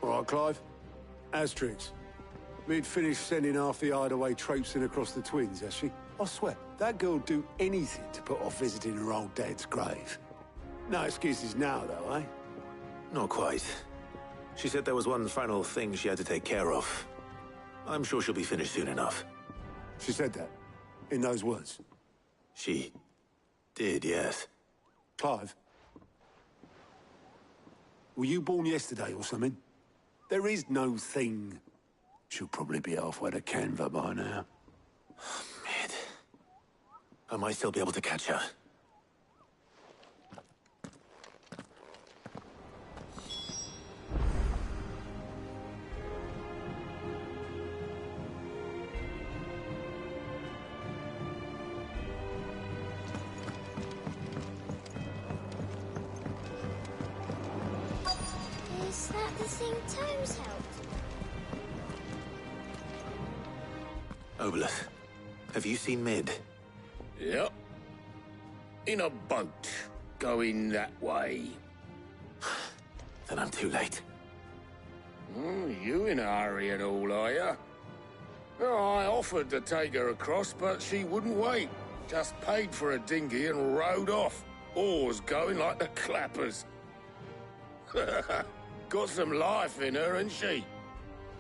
All right, Clive. Asterix. Mid finished sending half the hideaway traipsing across the Twins, has she? I swear, that girl'd do anything to put off visiting her old dad's grave. No excuses now, though, eh? Not quite. She said there was one final thing she had to take care of. I'm sure she'll be finished soon enough. She said that? In those words? She did, yes. Clive? Were you born yesterday or something? There is no thing. She'll probably be halfway to Canva by now. Mid. I might still be able to catch her. Is that the thing Tomes helped? Obolus, have you seen Mid? Yep. In a boat, going that way. Then I'm too late. You in a hurry at all, are you? Oh, I offered to take her across, but she wouldn't wait. Just paid for a dinghy and rowed off. Oars going like the clappers. Got some life in her, ain't she?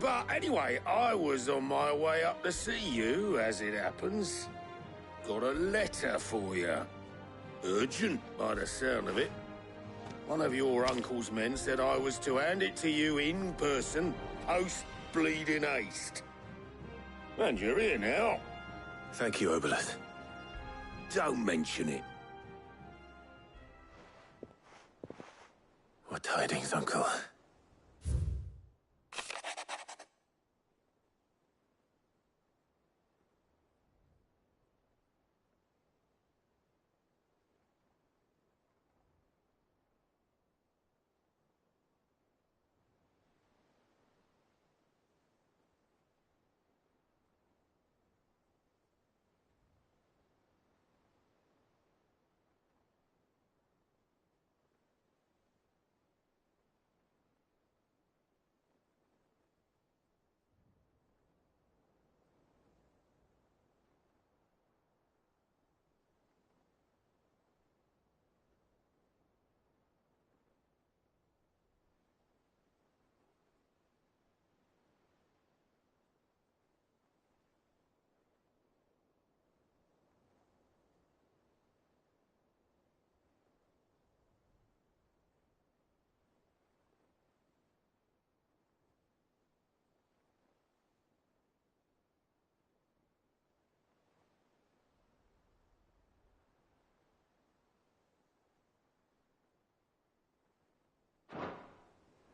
But anyway, I was on my way up to see you, as it happens. Got a letter for you. Urgent, by the sound of it. One of your uncle's men said I was to hand it to you in person, post-bleeding haste. And you're here now. Thank you, Oboleth. Don't mention it. What tidings, Uncle?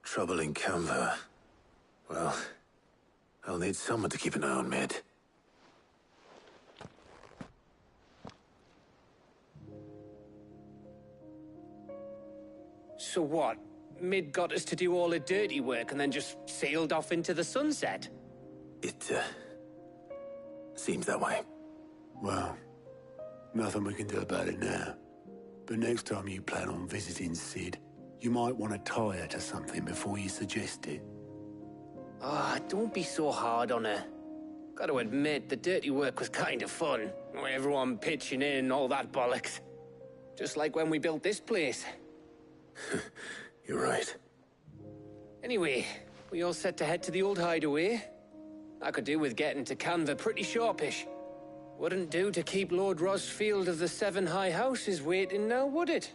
Trouble in Canva. Well, I'll need someone to keep an eye on Mid. So what? Mid got us to do all the dirty work and then just sailed off into the sunset? It, seems that way. Well, nothing we can do about it now. But next time you plan on visiting Sid, you might want to tie her to something before you suggest it. Ah, don't be so hard on her. Gotta admit, the dirty work was kind of fun. Everyone pitching in and all that bollocks. Just like when we built this place. You're right. Anyway, we all set to head to the old hideaway. I could do with getting to Canva pretty sharpish. Wouldn't do to keep Lord Rosfield of the Seven High Houses waiting now, would it?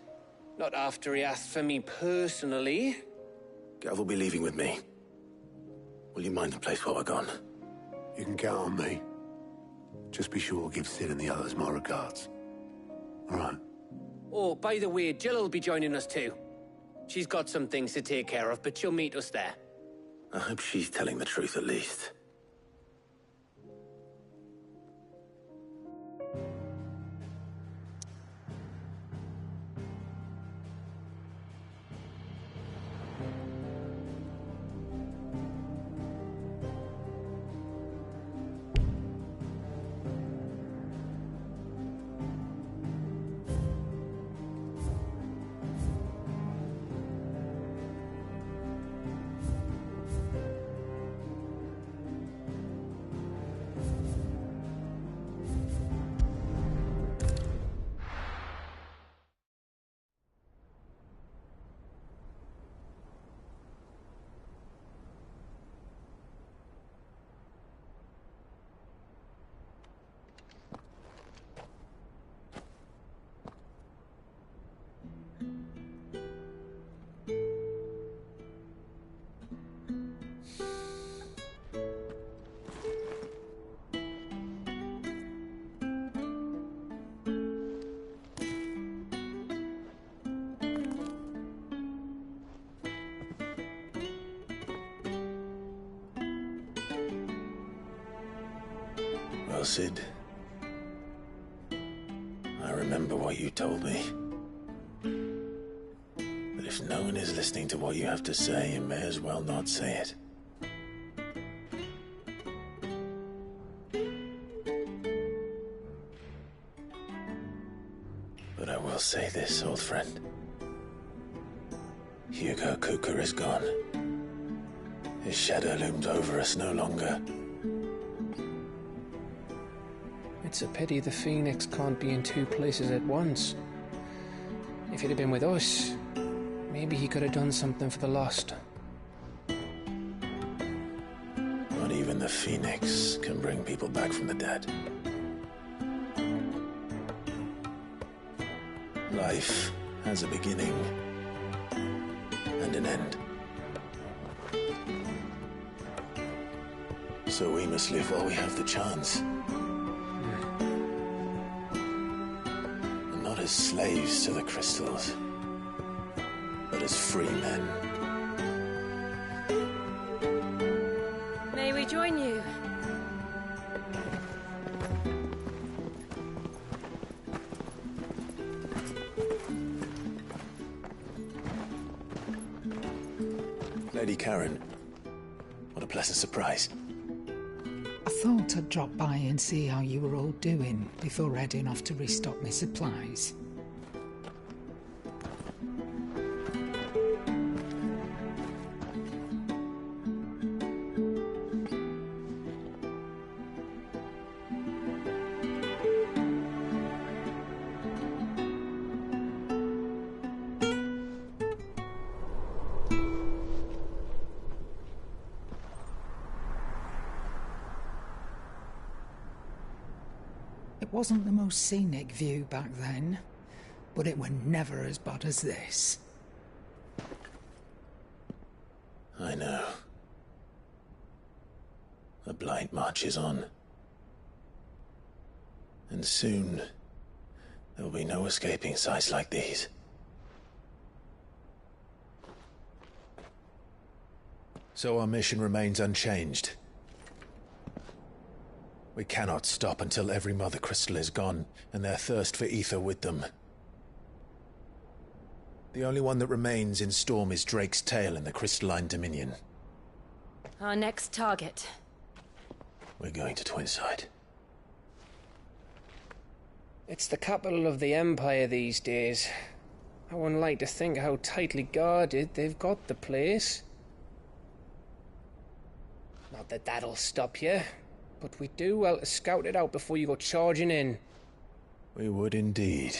Not after he asked for me personally. Gav will be leaving with me. Will you mind the place while we're gone? You can count on me. Just be sure to give Sid and the others my regards. All right. Oh, by the way, Jill will be joining us too. She's got some things to take care of, but she'll meet us there. I hope she's telling the truth at least. Well, Sid, I remember what you told me. That if no one is listening to what you have to say, you may as well not say it. But I will say this, old friend. Hugo Cooker is gone. His shadow looms over us no longer. It's a pity the Phoenix can't be in two places at once. If he'd have been with us, maybe he could have done something for the lost. Not even the Phoenix can bring people back from the dead. Life has a beginning and an end. So we must live while we have the chance. And not as slaves to the crystals, but as free men. May we join you? Lady Karen, what a pleasant surprise. I thought I'd drop by and see how you were all doing before heading off to restock my supplies. It wasn't the most scenic view back then, but it were never as bad as this. I know. The Blight marches on. And soon, there'll be no escaping sights like these. So our mission remains unchanged. We cannot stop until every Mother Crystal is gone, and their thirst for ether with them. The only one that remains in Storm is Drake's tail in the Crystalline Dominion. Our next target. We're going to Twinside. It's the capital of the Empire these days. I wouldn't like to think how tightly guarded they've got the place. Not that that'll stop you, but we do well to scout it out before you go charging in. We would indeed.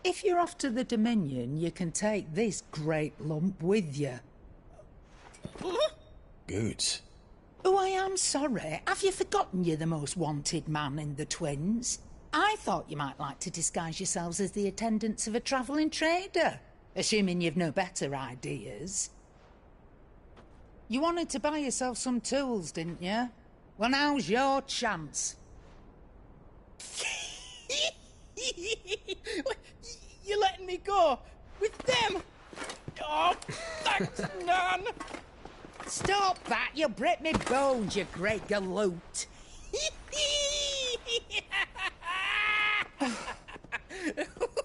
If you're off to the Dominion, you can take this great lump with you. Goods. Oh, I am sorry. Have you forgotten you're the most wanted man in the Twins? I thought you might like to disguise yourselves as the attendants of a travelling trader, assuming you've no better ideas. You wanted to buy yourself some tools, didn't you? Well, now's your chance. You're letting me go? With them? Oh, thanks, Nan! Stop that! You'll break me bones, you great galoot!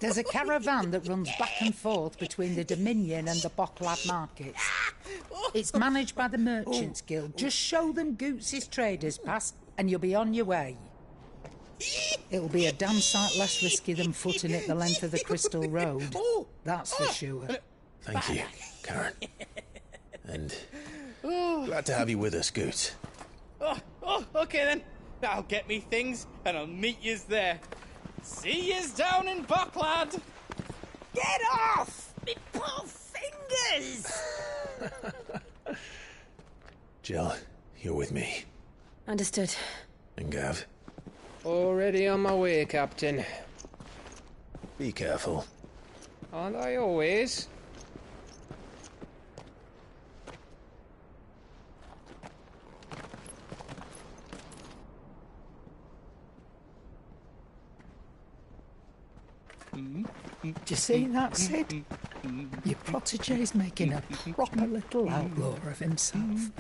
There's a caravan that runs back and forth between the Dominion and the Bocklad markets. It's managed by the Merchants Guild. Just show them Goots' traders pass, and you'll be on your way. It'll be a damn sight less risky than footing it the length of the Crystal Road. That's for sure. Thank you, Karen. And glad to have you with us, Goots. Okay then. I'll get me things, and I'll meet yous there. See yous down in Bocklad. Get off! Me poor fingers! Jill, you're with me. Understood. And Gav? Already on my way, Captain. Be careful. Aren't I always? Do you see that, Sid? Your protege's making a proper little outlaw of himself.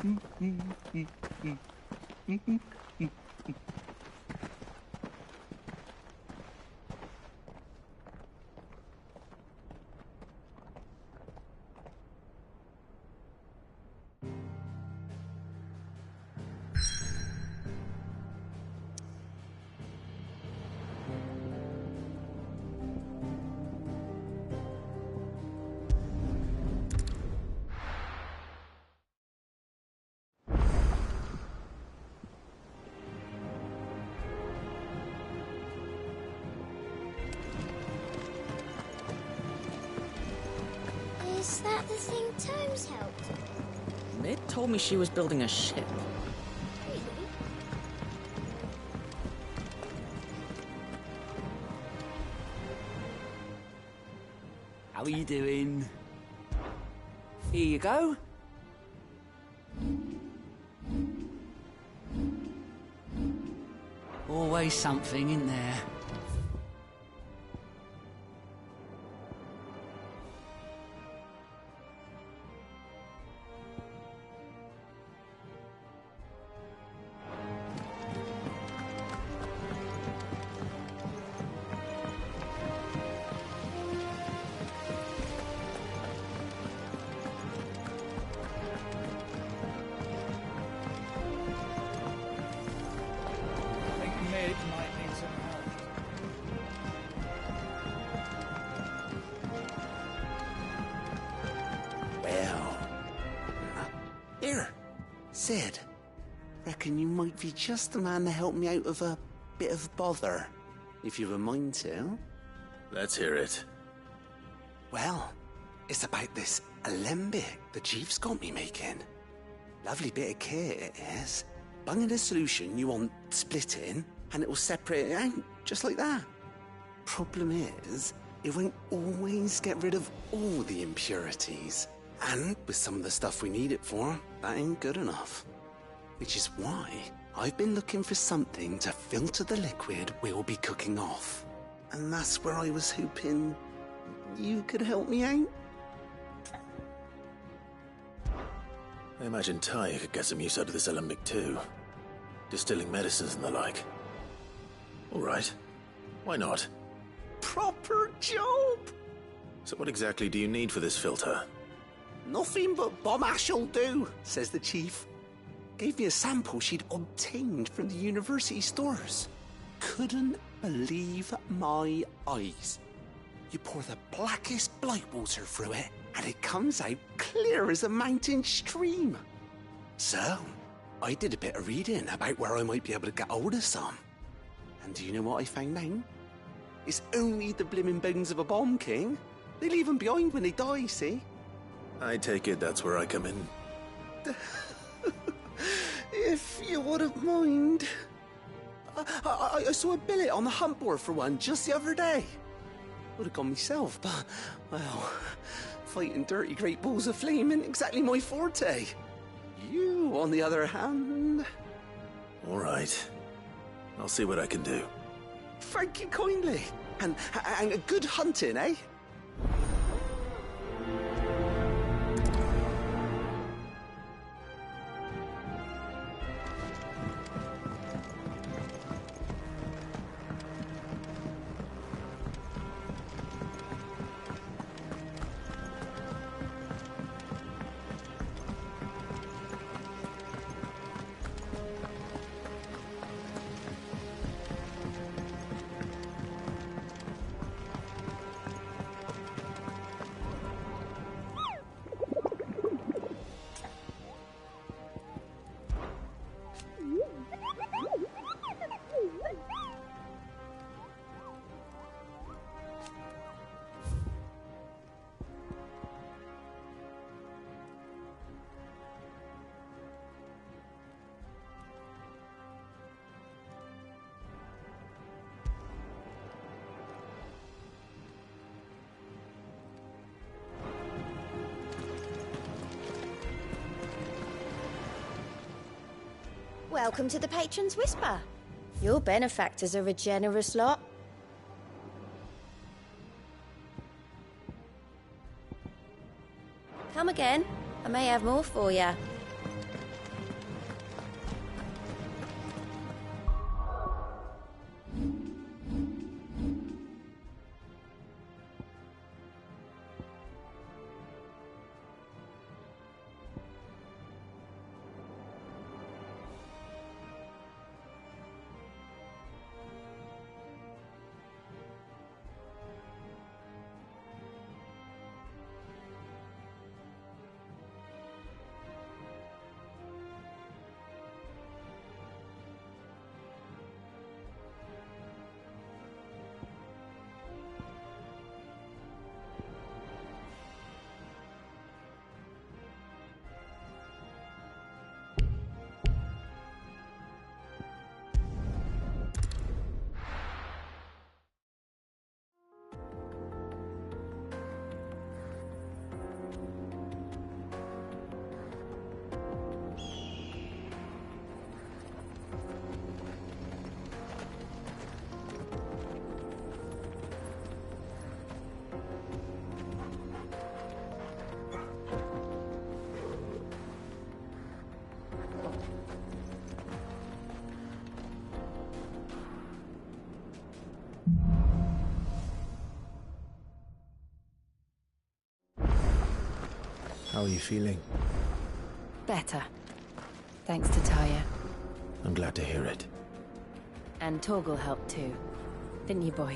Is that the thing Tomes helped? Mid told me she was building a ship. Really? How are you doing? Here you go. Always something in there. I think Mid might need some help. Well. Here, Sid. Reckon you might be just the man to help me out of a bit of bother, if you've a mind to. Let's hear it. Well, it's about this alembic the chief's got me making. Lovely bit of kit it is. Bung in a solution you want splitting, and it will separate it out, just like that. Problem is, it won't always get rid of all the impurities. And with some of the stuff we need it for, that ain't good enough. Which is why I've been looking for something to filter the liquid we'll be cooking off. And that's where I was hoping you could help me out. I imagine Ty could get some use out of this alembic too. Distilling medicines and the like. All right. Why not? Proper job! So what exactly do you need for this filter? Nothing but bomb ash'll do, says the chief. Gave me a sample she'd obtained from the university stores. Couldn't believe my eyes. You pour the blackest blight water through it, and it comes out clear as a mountain stream. So, I did a bit of reading about where I might be able to get hold of some. And do you know what I found out? It's only the blimmin' bones of a bomb king. They leave them behind when they die, see? I take it that's where I come in. If you wouldn't mind. I saw a billet on the hunt board for one just the other day. Would have gone myself, but, well, fighting dirty great balls of flame isn't exactly my forte. You, on the other hand... All right. I'll see what I can do. Thank you kindly. And good hunting, eh? Welcome to the Patron's Whisper. Your benefactors are a generous lot. Come again. I may have more for you. How are you feeling? Better. Thanks to Taya. I'm glad to hear it. And Torgal helped too. Didn't you, boy?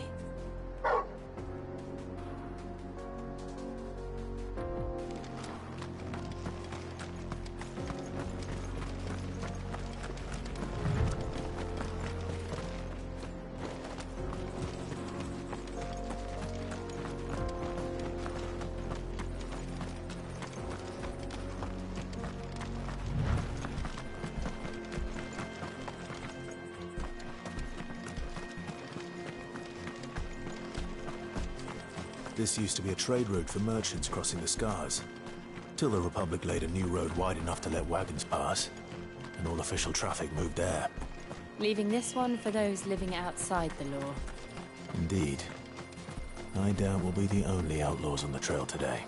This used to be a trade route for merchants crossing the Scars. Till the Republic laid a new road wide enough to let wagons pass, and all official traffic moved there. Leaving this one for those living outside the law. Indeed. I doubt we'll be the only outlaws on the trail today.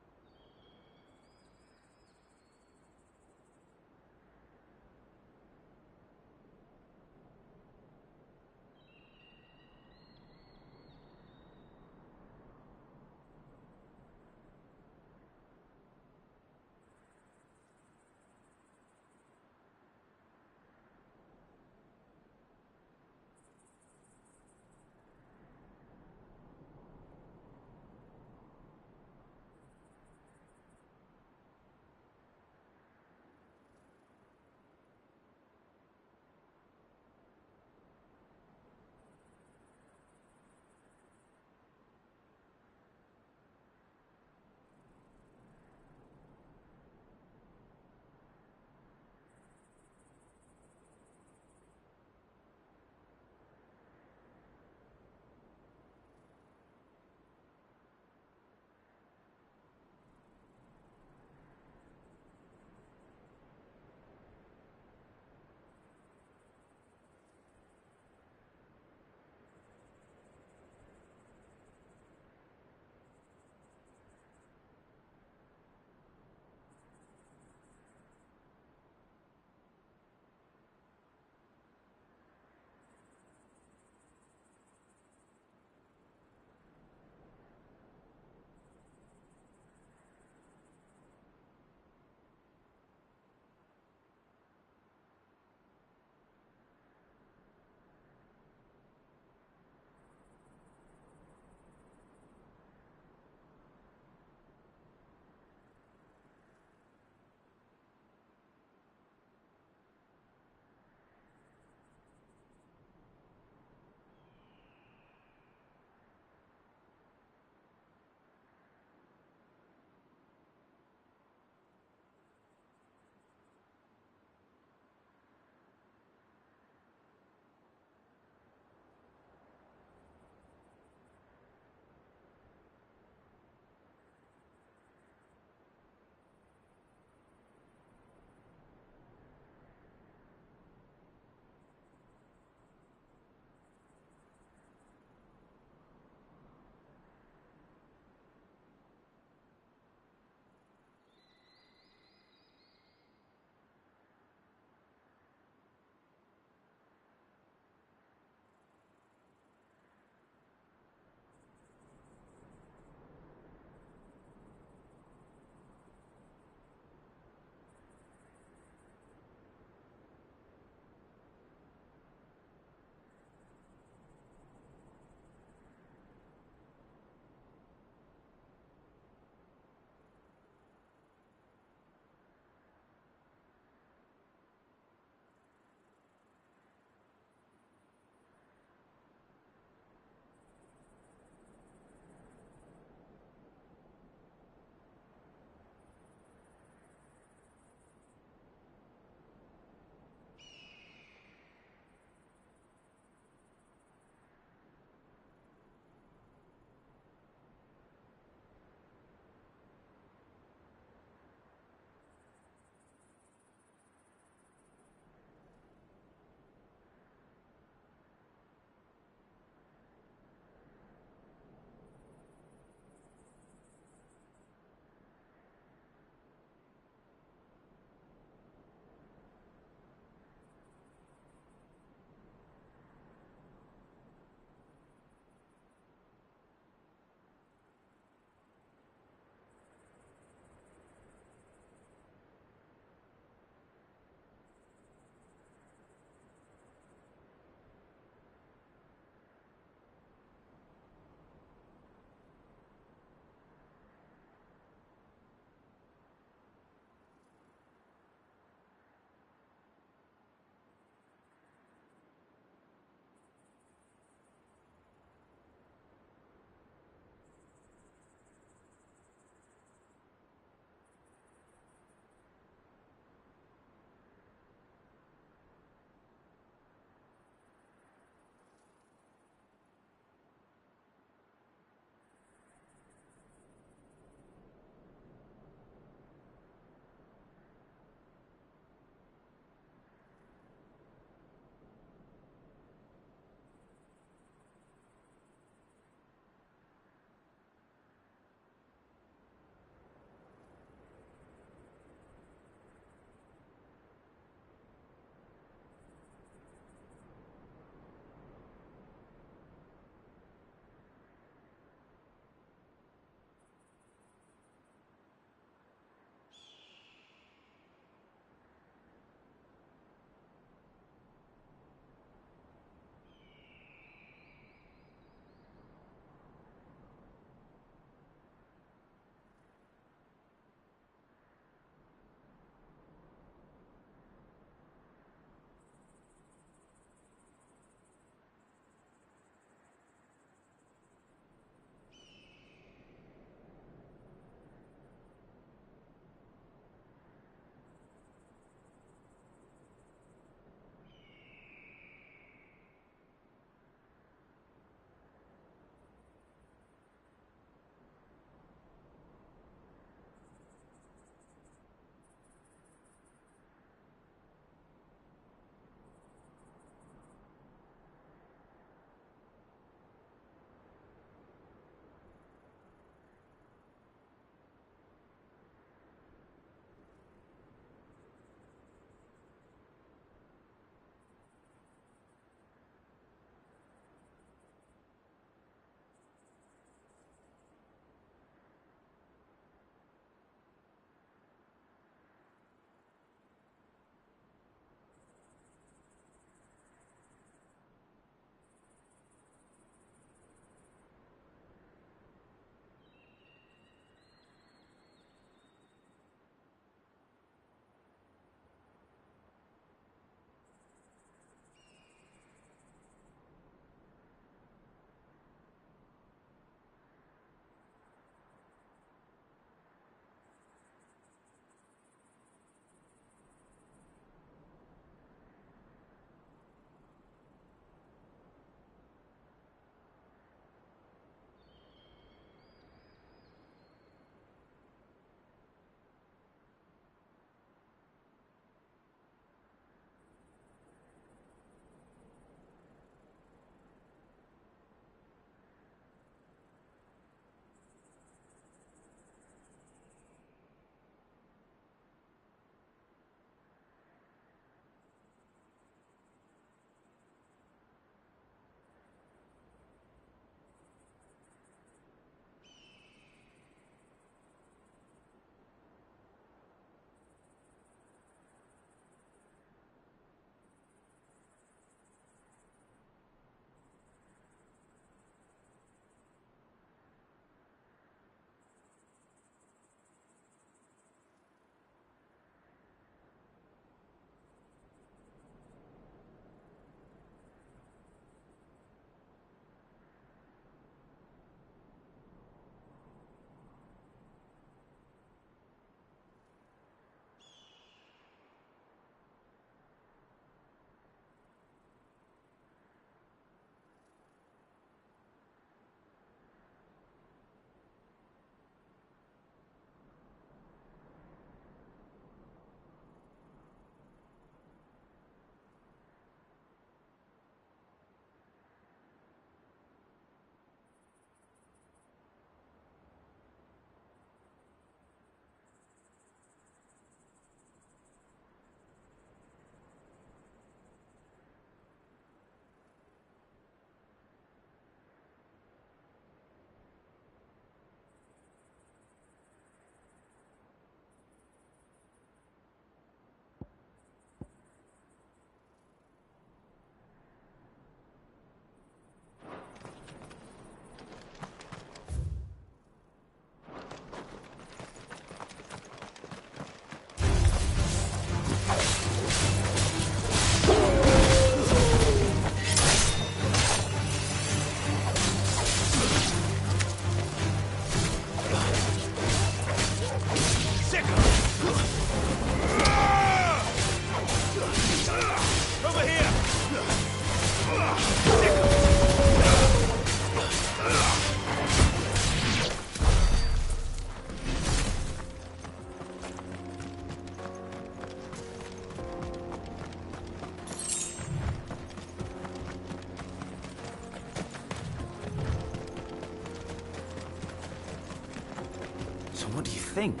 So what do you think?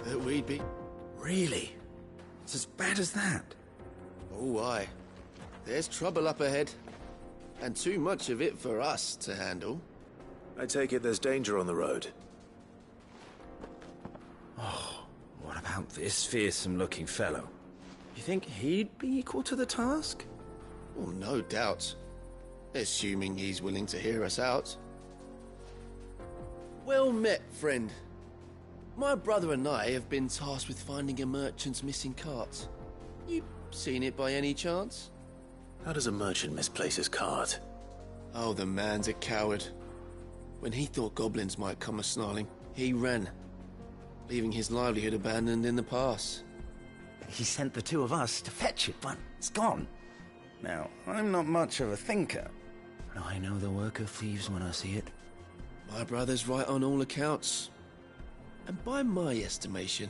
That we'd be... Really? It's as bad as that? Oh, aye. There's trouble up ahead. And too much of it for us to handle. I take it there's danger on the road. Oh, what about this fearsome-looking fellow? You think he'd be equal to the task? Well, no doubt. Assuming he's willing to hear us out. Well met, friend. My brother and I have been tasked with finding a merchant's missing cart. You seen it by any chance? How does a merchant misplace his cart? Oh, the man's a coward. When he thought goblins might come a-snarling, he ran, leaving his livelihood abandoned in the pass. He sent the two of us to fetch it, but it's gone. Now, I'm not much of a thinker. But I know the work of thieves when I see it. My brother's right on all accounts. And by my estimation,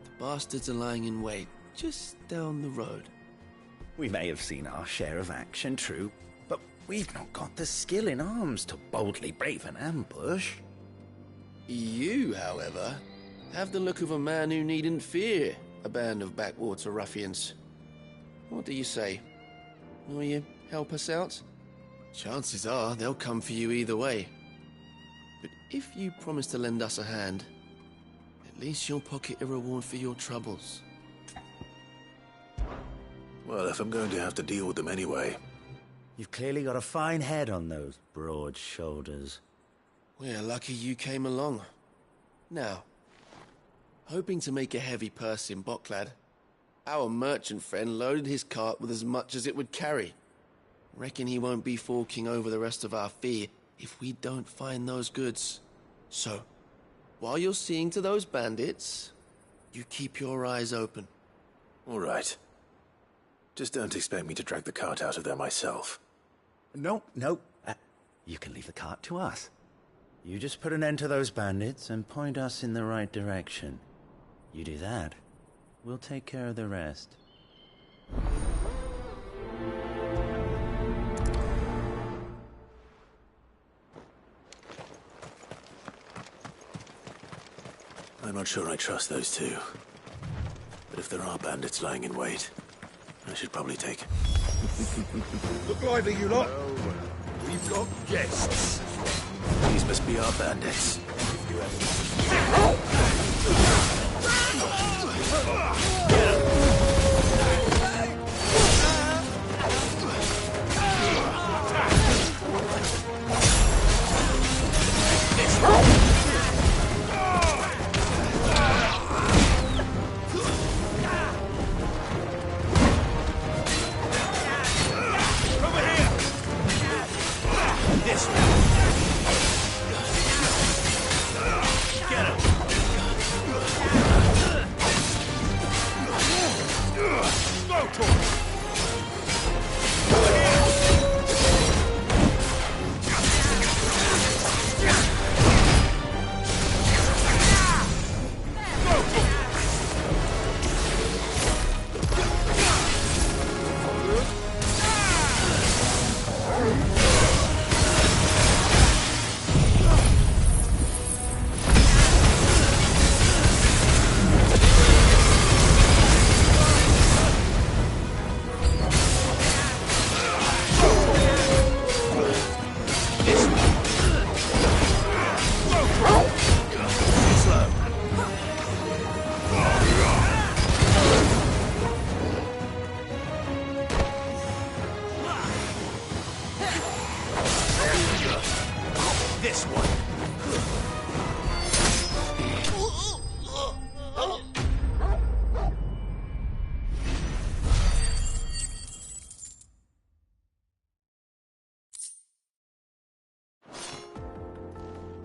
the bastards are lying in wait just down the road. We may have seen our share of action, true, but we've not got the skill in arms to boldly brave an ambush. You, however, have the look of a man who needn't fear a band of backwater ruffians. What do you say? Will you help us out? Chances are they'll come for you either way. But if you promise to lend us a hand, at least you'll pocket a reward for your troubles. Well, if I'm going to have to deal with them anyway. You've clearly got a fine head on those broad shoulders. We're lucky you came along. Now, hoping to make a heavy purse in Boklad, our merchant friend loaded his cart with as much as it would carry. Reckon he won't be forking over the rest of our fee if we don't find those goods. So, while you're seeing to those bandits, you keep your eyes open. All right. Just don't expect me to drag the cart out of there myself. No. You can leave the cart to us. You just put an end to those bandits and point us in the right direction. You do that, we'll take care of the rest. I'm not sure I trust those two. But if there are bandits lying in wait, I should probably take... Look lively, you lot. We've got guests. These must be our bandits.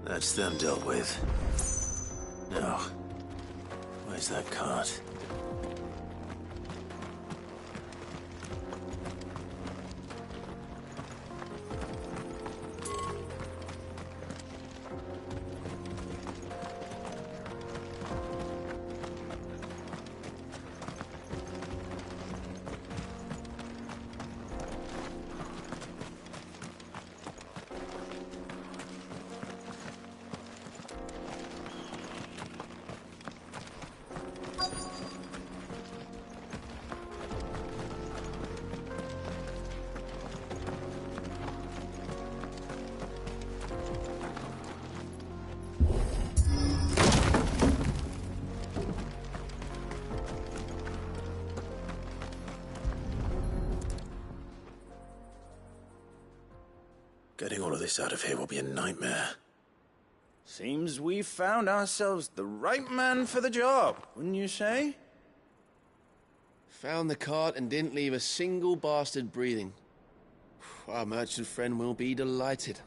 That's them dealt with. Now, where's that cart? Getting all of this out of here will be a nightmare. Seems we've found ourselves the right man for the job, wouldn't you say? Found the cart and didn't leave a single bastard breathing. Our merchant friend will be delighted.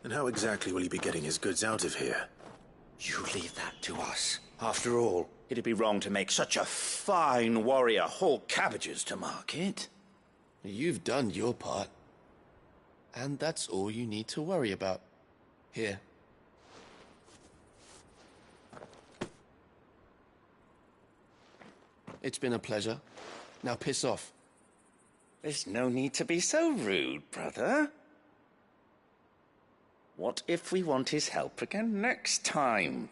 And how exactly will he be getting his goods out of here? You leave that to us. After all, it'd be wrong to make such a fine warrior haul cabbages to market. You've done your part. And that's all you need to worry about. Here. It's been a pleasure. Now piss off. There's no need to be so rude, brother. What if we want his help again next time?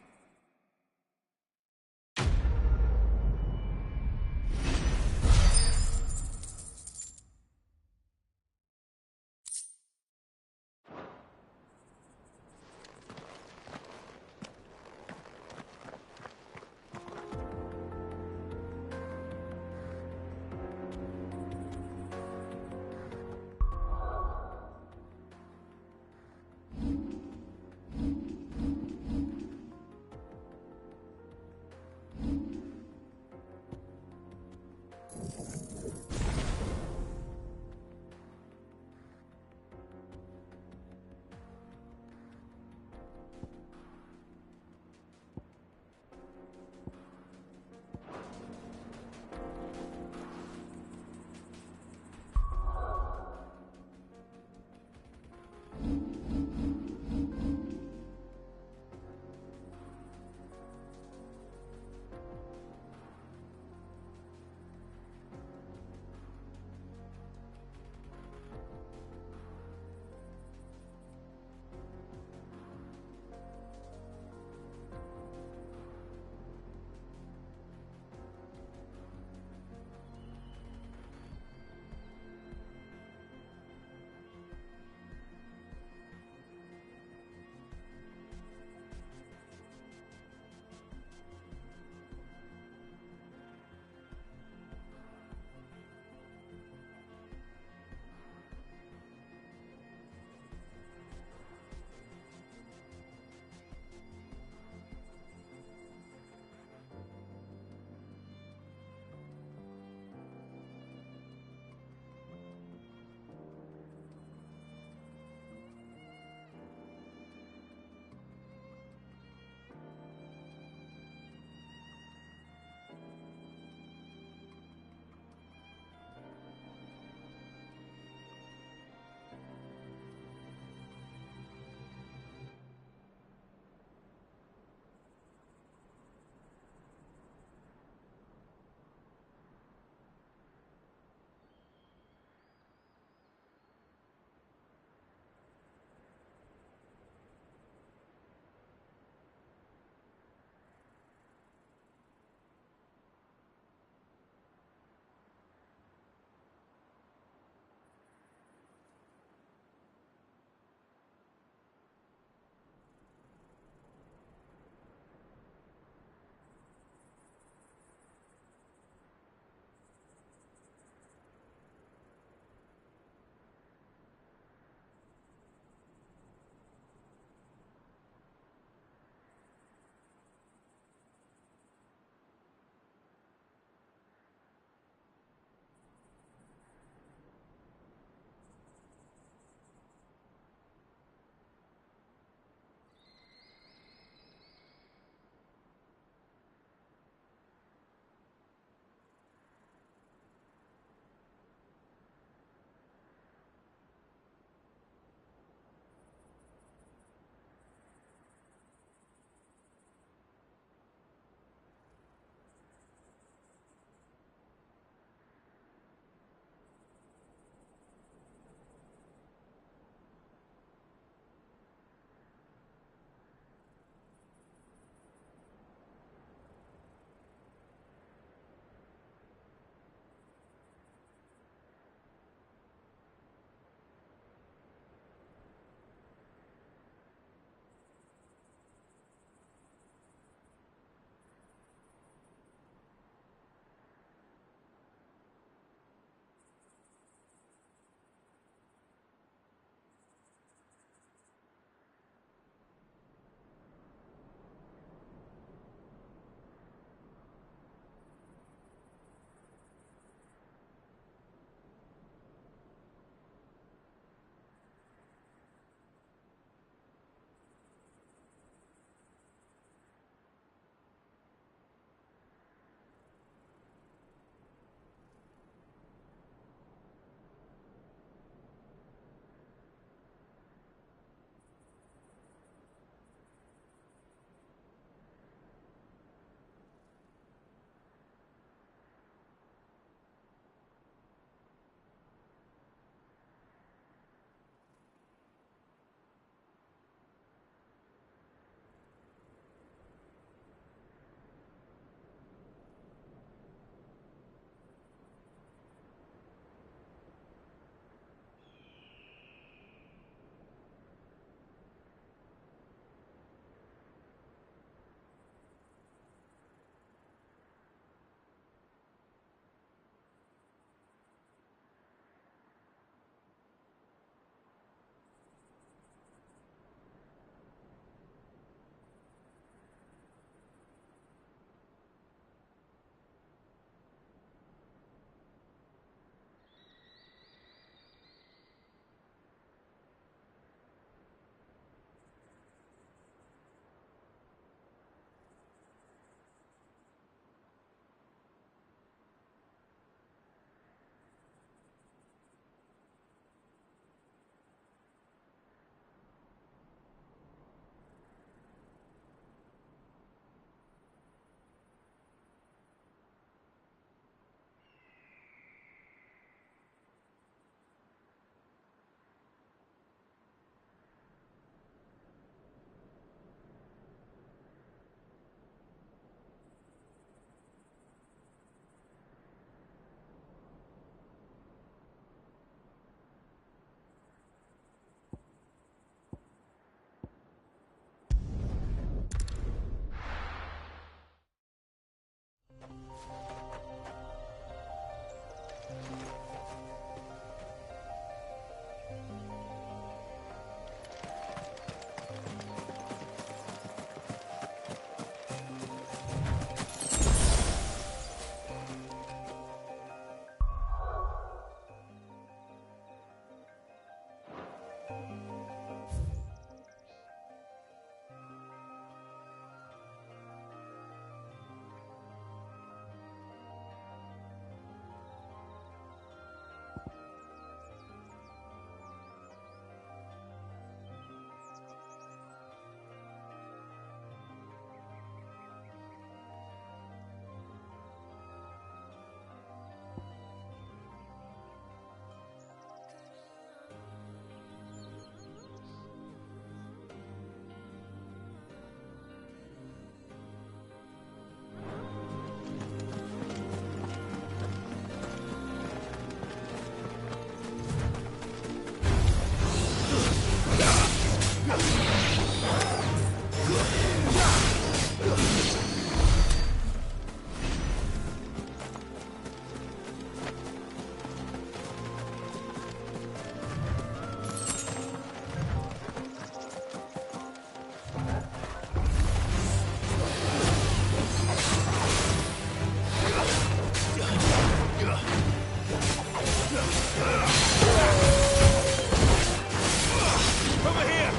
Over here!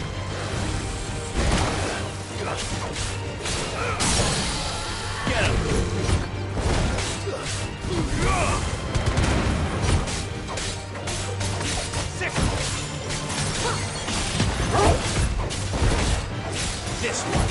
Get him! Six! This one!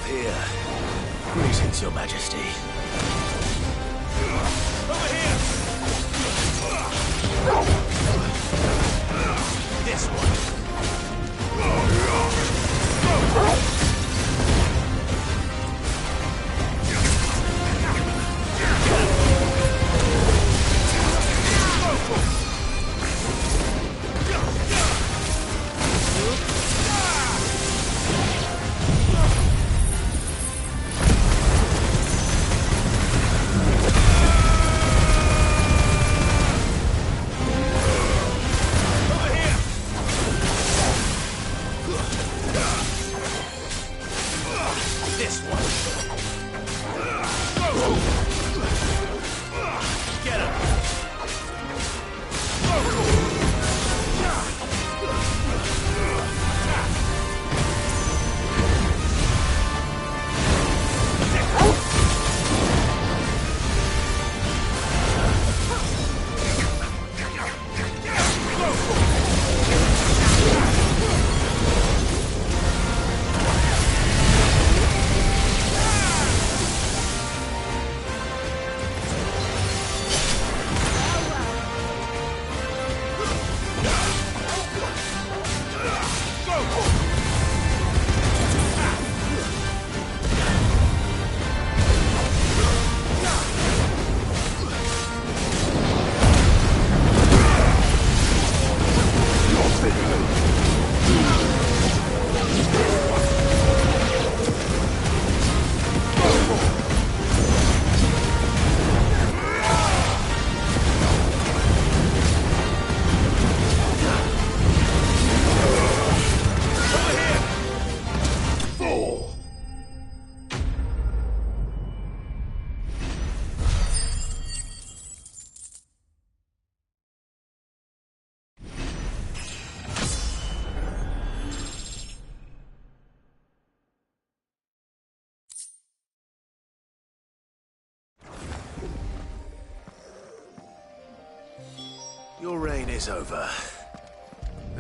Here. Greetings, Your Majesty. Over here! This one. Your reign is over.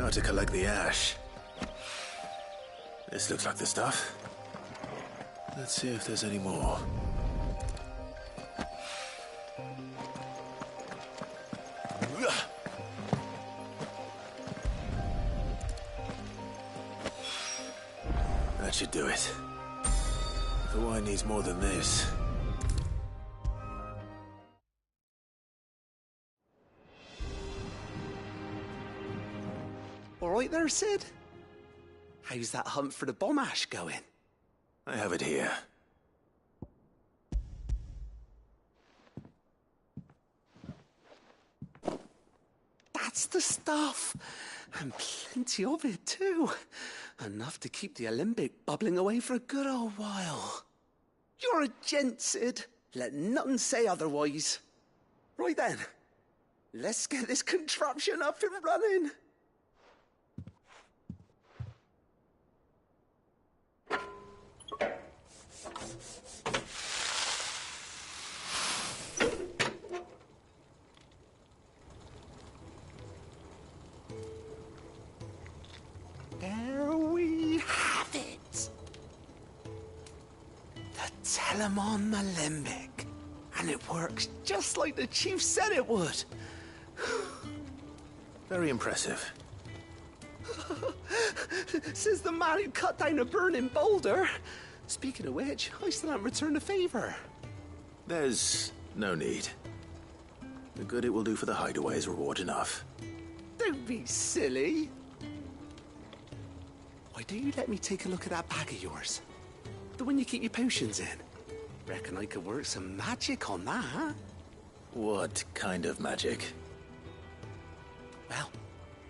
Now to collect the ash. This looks like the stuff. Let's see if there's any more. That should do it. If the wine needs more than this. All right there, Sid? How's that hunt for the bomb ash going? I have it here. That's the stuff. And plenty of it, too. Enough to keep the Olympic bubbling away for a good old while. You're a gent, Sid. Let nothing say otherwise. Right then. Let's get this contraption up and running. There we have it. The Telemon Alembic. And it works just like the chief said it would. Very impressive. Says the man who cut down a burning boulder. Speaking of which, I still haven't returned the favor. There's no need. The good it will do for the hideaway is reward enough. Don't be silly. Why don't you let me take a look at that bag of yours? The one you keep your potions in. Reckon I could work some magic on that. What kind of magic? Well,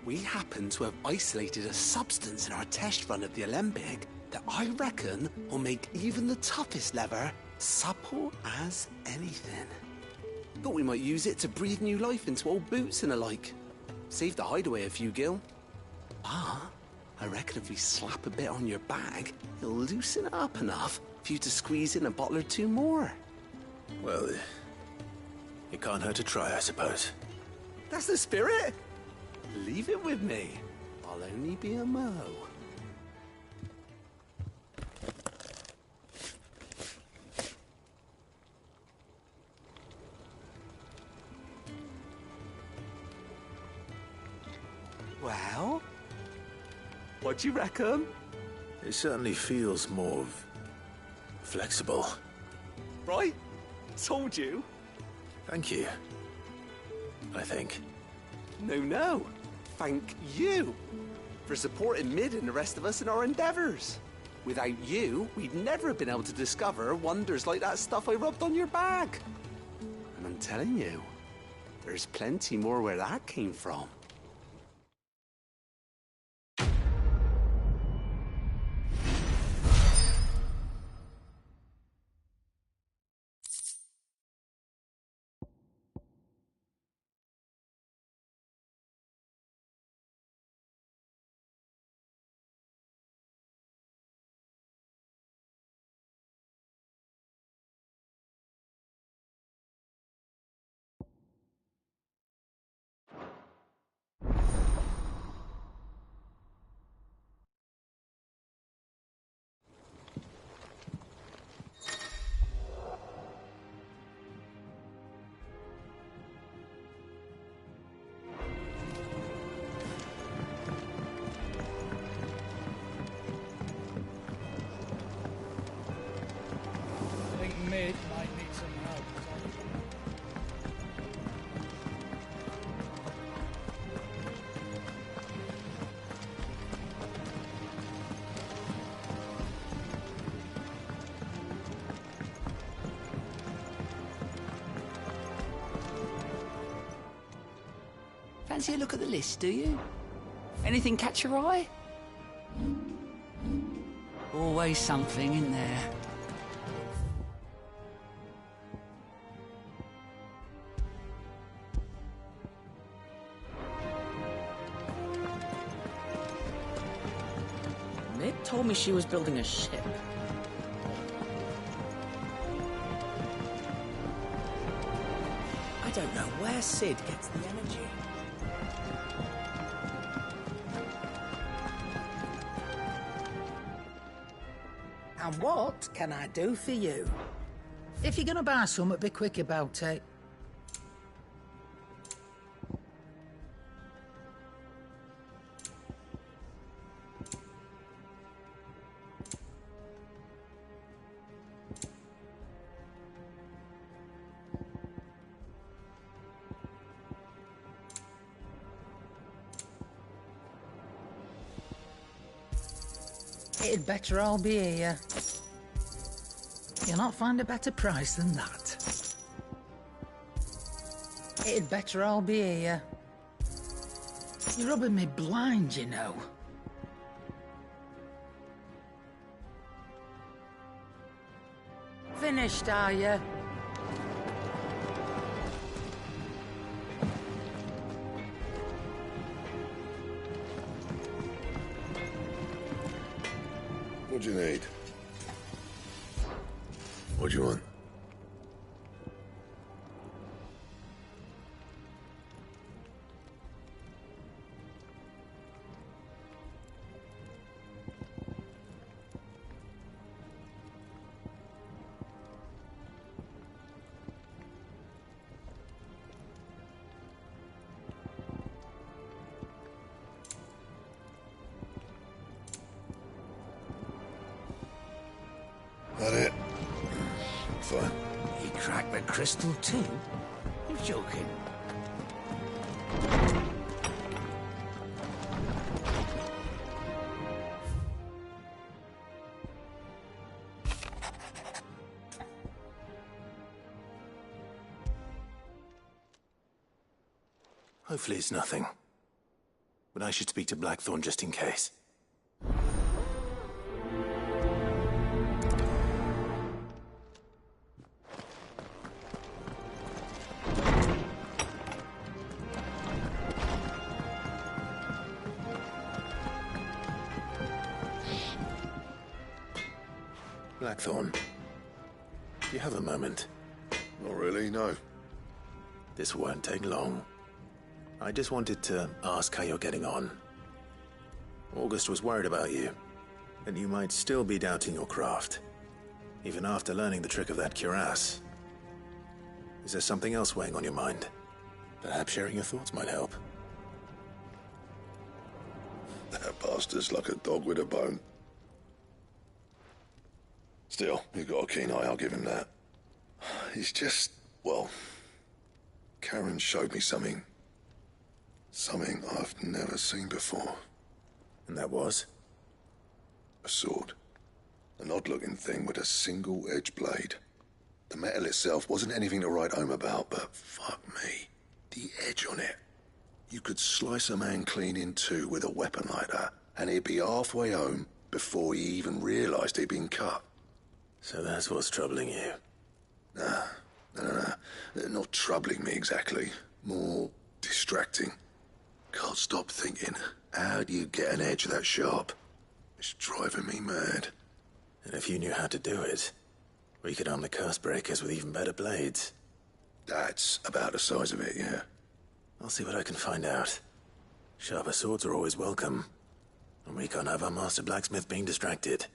we happen to have isolated a substance in our test run of the Alembic that I reckon will make even the toughest lever supple as anything. Thought we might use it to breathe new life into old boots and the like. Save the hideaway a few gil. But I reckon if we slap a bit on your bag, it'll loosen it up enough for you to squeeze in a bottle or two more. Well, it can't hurt to try, I suppose. That's the spirit. Leave it with me. I'll only be a mo. Well, what do you reckon? It certainly feels more flexible. Right? Told you. Thank you. I think. No. Thank you for supporting Mid and the rest of us in our endeavors. Without you, we'd never have been able to discover wonders like that stuff I rubbed on your bag. And I'm telling you, there's plenty more where that came from. Mid might need some help. Fancy a look at the list, do you? Anything catch your eye? Always something in there. Mid told me she was building a ship. I don't know where Sid gets the energy. And what can I do for you? If you're gonna buy something, be quick about it. It'd better all be here. You'll not find a better price than that. It'd better all be here. You're rubbing me blind, you know. Finished, are you? What do you need? What do you want? That it? Fine. He cracked the crystal too? You're joking. Hopefully it's nothing. But I should speak to Blackthorn just in case. Blackthorn, do you have a moment? Not really, no. This won't take long. I just wanted to ask how you're getting on. August was worried about you, and you might still be doubting your craft, even after learning the trick of that cuirass. Is there something else weighing on your mind? Perhaps sharing your thoughts might help. That bastard's like a dog with a bone. Still, he's got a keen eye, I'll give him that. He's just, well, Karen showed me something. Something I've never seen before. And that was? A sword. An odd-looking thing with a single-edged blade. The metal itself wasn't anything to write home about, but fuck me. The edge on it. You could slice a man clean in two with a weapon like that, and he'd be halfway home before he even realized he'd been cut. So that's what's troubling you? Nah. Not troubling me exactly. More distracting. Can't stop thinking, how do you get an edge that sharp? It's driving me mad. And if you knew how to do it, we could arm the curse breakers with even better blades. That's about the size of it, yeah. I'll see what I can find out. Sharper swords are always welcome. And we can't have our master blacksmith being distracted.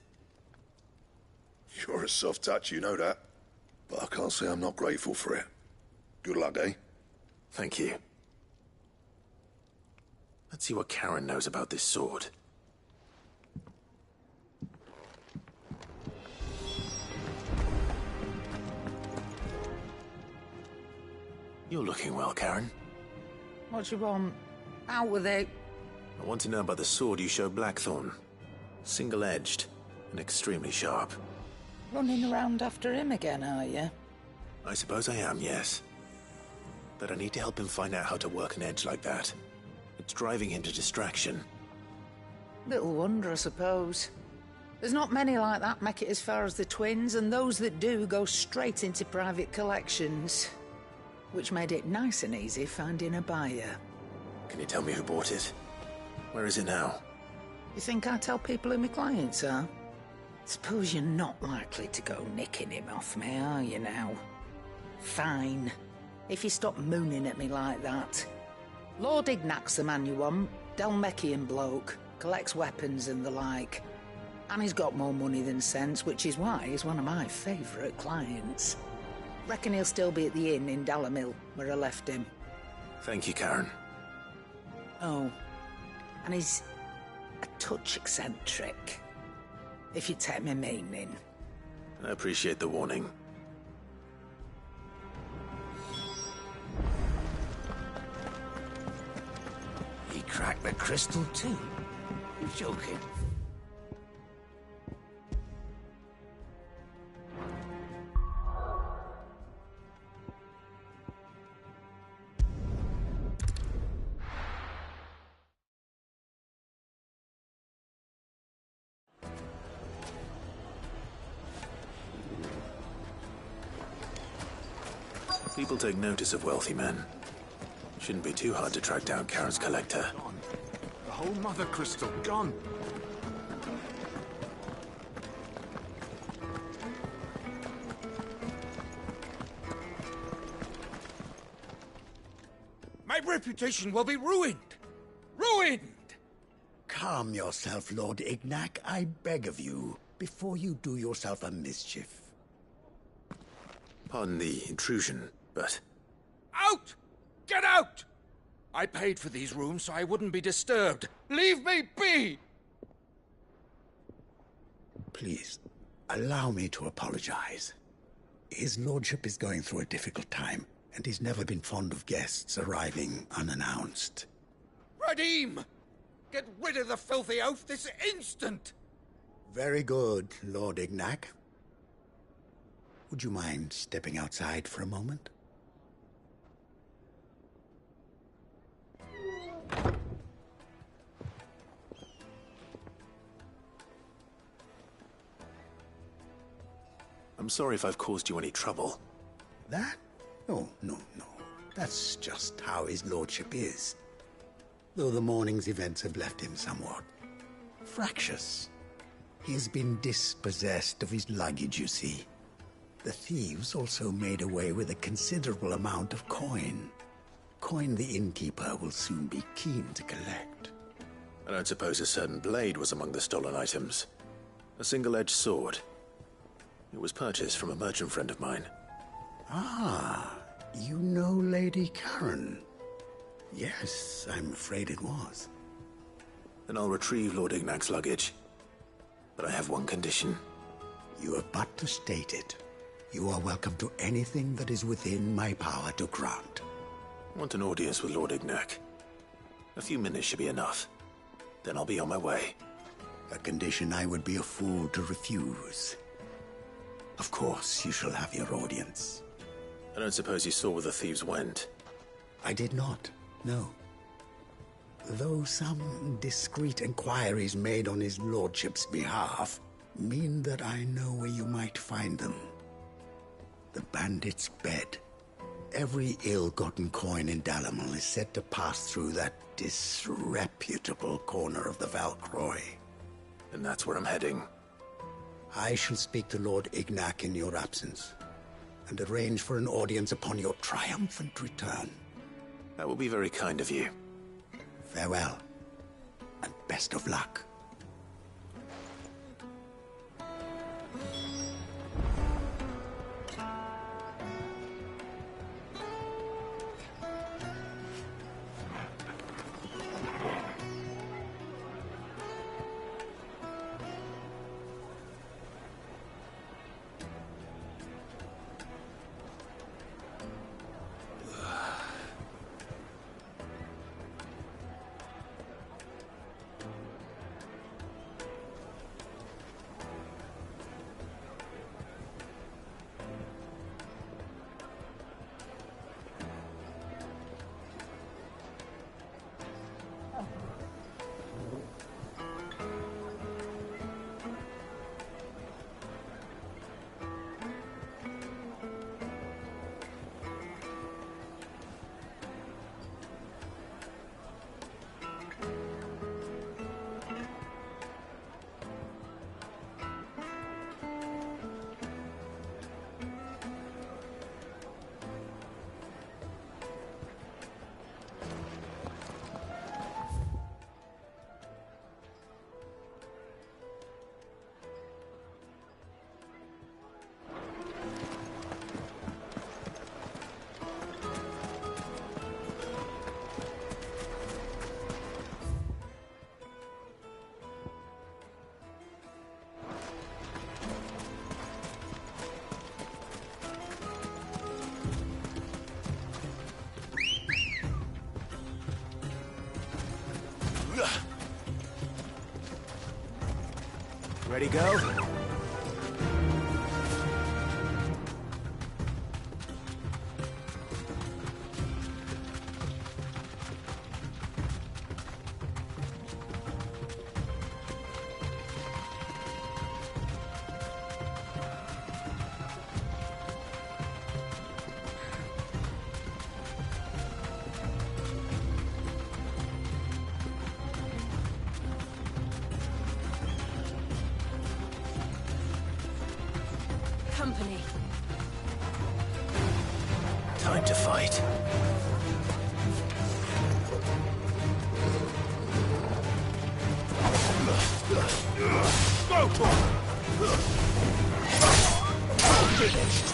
You're a soft touch, you know that. But I can't say I'm not grateful for it. Good luck, eh? Thank you. Let's see what Karen knows about this sword. You're looking well, Karen. What you want? Out with it. I want to know about the sword you showed Blackthorn. Single-edged and extremely sharp. Running around after him again, are you? I suppose I am, yes. But I need to help him find out how to work an edge like that. It's driving him to distraction. Little wonder, I suppose. There's not many like that make it as far as the twins, and those that do go straight into private collections. Which made it nice and easy finding a buyer. Can you tell me who bought it? Where is it now? You think I tell people who my clients are? Suppose you're not likely to go nicking him off me, are you now? Fine. If you stop mooning at me like that. Lord Ignac's the man you want. Dalmekian bloke. Collects weapons and the like. And he's got more money than sense, which is why he's one of my favourite clients. Reckon he'll still be at the inn in Dalamil, where I left him. Thank you, Karen. Oh, and he's a touch eccentric, if you take my meaning. I appreciate the warning. He cracked the crystal too? You're joking. People take notice of wealthy men. Shouldn't be too hard to track down Karen's collector. The whole mother crystal gone. My reputation will be ruined! Ruined! Calm yourself, Lord Ignac, I beg of you, before you do yourself a mischief. Pardon the intrusion, but... Out! Get out! I paid for these rooms so I wouldn't be disturbed. Leave me be! Please, allow me to apologize. His lordship is going through a difficult time, and he's never been fond of guests arriving unannounced. Radim! Get rid of the filthy oaf this instant! Very good, Lord Ignac. Would you mind stepping outside for a moment? I'm sorry if I've caused you any trouble. That? Oh, no. That's just how his lordship is. Though the morning's events have left him somewhat fractious. He has been dispossessed of his luggage, you see. The thieves also made away with a considerable amount of coin. Coin the innkeeper will soon be keen to collect. I don't suppose a certain blade was among the stolen items. A single-edged sword. It was purchased from a merchant friend of mine. Ah, you know Lady Karen. Yes, I'm afraid it was. Then I'll retrieve Lord Ignac's luggage. But I have one condition. You have but to state it. You are welcome to anything that is within my power to grant. I want an audience with Lord Ignac. A few minutes should be enough. Then I'll be on my way. A condition I would be a fool to refuse. Of course, you shall have your audience. I don't suppose you saw where the thieves went? I did not, no. Though some discreet inquiries made on his lordship's behalf mean that I know where you might find them. The bandit's bed. Every ill-gotten coin in Dalamil is said to pass through that disreputable corner of the Valcroy. And that's where I'm heading. I shall speak to Lord Ignac in your absence, and arrange for an audience upon your triumphant return. That will be very kind of you. Farewell, and best of luck. Ready, go? Company. Time to fight. Go, Tom! Finished.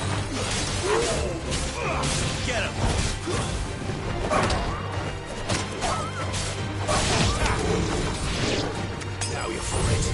Get him! Now you're for it.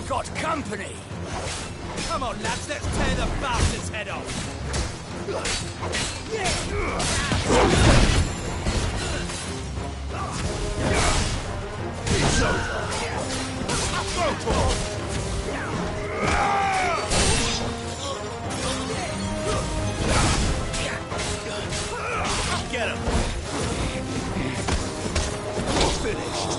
Got company! Come on, lads, let's tear the bastard's head off! It's over! Go for it! Get him! Finished!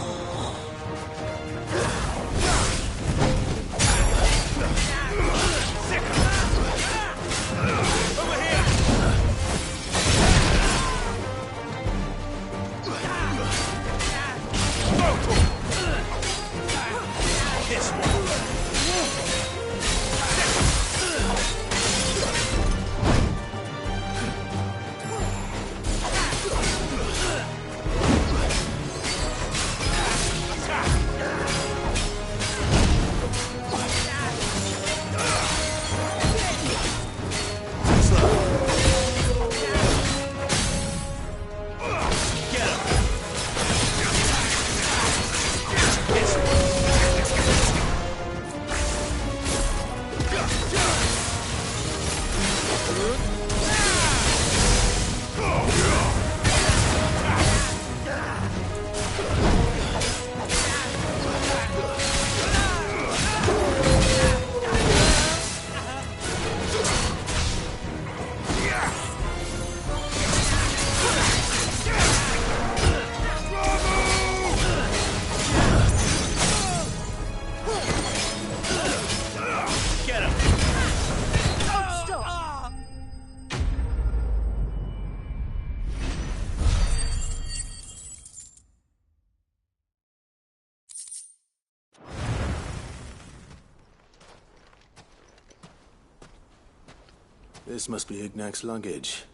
This must be Ignac's luggage.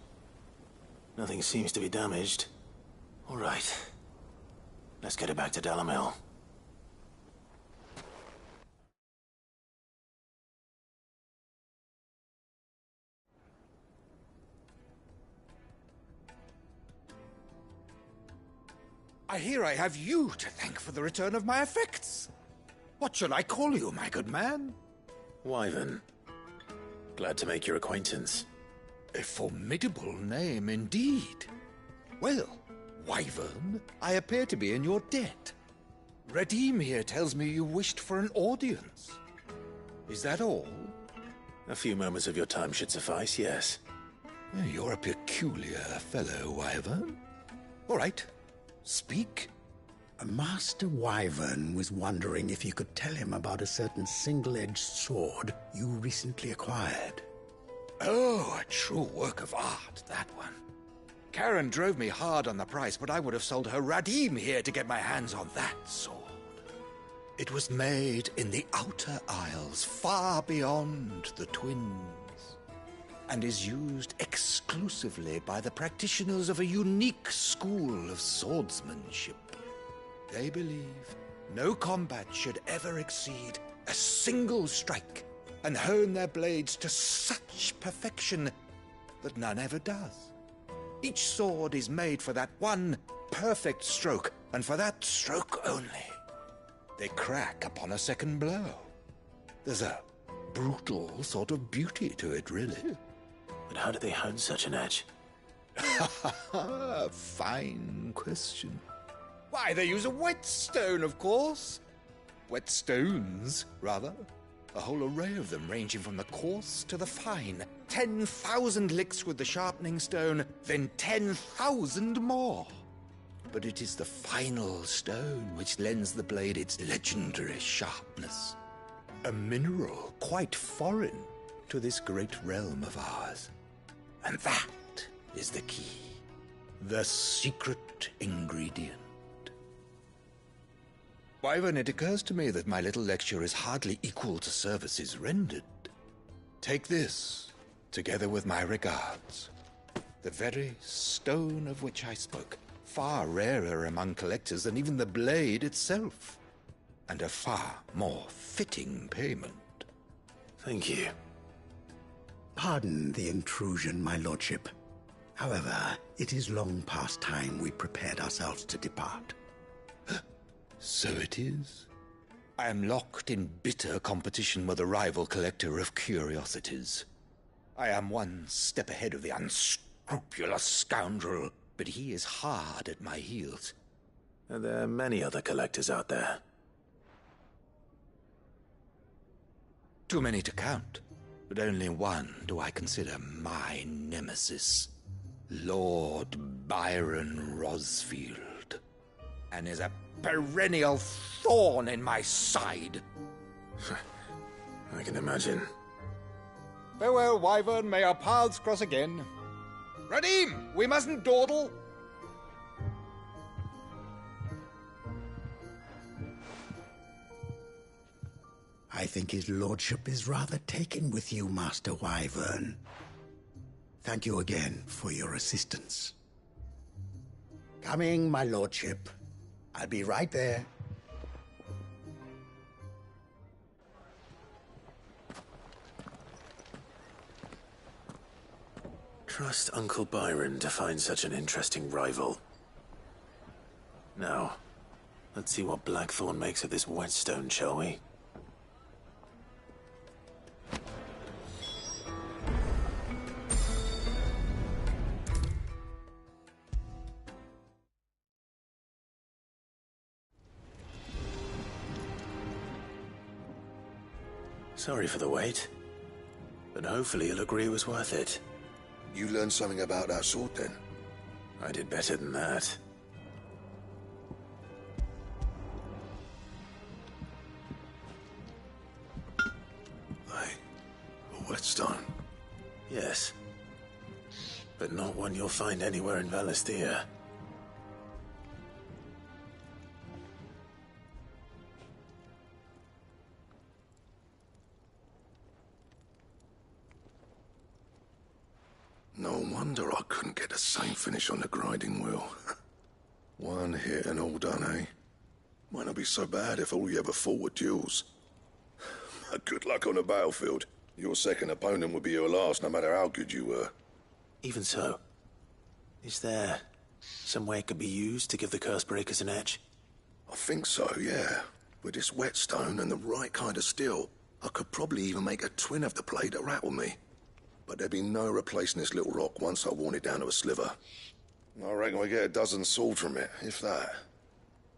Nothing seems to be damaged. All right. Let's get it back to Dalamel. I hear I have you to thank for the return of my effects. What shall I call you, my good man? Wyvern. Glad to make your acquaintance. A formidable name indeed. Well, Wyvern, I appear to be in your debt. Redeem here tells me you wished for an audience. Is that all? A few moments of your time should suffice, yes. You're a peculiar fellow, Wyvern. All right, speak. Master Wyvern was wondering if you could tell him about a certain single-edged sword you recently acquired. Oh, a true work of art, that one. Karen drove me hard on the price, but I would have sold her Radim here to get my hands on that sword. It was made in the Outer Isles, far beyond the Twins, and is used exclusively by the practitioners of a unique school of swordsmanship. They believe no combat should ever exceed a single strike, and hone their blades to such perfection that none ever does. Each sword is made for that one perfect stroke, and for that stroke only. They crack upon a second blow. There's a brutal sort of beauty to it, really. But how do they hone such an edge? Fine question. Why, they use a whetstone, of course. Whetstones, rather. A whole array of them, ranging from the coarse to the fine. 10,000 licks with the sharpening stone, then 10,000 more. But it is the final stone which lends the blade its legendary sharpness. A mineral quite foreign to this great realm of ours. And that is the key. The secret ingredient. Wyvern, it occurs to me that my little lecture is hardly equal to services rendered. Take this, together with my regards. The very stone of which I spoke, far rarer among collectors than even the blade itself, and a far more fitting payment. Thank you. Pardon the intrusion, my lordship. However, it is long past time we prepared ourselves to depart. So it is. I am locked in bitter competition with a rival collector of curiosities. I am one step ahead of the unscrupulous scoundrel, but he is hard at my heels. Are there many other collectors out there? Too many to count, but only one do I consider my nemesis. Lord Byron Rosfield, and is a perennial thorn in my side. I can imagine. Farewell, Wyvern. May our paths cross again. Radim, we mustn't dawdle. I think his lordship is rather taken with you, Master Wyvern. Thank you again for your assistance. Coming, my lordship. I'll be right there. Trust Uncle Byron to find such an interesting rival. Now, let's see what Blackthorn makes of this whetstone, shall we? Sorry for the wait, but hopefully you'll agree it was worth it. You learned something about that sword, then? I did better than that. A whetstone? Yes. But not one you'll find anywhere in Valisthea. No wonder I couldn't get the same finish on the grinding wheel. One hit and all done, eh? Might not be so bad if all you ever fought were duels. Good luck on the battlefield. Your second opponent would be your last, no matter how good you were. Even so, is there some way it could be used to give the Cursebreakers an edge? I think so, yeah. With this whetstone and the right kind of steel, I could probably even make a twin of the blade that rattled me. But there'd be no replacing this little rock once I worn it down to a sliver. I reckon we get a dozen swords from it, if that.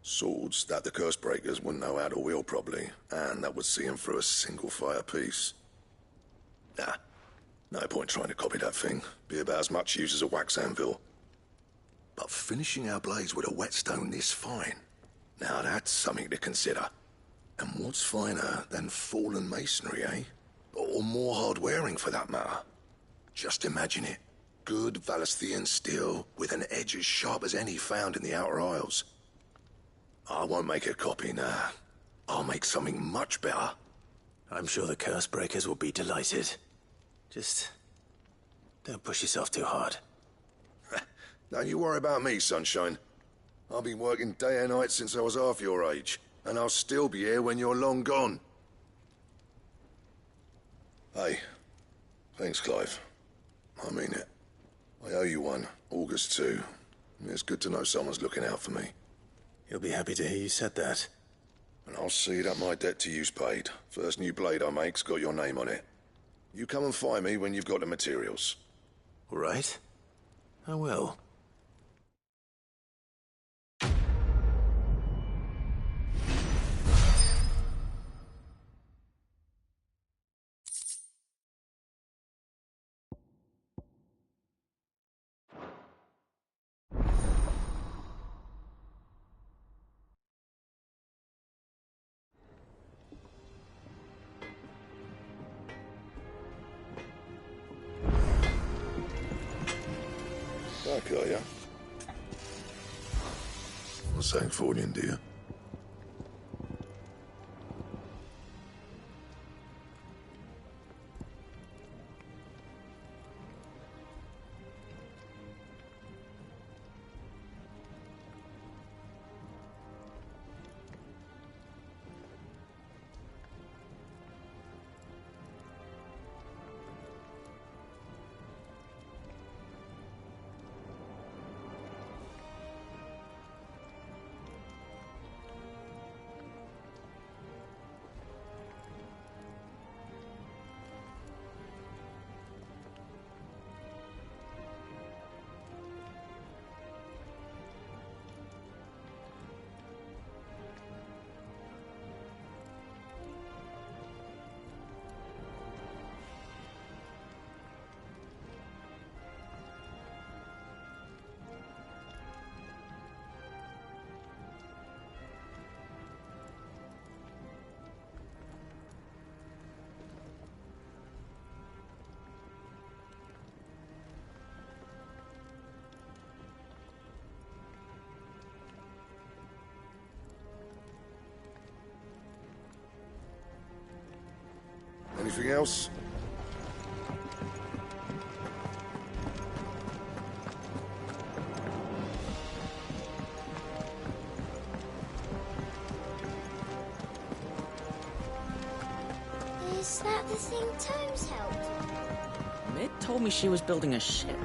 Swords that the Cursebreakers wouldn't know how to wield properly, and that would see them through a single fire piece. Nah, no point trying to copy that thing. Be about as much use as a wax anvil. But finishing our blades with a whetstone this fine, Now that's something to consider. And what's finer than fallen masonry, eh? Or more hard-wearing, for that matter. Just imagine it. Good Valisthian steel with an edge as sharp as any found in the Outer Isles. I won't make a copy now. I'll make something much better. I'm sure the curse breakers will be delighted. Just don't push yourself too hard. Don't you worry about me, Sunshine. I've been working day and night since I was half your age, and I'll still be here when you're long gone. Hey, thanks, Clive. I mean it. I owe you one, August too. It's good to know someone's looking out for me. He'll be happy to hear you said that. And I'll see that my debt to you's paid. First new blade I make's got your name on it. You come and find me when you've got the materials. All right. I will. Back, are ya? Not saying Fordian, do you? Anything else? Is that the thing Tomes helped? Mid told me she was building a ship.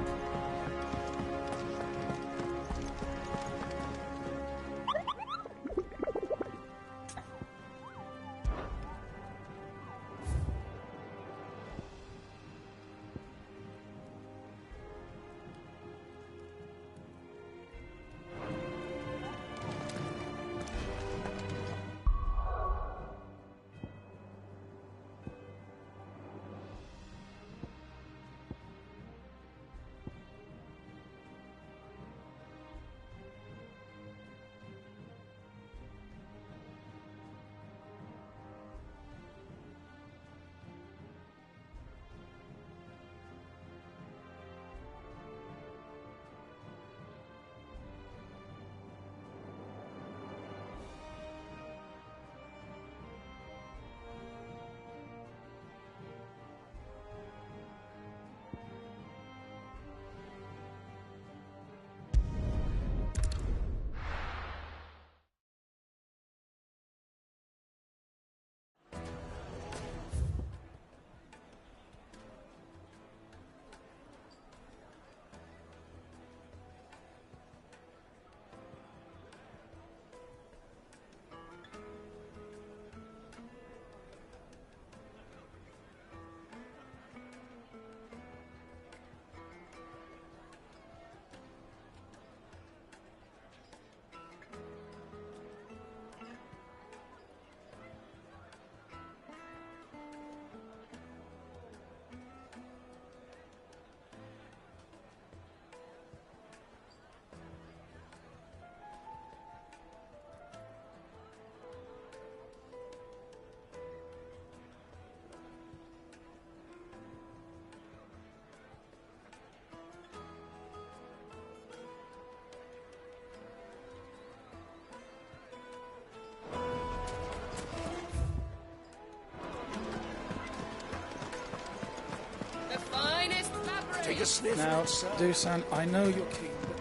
take a sniff Now, at it, sir? Dusan, I know you're keen, but...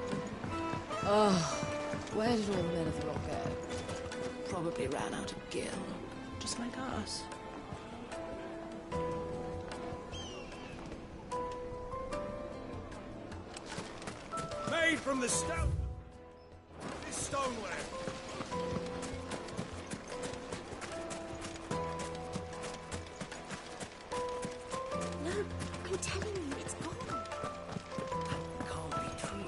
Oh, where did all the men of the rock go? Probably ran out of gil, just like us. Made from the stone. This stoneware. No, I'm telling you, it's gone. Can't be true.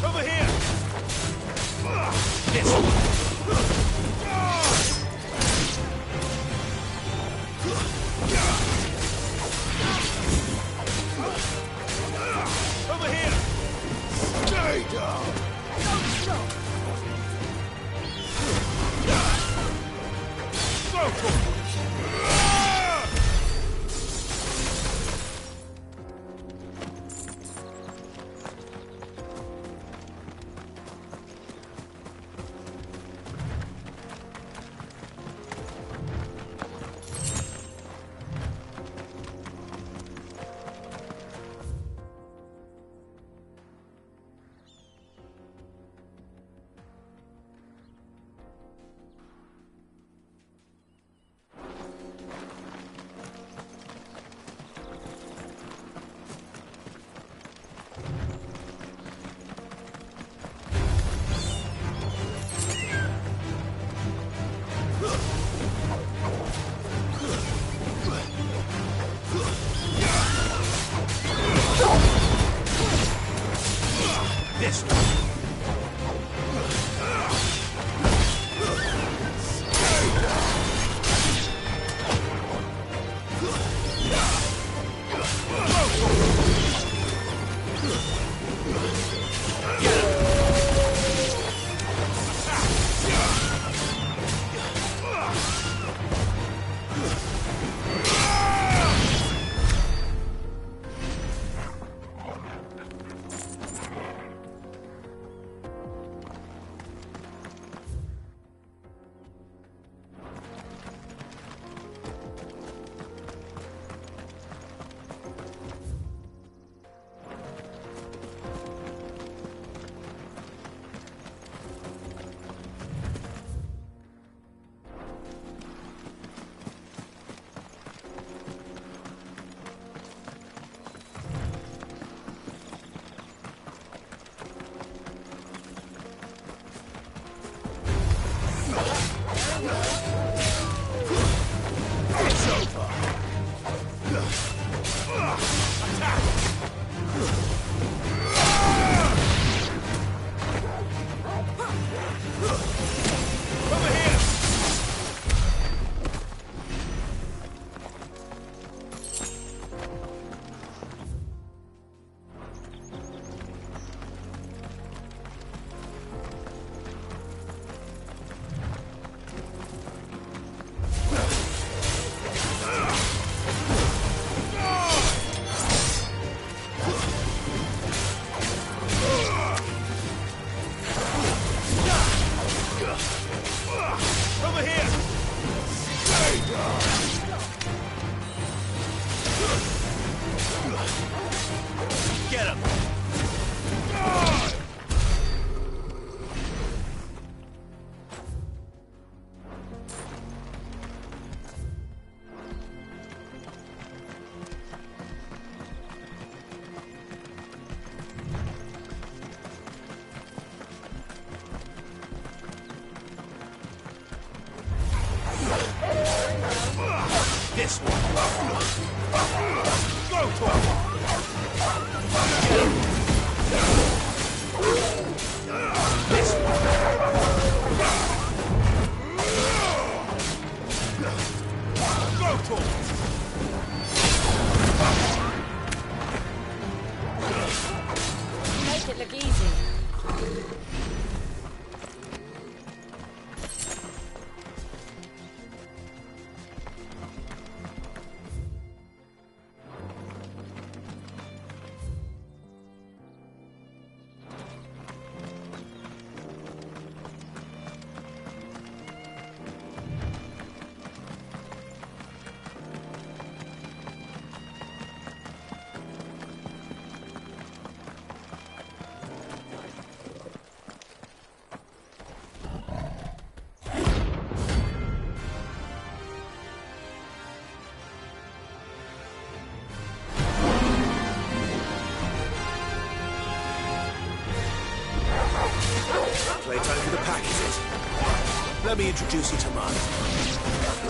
Over here! This! Over here! Stay down! Don't stop! Go for it! This one. it look easy. Playtime for the pack, is it? Let me introduce you to mine.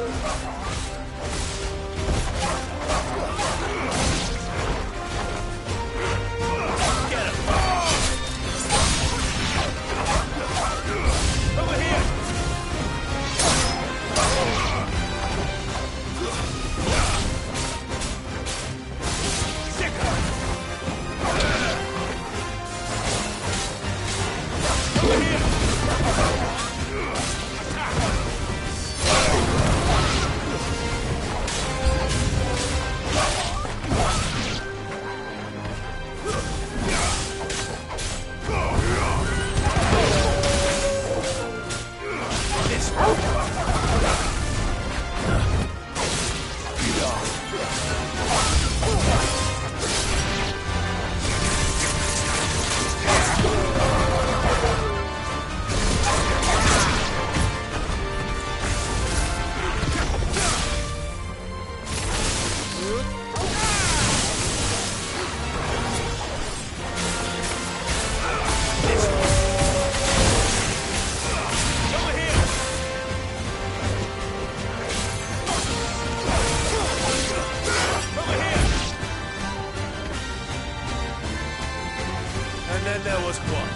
And then there was one.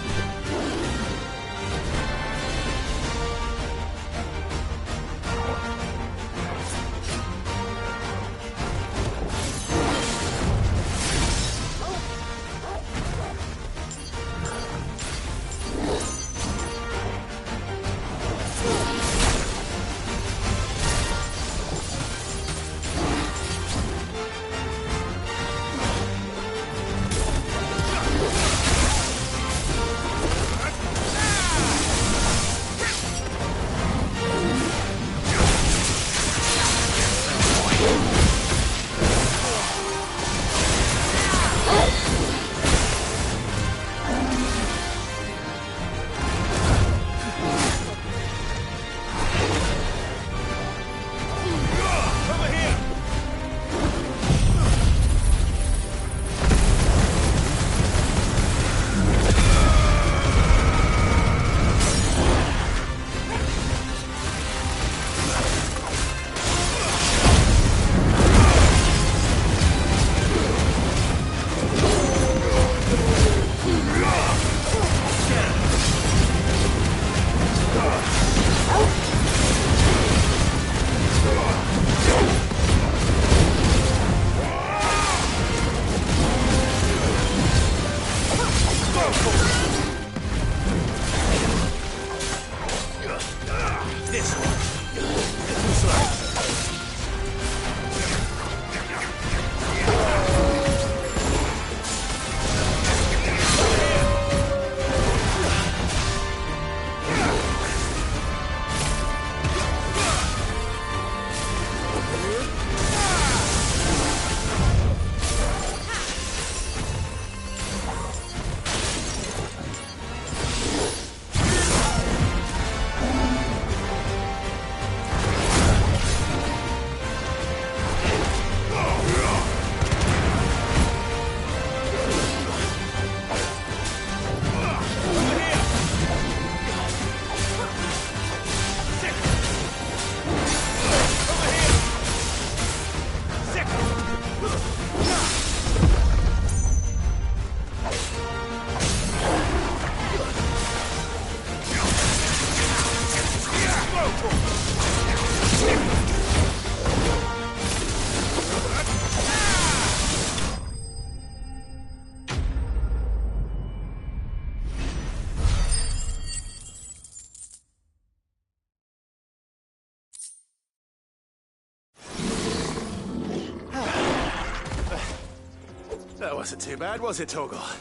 wasn't too bad, was it, Torgal?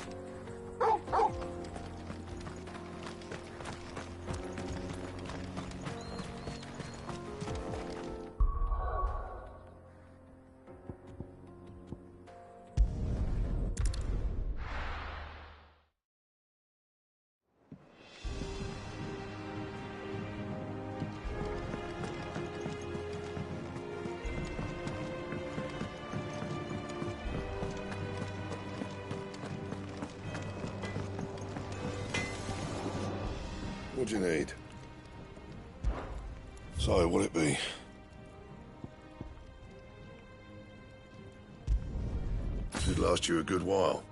What do you need? So, what'll it be? Should last you a good while.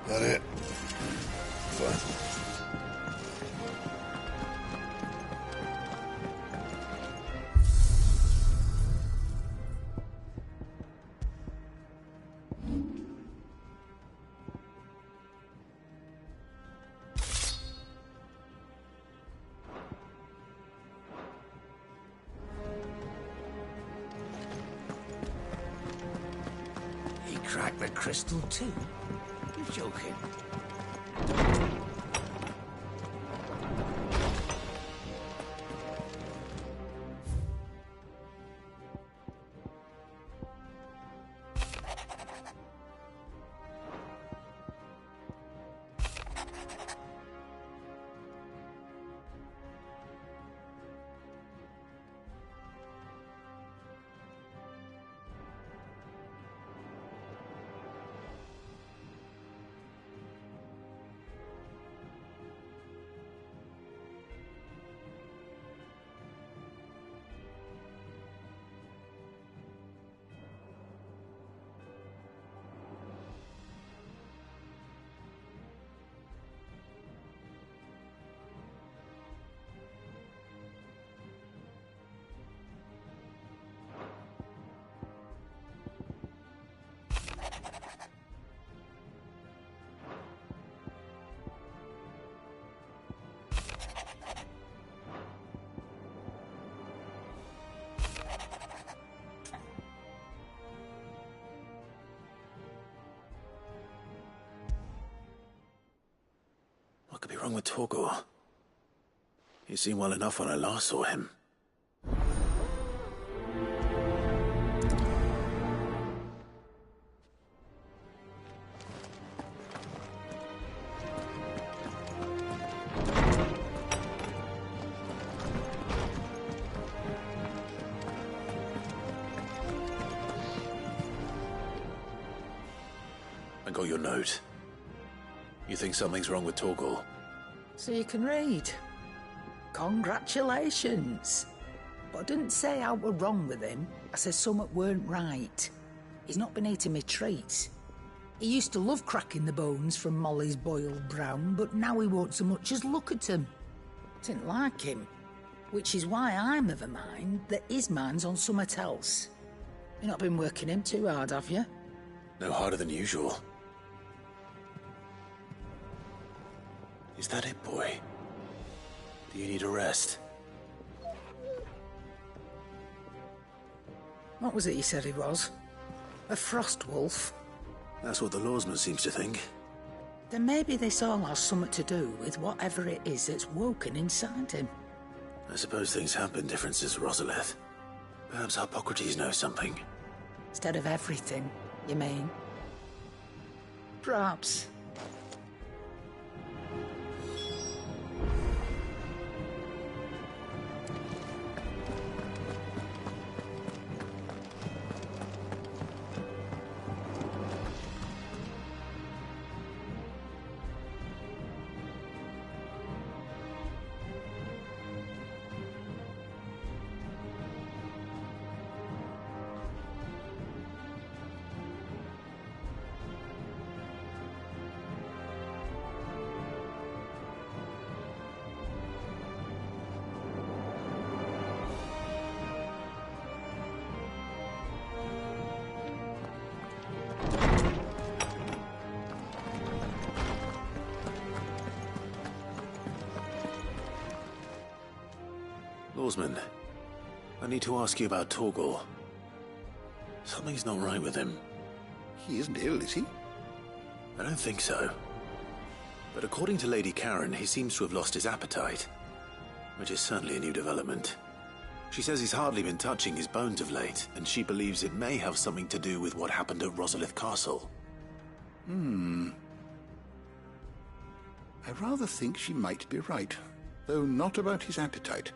That it? Fine. He cracked the crystal too? You're joking. What could be wrong with Torgal? He seemed well enough when I last saw him. I got your note. You think something's wrong with Torgal? So you can read. Congratulations. But I didn't say how we're wrong with him. I said something weren't right. He's not been eating me treats. He used to love cracking the bones from Molly's boiled brown, but now he won't so much as look at them. Didn't like him. Which is why I'm of a mind that his mind's on something else. You've not been working him too hard, have you? No harder than usual. Is that it, boy? Do you need a rest? What was it he said he was? A frost wolf? That's what the lawsman seems to think. Then maybe this all has something to do with whatever it is that's woken inside him. I suppose things have been different since Rosalith. Perhaps Hippocrates knows something. Instead of everything, you mean? Perhaps. Oarsman, I need to ask you about Torgal. Something's not right with him. He isn't ill, is he? I don't think so. But according to Lady Karen, he seems to have lost his appetite, which is certainly a new development. She says he's hardly been touching his bones of late, and she believes it may have something to do with what happened at Rosalith Castle. I rather think she might be right, though not about his appetite.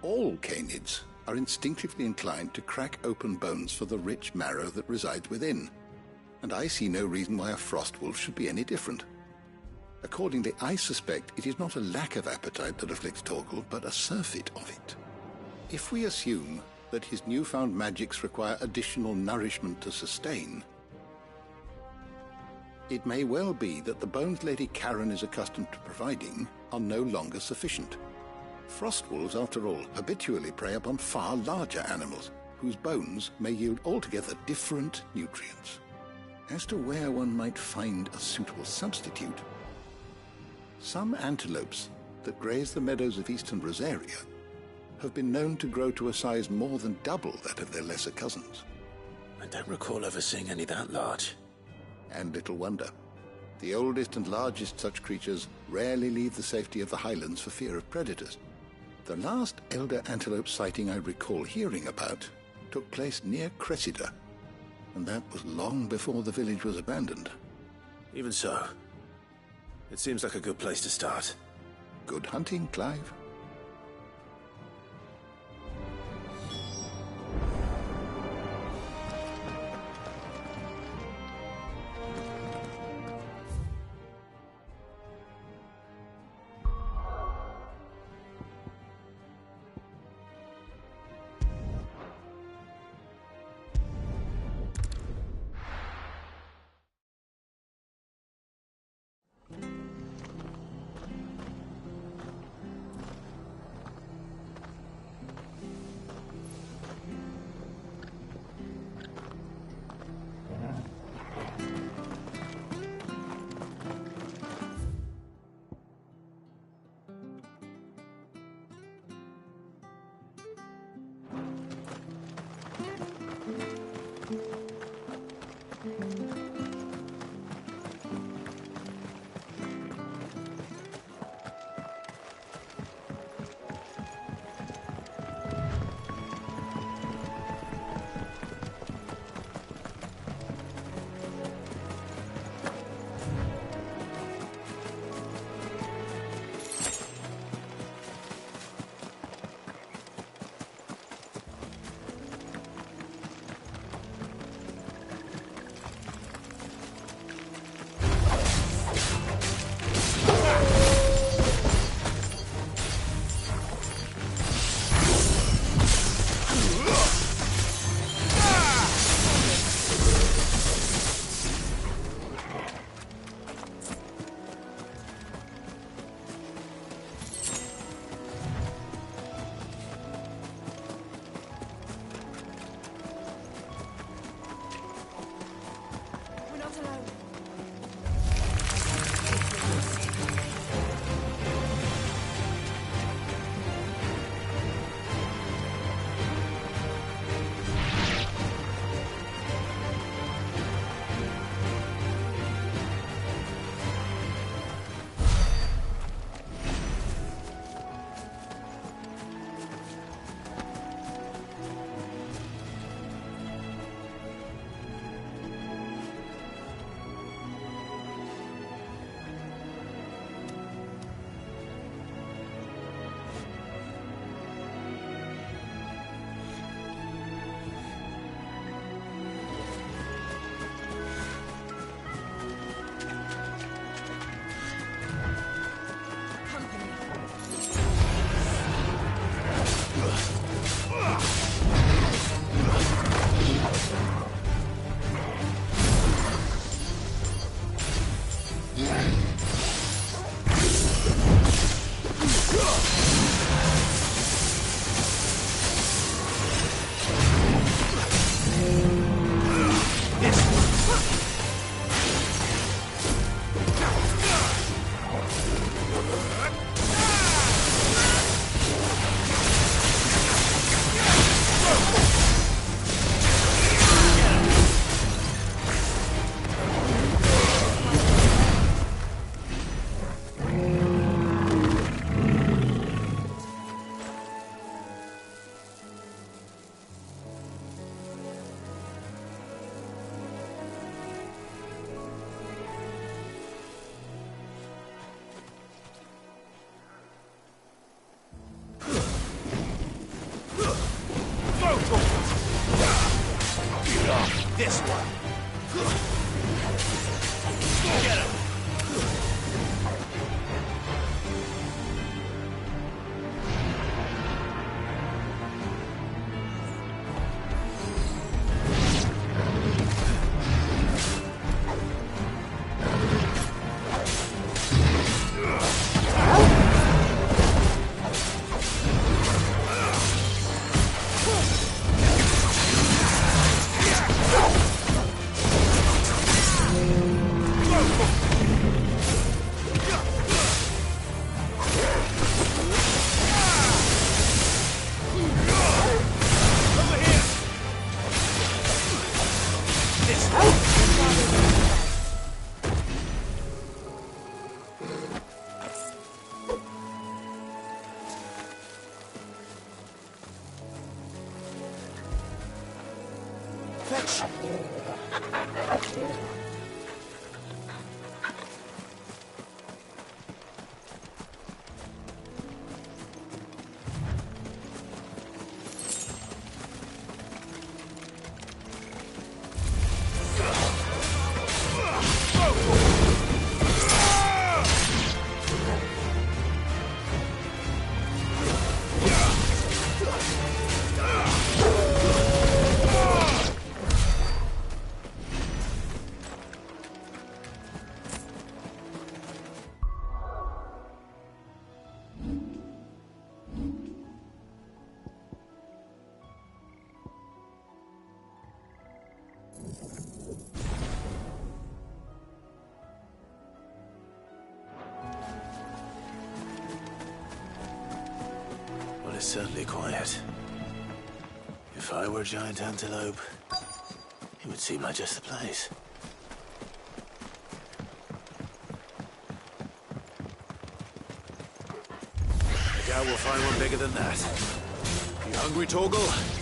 All canids are instinctively inclined to crack open bones for the rich marrow that resides within, and I see no reason why a frost wolf should be any different. Accordingly, I suspect it is not a lack of appetite that afflicts Torgal, but a surfeit of it. If we assume that his newfound magics require additional nourishment to sustain, it may well be that the bones Lady Karen is accustomed to providing are no longer sufficient. Frost wolves, after all, habitually prey upon far larger animals, whose bones may yield altogether different nutrients. As to where one might find a suitable substitute, some antelopes that graze the meadows of eastern Rosaria have been known to grow to a size more than double that of their lesser cousins. I don't recall ever seeing any that large. And little wonder. The oldest and largest such creatures rarely leave the safety of the highlands for fear of predators. The last elder antelope sighting I recall hearing about took place near Cressida, and that was long before the village was abandoned. Even so, it seems like a good place to start. Good hunting, Clive. This one. Get him. It's certainly quiet. If I were a giant antelope, it would seem like just the place. I doubt we'll find one bigger than that. You hungry, Torgal?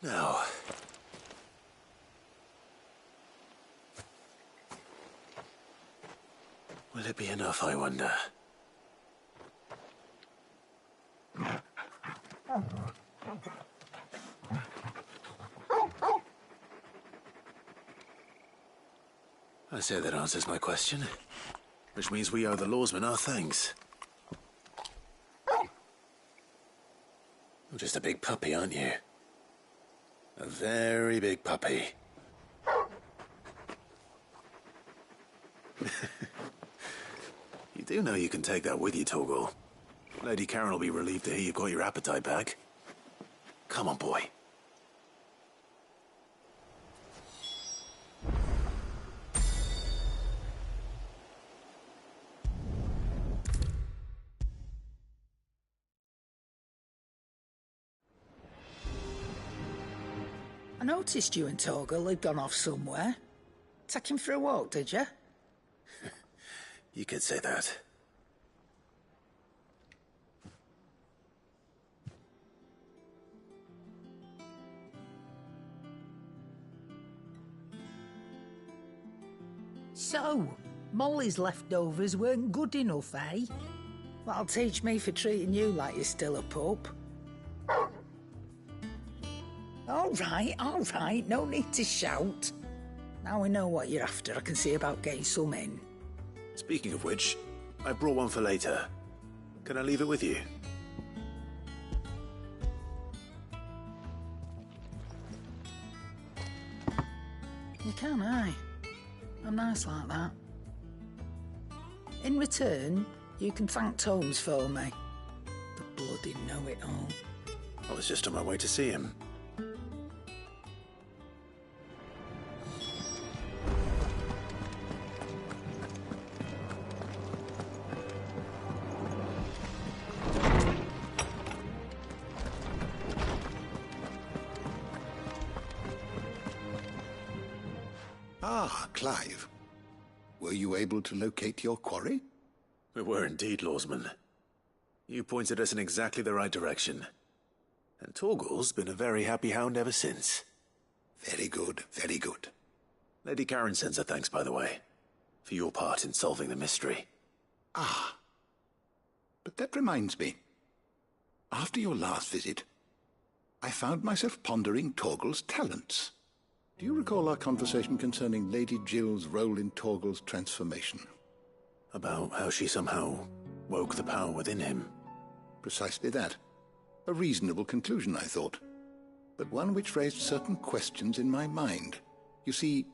Now, will it be enough, I wonder? I say that answers my question, which means we owe the lawsmen our thanks. You're just a big puppy, aren't you? A very big puppy. You do know you can take that with you, Torgal. Lady Karen will be relieved to hear you've got your appetite back. Come on, boy. I noticed you and Torgal had gone off somewhere. Take him for a walk, did you? You could say that. So, Molly's leftovers weren't good enough, eh? That'll teach me for treating you like you're still a pup. All right, no need to shout. Now we know what you're after, I can see about getting some in. Speaking of which, I brought one for later. Can I leave it with you? You can, aye. I'm nice like that. In return, you can thank Tomes for me. The bloody know-it-all. I was just on my way to see him. Ah, Clive. Were you able to locate your quarry? We were indeed, Lawsman. You pointed us in exactly the right direction. And Torgal's been a very happy hound ever since. Very good, very good. Lady Karen sends her thanks, by the way, for your part in solving the mystery. Ah. But that reminds me. After your last visit, I found myself pondering Torgal's talents. Do you recall our conversation concerning Lady Jill's role in Torgal's transformation? About how she somehow woke the power within him? Precisely that. A reasonable conclusion, I thought. But one which raised certain questions in my mind. You see,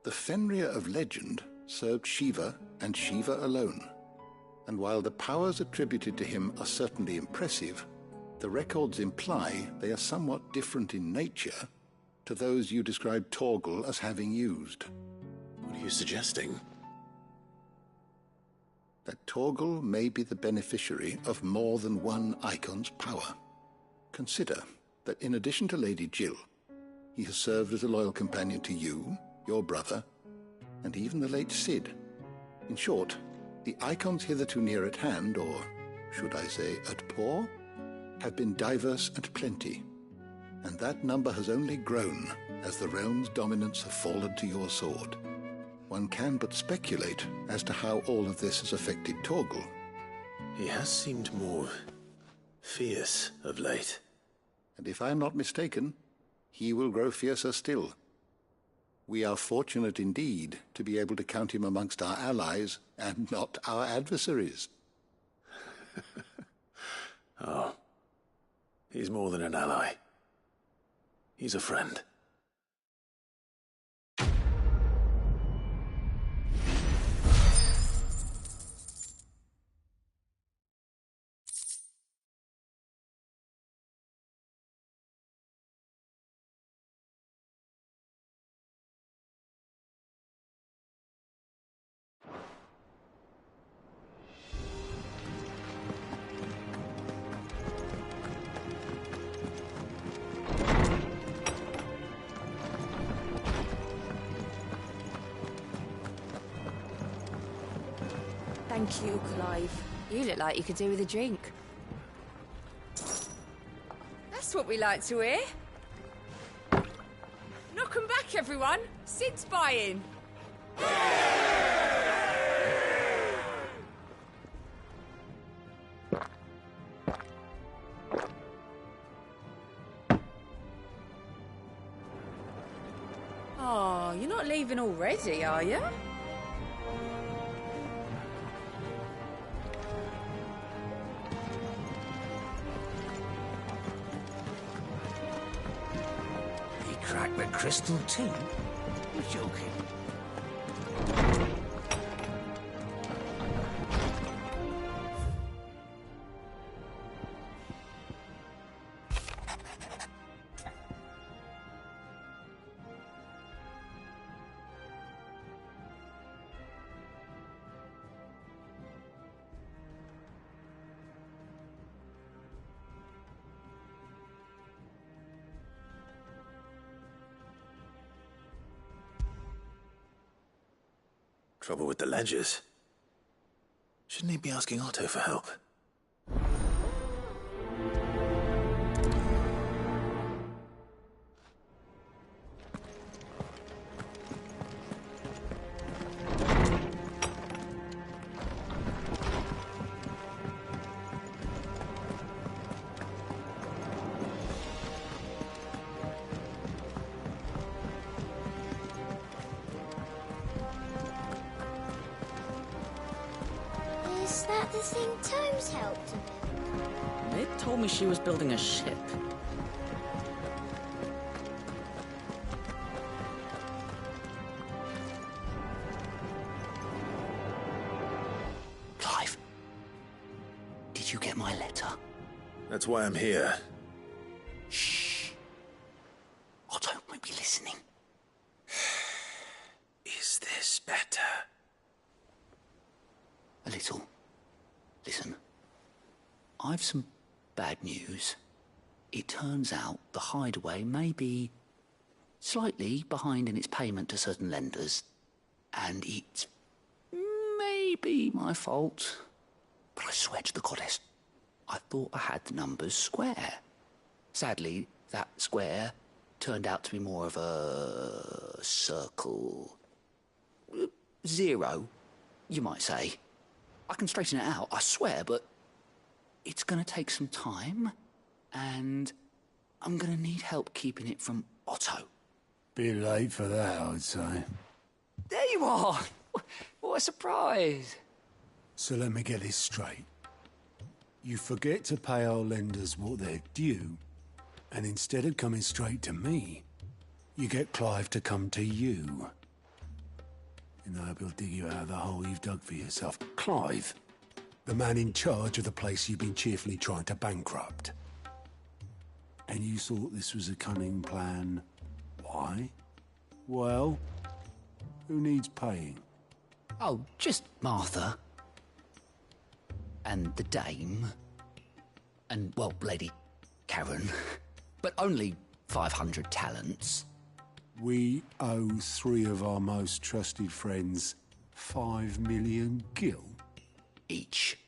the Fenrir of legend served Shiva and Shiva alone. And while the powers attributed to him are certainly impressive, the records imply they are somewhat different in nature to those you described Torgal as having used. What are you suggesting? That Torgal may be the beneficiary of more than one icon's power. Consider that in addition to Lady Jill, he has served as a loyal companion to you, your brother, and even the late Cid. In short, the icons hitherto near at hand, or should I say at paw, have been diverse and plenty. And that number has only grown as the realm's dominance have fallen to your sword. One can but speculate as to how all of this has affected Torgal. He has seemed more fierce of late. And if I am not mistaken, he will grow fiercer still. We are fortunate indeed to be able to count him amongst our allies and not our adversaries. Oh, he's more than an ally. He's a friend. Thank you, Clive. You look like you could do with a drink. That's what we like to hear. Knock 'em back, everyone. Sid's buying. Oh, you're not leaving already, are you? Crack the crystal too? You're joking. Trouble with the ledgers. Shouldn't he be asking Otto for help? Is that the thing Tomes helped to build? Mid told me she was building a ship. you get my letter? That's why I'm here. Shh. Otto might be listening. Is this better? A little. Listen. I've some bad news. It turns out the Hideaway may be slightly behind in its payment to certain lenders, and it's maybe my fault. But I swear to the goddess, I thought I had the numbers square. Sadly, that square turned out to be more of a circle. 0, you might say. I can straighten it out, I swear, but it's going to take some time, and I'm going to need help keeping it from Otto. Bit late for that, I'd say. There you are! What a surprise! So let me get this straight. You forget to pay our lenders what they're due, and instead of coming straight to me, you get Clive to come to you. And I hope he'll dig you out of the hole you've dug for yourself. Clive, the man in charge of the place you've been cheerfully trying to bankrupt. And you thought this was a cunning plan. Why? Well, who needs paying? Oh, just Martha. And the Dame. And, well, Lady Karen. But only 500 talents. We owe 3 of our most trusted friends 5 million gil. Each.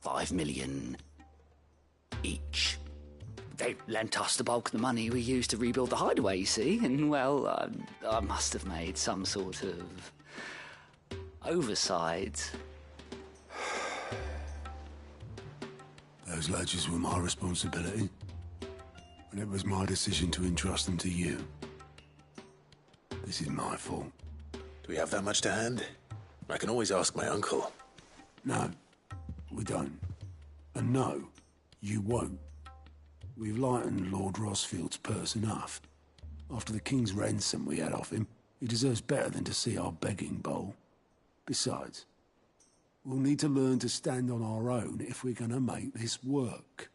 5 million each. They lent us the bulk of the money we used to rebuild the Hideaway, you see, and, well, I must have made some sort of oversight. Those ledgers were my responsibility, and it was my decision to entrust them to you. This is my fault. Do we have that much to hand? I can always ask my uncle. No, we don't. And no, you won't. We've lightened Lord Rosfield's purse enough. After the king's ransom we had off him, he deserves better than to see our begging bowl. Besides, we'll need to learn to stand on our own if we're gonna make this work.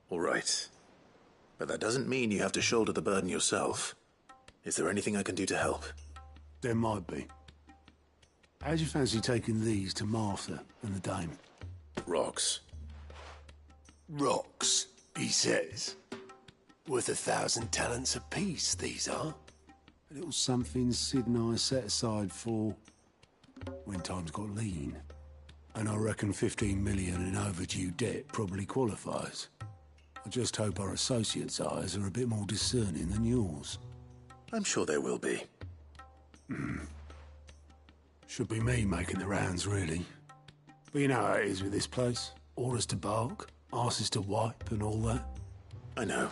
All right. But that doesn't mean you have to shoulder the burden yourself. Is there anything I can do to help? There might be. How'd you fancy taking these to Martha and the Dame? Rocks. Rocks, he says. Worth 1,000 talents apiece, these are. A little something Sid and I set aside for when times got lean. And I reckon 15 million in overdue debt probably qualifies. I just hope our associates' eyes are a bit more discerning than yours. I'm sure they will be. Should be me making the rounds, really. But you know how it is with this place. Orders to bark, arses to wipe, and all that. I know.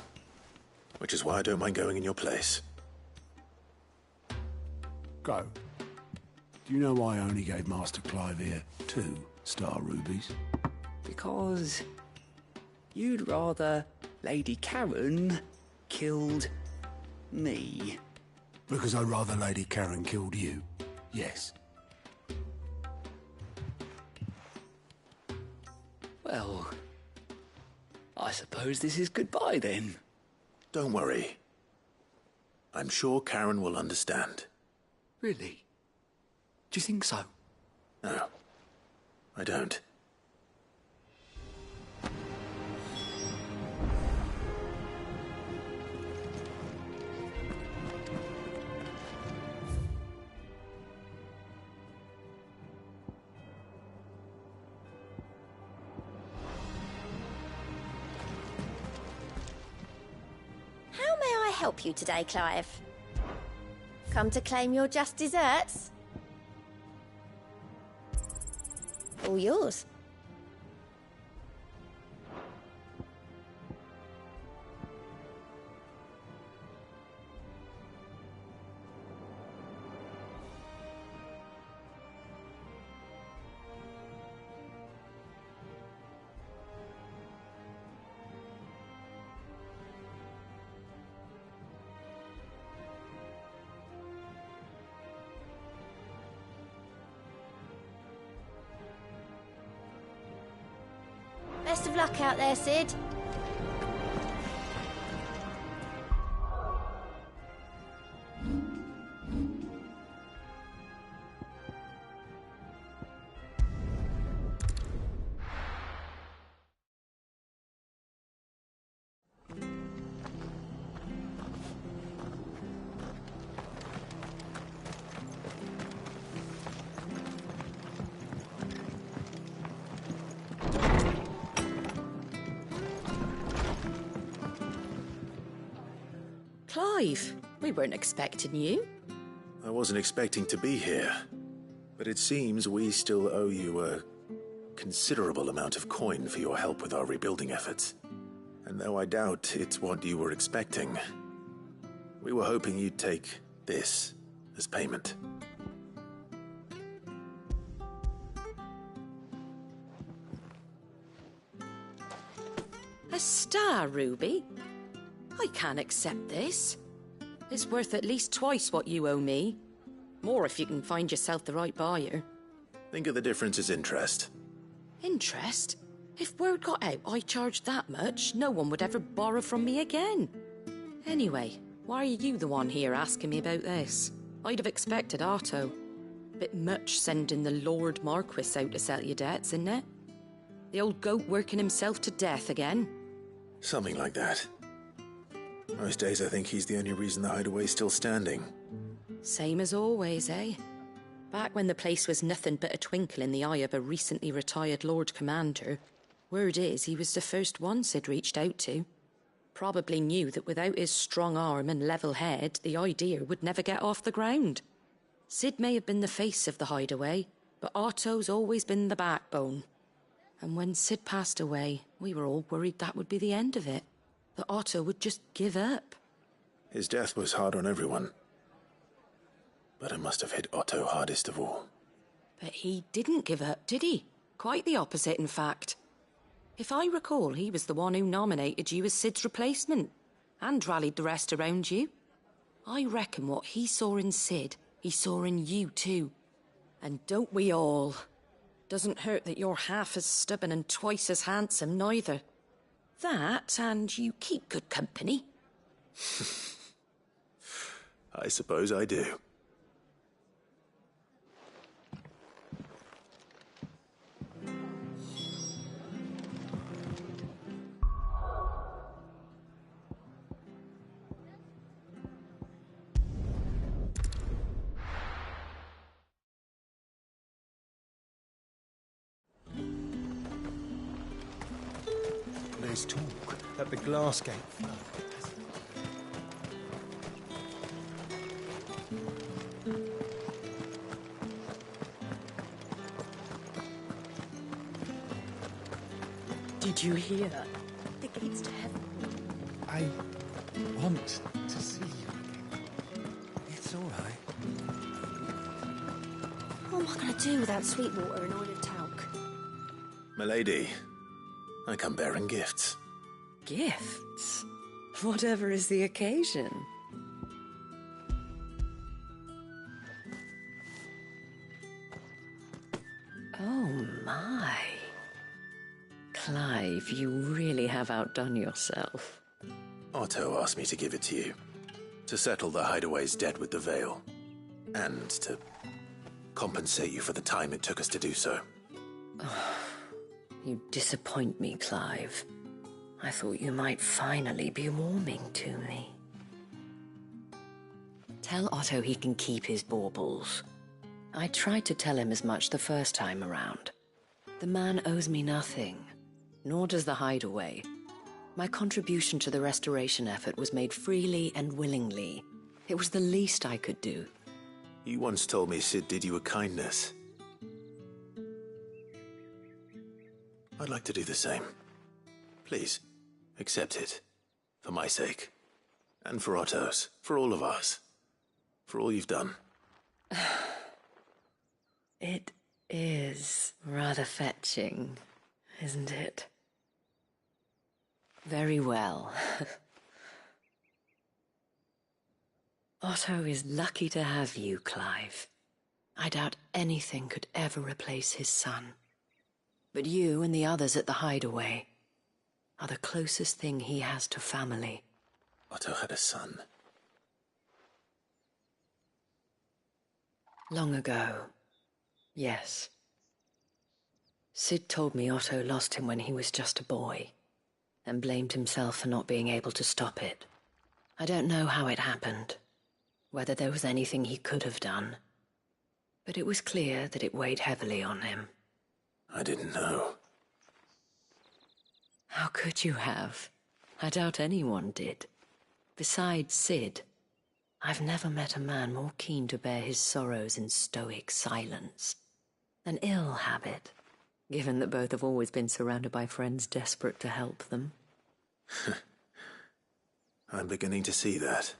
Which is why I don't mind going in your place. Go. Do you know why I only gave Master Clive here 2 star rubies? Because you'd rather Lady Karen killed me. Because I'd rather Lady Karen killed you. Yes. Well, I suppose this is goodbye then. Don't worry. I'm sure Karen will understand. Really? Do you think so? No, I don't. How may I help you today, Clive? Come to claim your just desserts? All yours. Best of luck out there, Sid. Clive, we weren't expecting you. I wasn't expecting to be here, but it seems we still owe you a considerable amount of coin for your help with our rebuilding efforts. And though I doubt it's what you were expecting, we were hoping you'd take this as payment. A star ruby? I can't accept this. It's worth at least twice what you owe me. More if you can find yourself the right buyer. Think of the difference as interest. Interest? If word got out I charged that much, no one would ever borrow from me again. Anyway, why are you the one here asking me about this? I'd have expected Otto. Bit much sending the Lord Marquis out to settle your debts, isn't it? The old goat working himself to death again? Something like that. Most days I think he's the only reason the hideaway's still standing. Same as always, eh? Back when the place was nothing but a twinkle in the eye of a recently retired Lord Commander, word is he was the first one Sid reached out to. Probably knew that without his strong arm and level head, the idea would never get off the ground. Sid may have been the face of the hideaway, but Otto's always been the backbone. And when Sid passed away, we were all worried that would be the end of it. That Otto would just give up. His death was hard on everyone. But it must have hit Otto hardest of all. But he didn't give up, did he? Quite the opposite, in fact. If I recall, he was the one who nominated you as Sid's replacement, and rallied the rest around you. I reckon what he saw in Sid, he saw in you too. And don't we all? Doesn't hurt that you're half as stubborn and twice as handsome, neither. That, and you keep good company. I suppose I do. There's talk that the glass gate flood. Did you hear? The gates to heaven. I want to see you again. It's all right. What am I going to do without sweet water and oil of talc? Milady, I come bearing gifts. Gifts? Whatever is the occasion. Oh my. Clive, you really have outdone yourself. Otto asked me to give it to you. To settle the hideaway's debt with the Veil. And to compensate you for the time it took us to do so. You disappoint me, Clive. I thought you might finally be warming to me. Tell Otto he can keep his baubles. I tried to tell him as much the first time around. The man owes me nothing, nor does the hideaway. My contribution to the restoration effort was made freely and willingly. It was the least I could do. You once told me Sid did you a kindness. I'd like to do the same. Please, accept it. For my sake. And for Otto's. For all of us. For all you've done. It is rather fetching, isn't it? Very well. Otto is lucky to have you, Clive. I doubt anything could ever replace his son. But you and the others at the hideaway are the closest thing he has to family. Otto had a son. Long ago, yes. Sid told me Otto lost him when he was just a boy, and blamed himself for not being able to stop it. I don't know how it happened, whether there was anything he could have done, but it was clear that it weighed heavily on him. I didn't know. How could you have? I doubt anyone did. Besides Sid, I've never met a man more keen to bear his sorrows in stoic silence. An ill habit, given that both have always been surrounded by friends desperate to help them. I'm beginning to see that.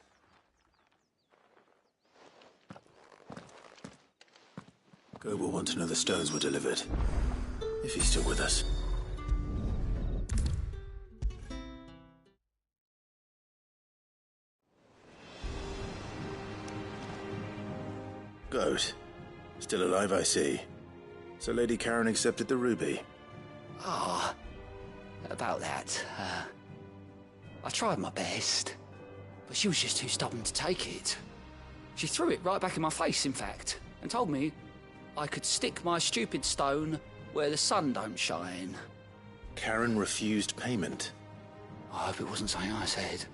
Gob will want to know the stones were delivered, if he's still with us. Goat. Still alive, I see. So Lady Karen accepted the ruby. Ah, about that. I tried my best, but she was just too stubborn to take it. She threw it right back in my face, in fact, and told me I could stick my stupid stone where the sun don't shine. Karen refused payment. I hope it wasn't something I said.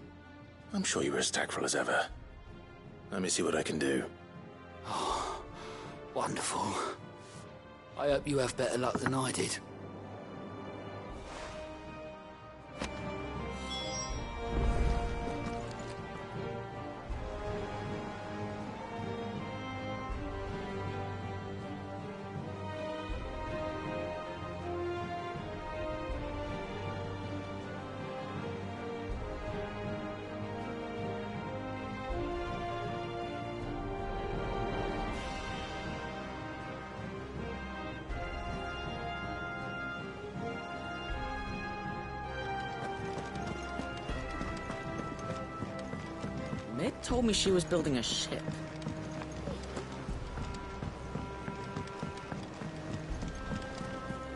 I'm sure you were as tactful as ever. Let me see what I can do. Oh, wonderful. I hope you have better luck than I did. Meg told me she was building a ship.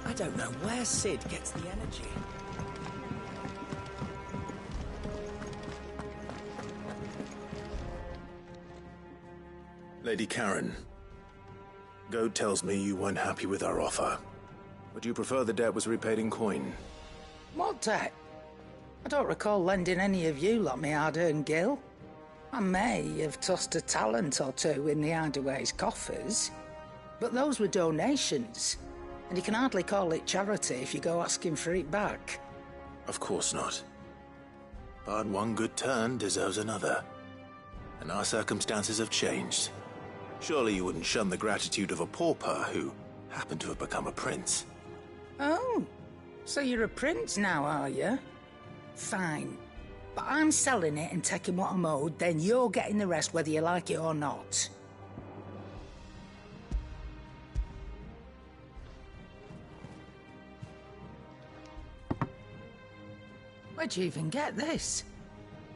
I don't know where Sid gets the energy. Lady Karen, Goat tells me you weren't happy with our offer. Would you prefer the debt was repaid in coin? What debt? I don't recall lending any of you lot me hard-earned gil. I may have tossed a talent or two in the Hideaway's coffers, but those were donations, and you can hardly call it charity if you go asking for it back. Of course not. But one good turn deserves another. And our circumstances have changed. Surely you wouldn't shun the gratitude of a pauper who happened to have become a prince. Oh, so you're a prince now, are you? Fine. But I'm selling it and taking what I'm owed, then you're getting the rest whether you like it or not. Where'd you even get this?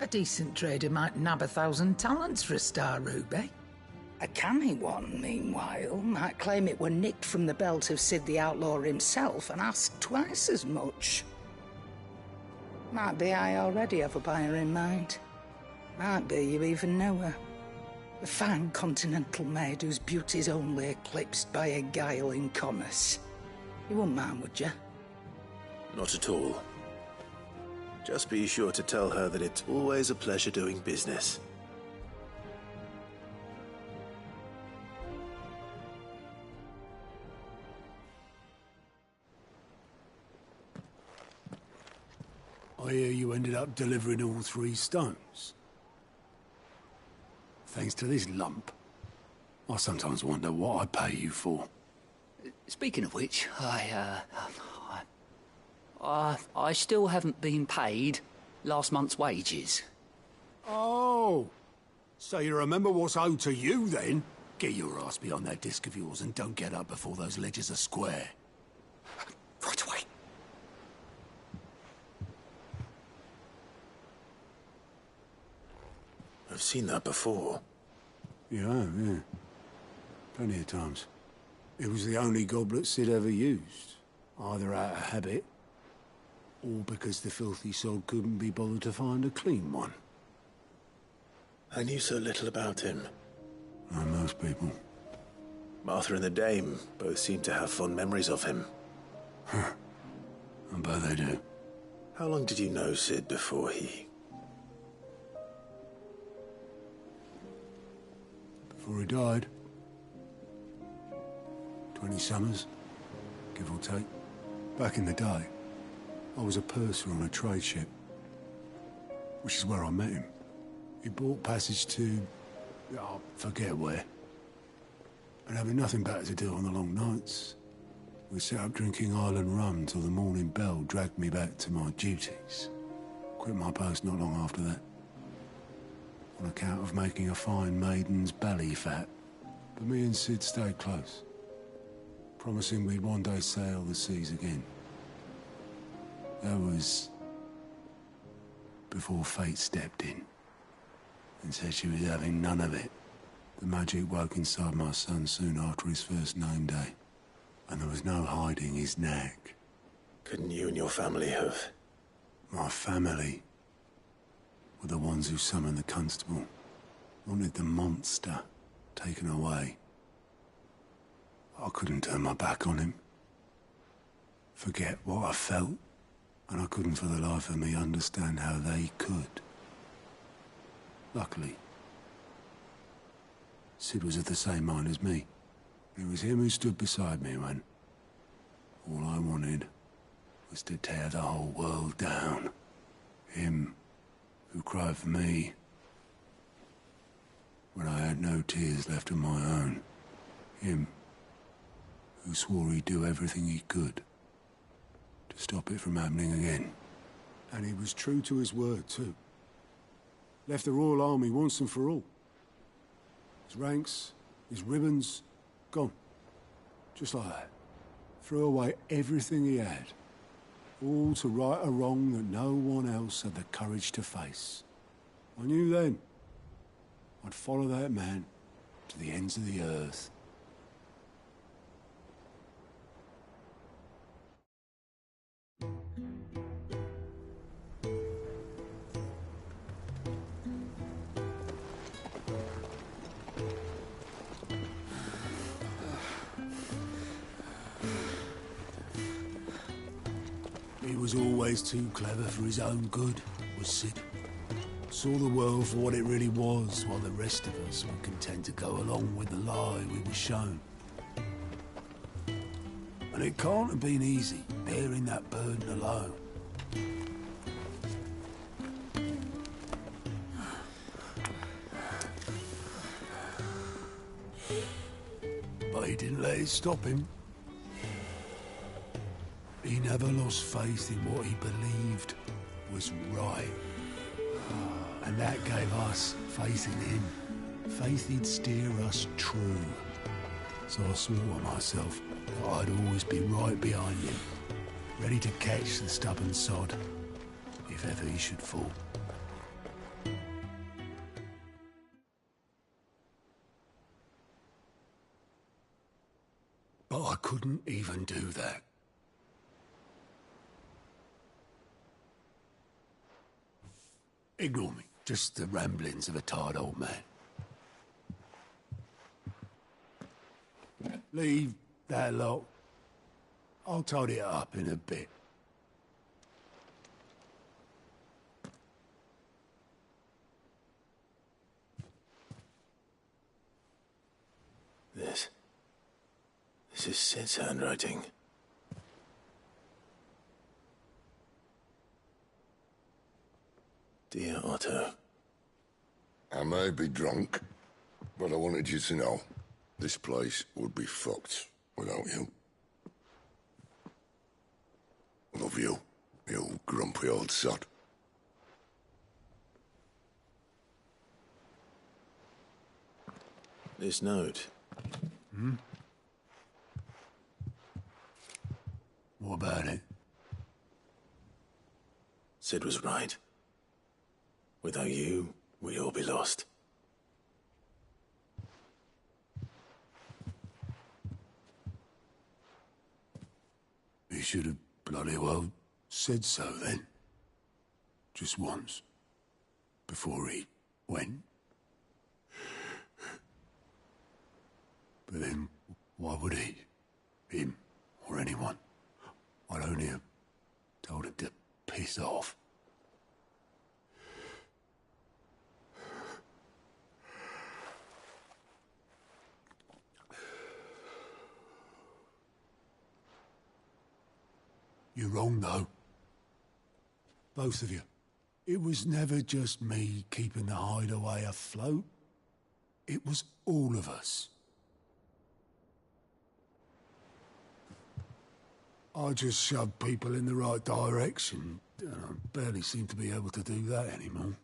A decent trader might nab 1,000 talents for a star ruby. A canny one, meanwhile, might claim it were nicked from the belt of Sid the Outlaw himself and ask twice as much. Might be I already have a buyer in mind. Might be you even know her. A fine continental maid whose beauty's only eclipsed by a guile in commerce. You wouldn't mind, would you? Not at all. Just be sure to tell her that it's always a pleasure doing business. I hear you ended up delivering all 3 stones. Thanks to this lump. I sometimes wonder what I pay you for. Speaking of which, I still haven't been paid last month's wages. Oh, so you remember what's owed to you then? Get your ass behind that disc of yours and don't get up before those ledgers are square. Right away. I've seen that before. Yeah. Plenty of times. It was the only goblet Sid ever used. Either out of habit, or because the filthy soul couldn't be bothered to find a clean one. I knew so little about him. Like most people. Martha and the Dame both seem to have fond memories of him. I bet they do. How long did you know Sid before he... Before he died? 20 summers, give or take. Back in the day, I was a purser on a trade ship, which is where I met him. He bought passage to... I forget where. And having nothing better to do on the long nights, we sat up drinking island rum till the morning bell dragged me back to my duties. Quit my post not long after that, on account of making a fine maiden's belly fat. But me and Sid stayed close, promising we'd one day sail the seas again. That was before fate stepped in and said she was having none of it. The magic woke inside my son soon after his first name day, and there was no hiding his knack. Couldn't you and your family have... My family were the ones who summoned the constable, wanted the monster taken away. I couldn't turn my back on him, forget what I felt, and I couldn't for the life of me understand how they could. Luckily, Sid was of the same mind as me. It was him who stood beside me when all I wanted was to tear the whole world down. Him who cried for me when I had no tears left of my own. Him who swore he'd do everything he could to stop it from happening again. And he was true to his word, too. Left the Royal Army once and for all. His ranks, his ribbons, gone. Just like that. Threw away everything he had. All to right a wrong that no one else had the courage to face. I knew then I'd follow that man to the ends of the earth. He was always too clever for his own good, was Sid. Saw the world for what it really was, while the rest of us were content to go along with the lie we were shown. And it can't have been easy, bearing that burden alone. But he didn't let it stop him. He never lost faith in what he believed was right. And that gave us faith in him. Faith he'd steer us true. So I swore to myself that I'd always be right behind him, ready to catch the stubborn sod, if ever he should fall. But I couldn't even do that. Ignore me. Just the ramblings of a tired old man. Leave that lot. I'll tidy it up in a bit. This is Sid's handwriting. Dear Otto. I may be drunk, but I wanted you to know this place would be fucked without you. Love you, you grumpy old sod. This note. What about it? Sid was right. Without you, we'd all be lost. You should have bloody well said so then. Just once. Before he went. But then, why would he? Him, or anyone. I'd only have told him to piss off. You're wrong, though. Both of you. It was never just me keeping the hideaway afloat. It was all of us. I just shoved people in the right direction, and I barely seem to be able to do that anymore.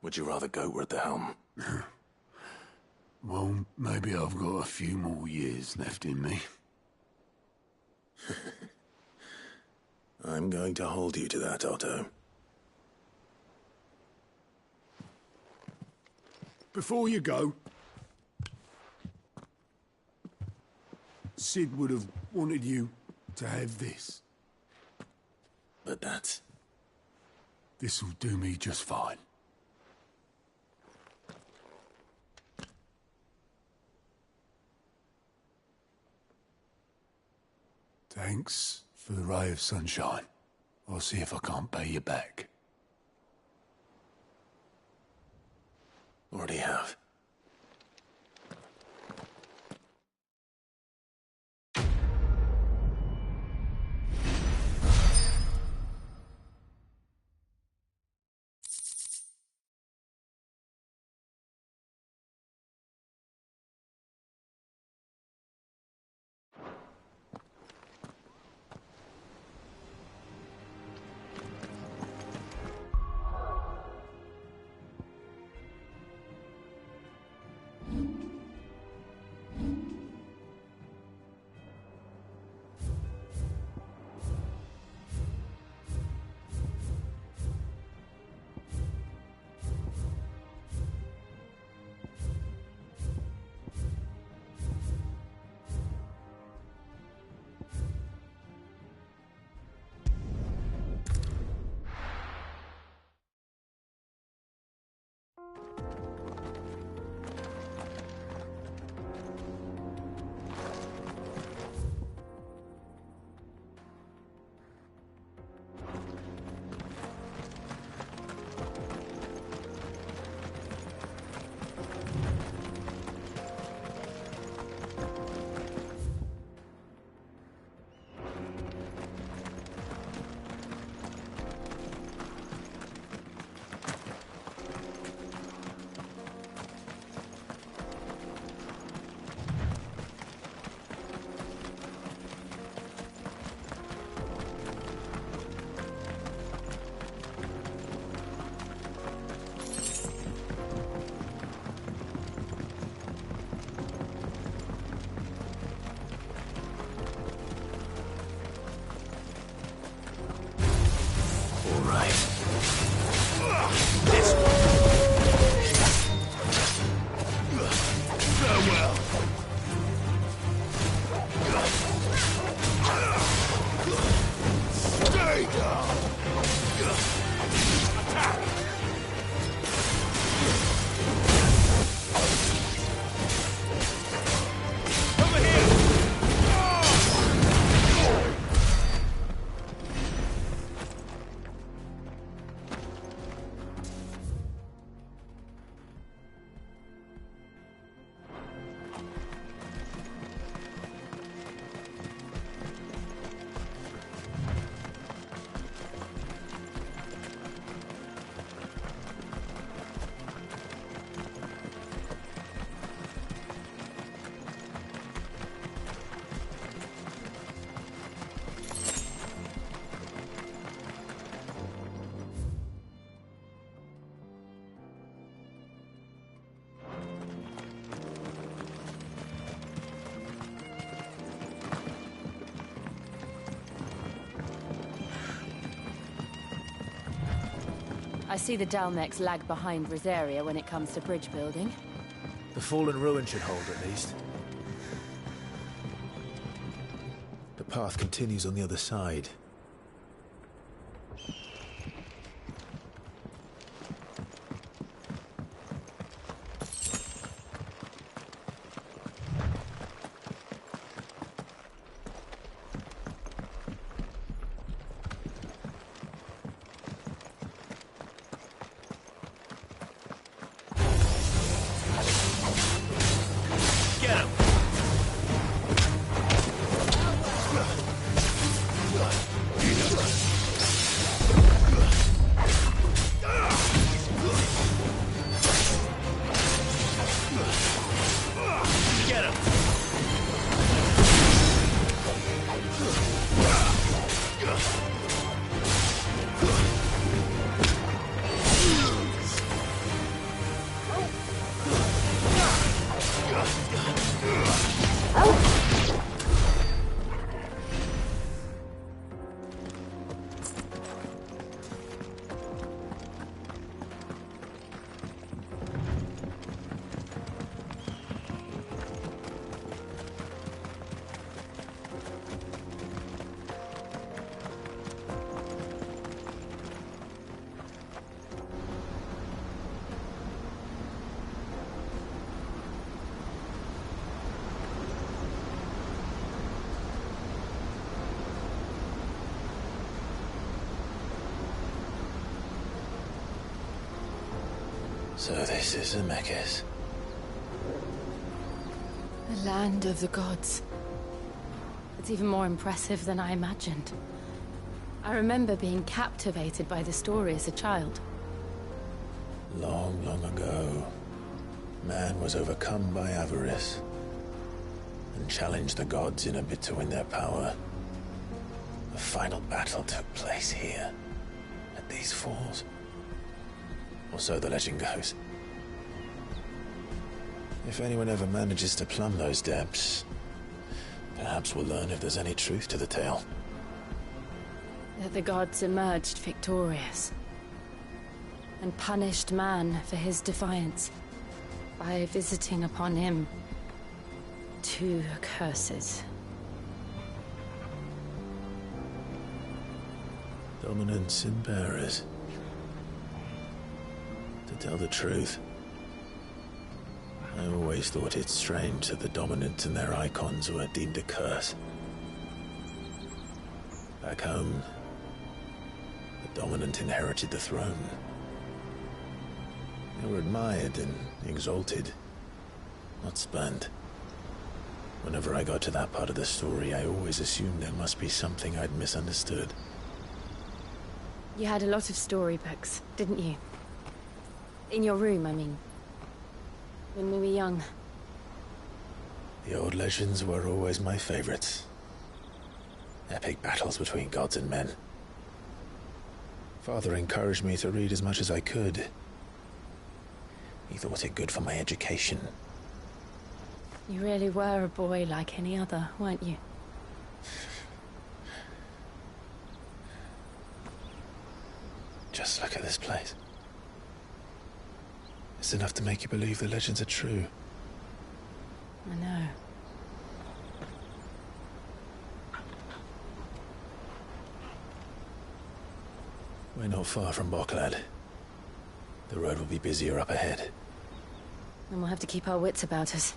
Would you rather goat were at the helm? Well, maybe I've got a few more years left in me. I'm going to hold you to that, Otto. Before you go, Sid would have wanted you to have this. But that's... This'll do me just fine. Thanks for the ray of sunshine. I'll see if I can't pay you back. Already have. I see the Dalmex lag behind Rosaria when it comes to bridge building. The fallen ruin should hold, at least. The path continues on the other side. So this is Zemeckis. The land of the gods. It's even more impressive than I imagined. I remember being captivated by the story as a child. Long, long ago, man was overcome by avarice and challenged the gods in a bid to win their power. The final battle took place here, at these falls. Or so the legend goes. If anyone ever manages to plumb those depths, perhaps we'll learn if there's any truth to the tale. That the gods emerged victorious and punished man for his defiance by visiting upon him 2 curses. Dominance and bearers. To tell the truth, I always thought it strange that the dominant and their icons were deemed a curse. Back home, the dominant inherited the throne. They were admired and exalted, not spurned. Whenever I got to that part of the story, I always assumed there must be something I'd misunderstood. You had a lot of storybooks, didn't you? In your room, I mean. When we were young. The old legends were always my favorites. Epic battles between gods and men. Father encouraged me to read as much as I could. He thought it good for my education. You really were a boy like any other, weren't you? Just look at this place. It's enough to make you believe the legends are true. I know. We're not far from Boklad. The road will be busier up ahead. And we'll have to keep our wits about us.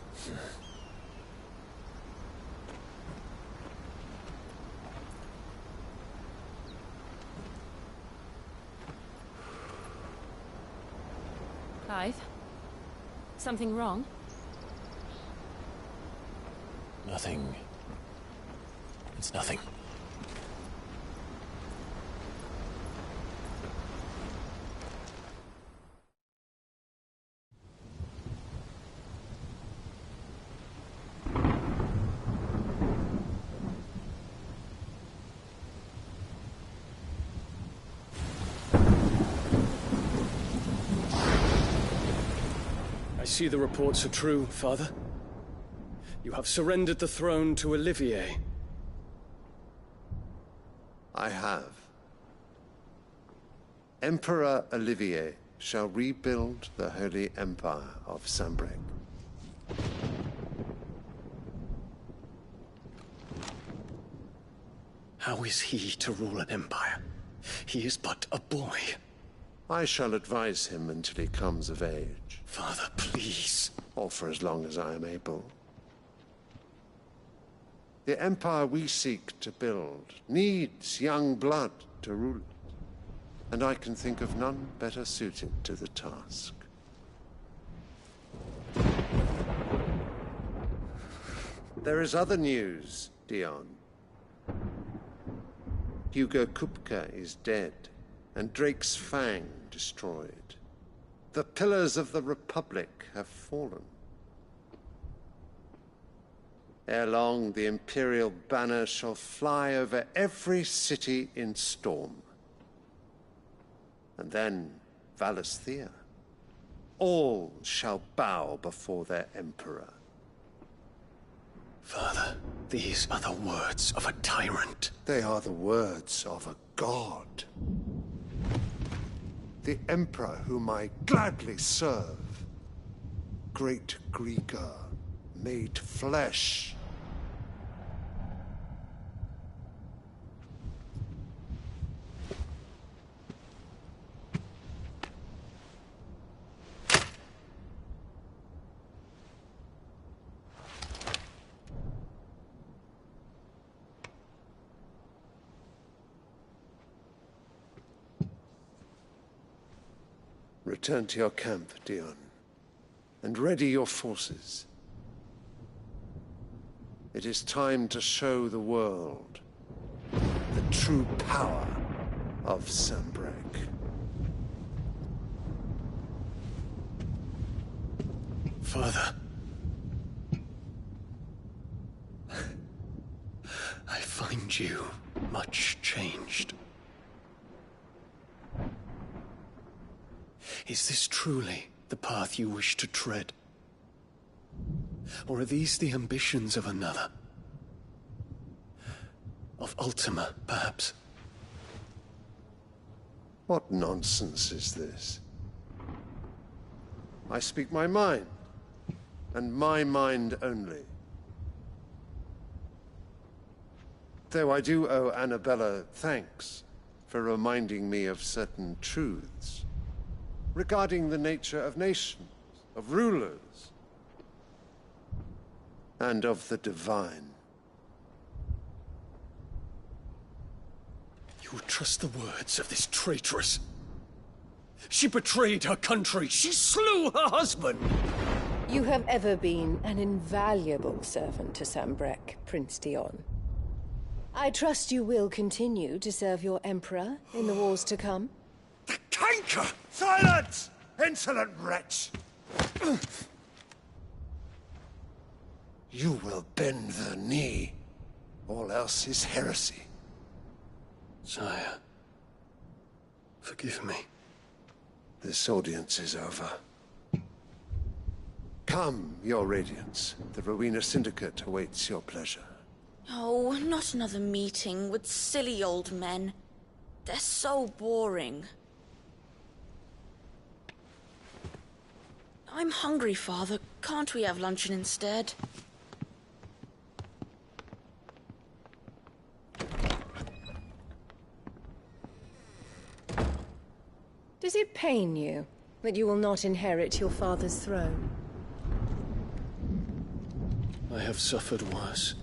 Clive? Something wrong? Nothing. It's nothing. I see the reports are true, Father. You have surrendered the throne to Olivier. I have. Emperor Olivier shall rebuild the Holy Empire of Sambrec. How is he to rule an empire? He is but a boy. I shall advise him until he comes of age. Father, please. Or for as long as I am able. The empire we seek to build needs young blood to rule it. And I can think of none better suited to the task. There is other news, Dion. Hugo Kupka is dead, and Drake's Fang destroyed. The pillars of the Republic have fallen. Ere long, the Imperial banner shall fly over every city in Storm. And then Valisthea. All shall bow before their Emperor. Father, these are the words of a tyrant. They are the words of a god. The Emperor whom I gladly serve. Great Grieger, made flesh. Return to your camp, Dion, and ready your forces. It is time to show the world the true power of Sambrec. Father. I find you much changed. Is this truly the path you wish to tread? Or are these the ambitions of another? Of Ultima, perhaps? What nonsense is this? I speak my mind, and my mind only. Though I do owe Annabella thanks for reminding me of certain truths regarding the nature of nations, of rulers, and of the divine. You would trust the words of this traitress? She betrayed her country. She slew her husband. You have ever been an invaluable servant to Sambrec, Prince Dion. I trust you will continue to serve your Emperor in the wars to come. The canker! Silence! Insolent wretch! You will bend the knee. All else is heresy. Sire, forgive me. This audience is over. Come, your Radiance. The Rowena Syndicate awaits your pleasure. Oh, not another meeting with silly old men. They're so boring. I'm hungry, Father. Can't we have luncheon instead? Does it pain you that you will not inherit your father's throne? I have suffered worse.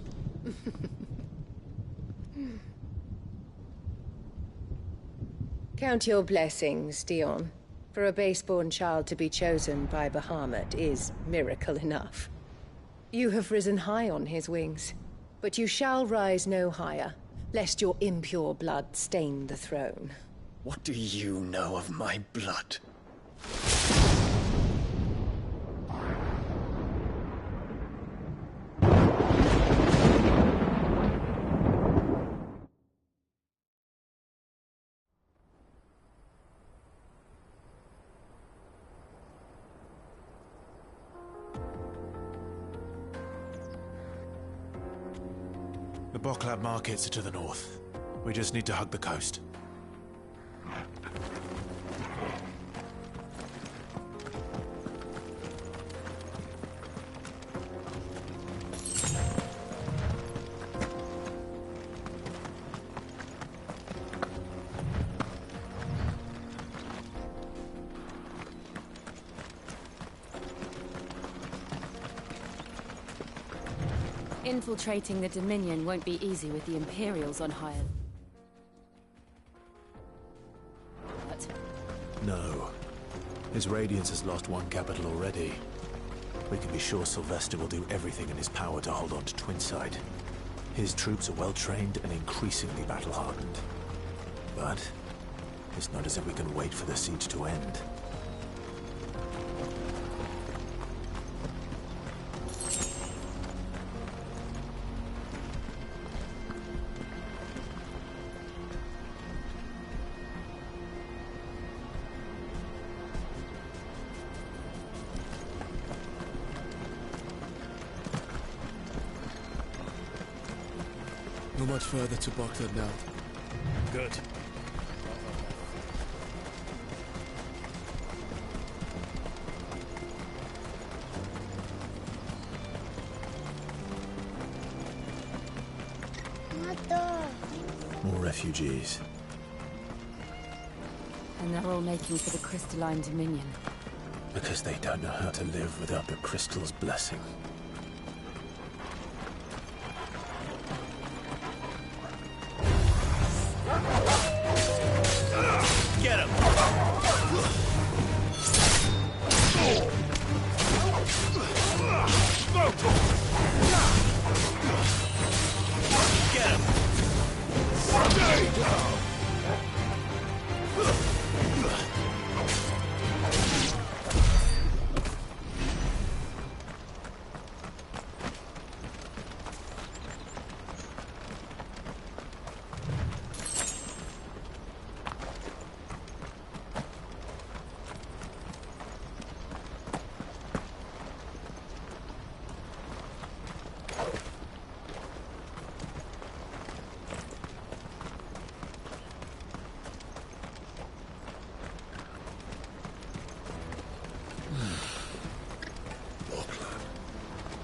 Count your blessings, Dion. For a base-born child to be chosen by Bahamut is miracle enough. You have risen high on his wings, but you shall rise no higher, lest your impure blood stain the throne. What do you know of my blood? The Boklab markets are to the north. We just need to hug the coast. Infiltrating the Dominion won't be easy with the Imperials on hire. But No. His Radiance has lost one capital already. We can be sure Sylvester will do everything in his power to hold on to Twinside. His troops are well-trained and increasingly battle-hardened. But it's not as if we can wait for the siege to end. Not much further to Baghdad now. Good. More refugees. and they're all making for the crystalline dominion. Because they don't know how to live without the crystal's blessing. Get him! Get him! Stay down!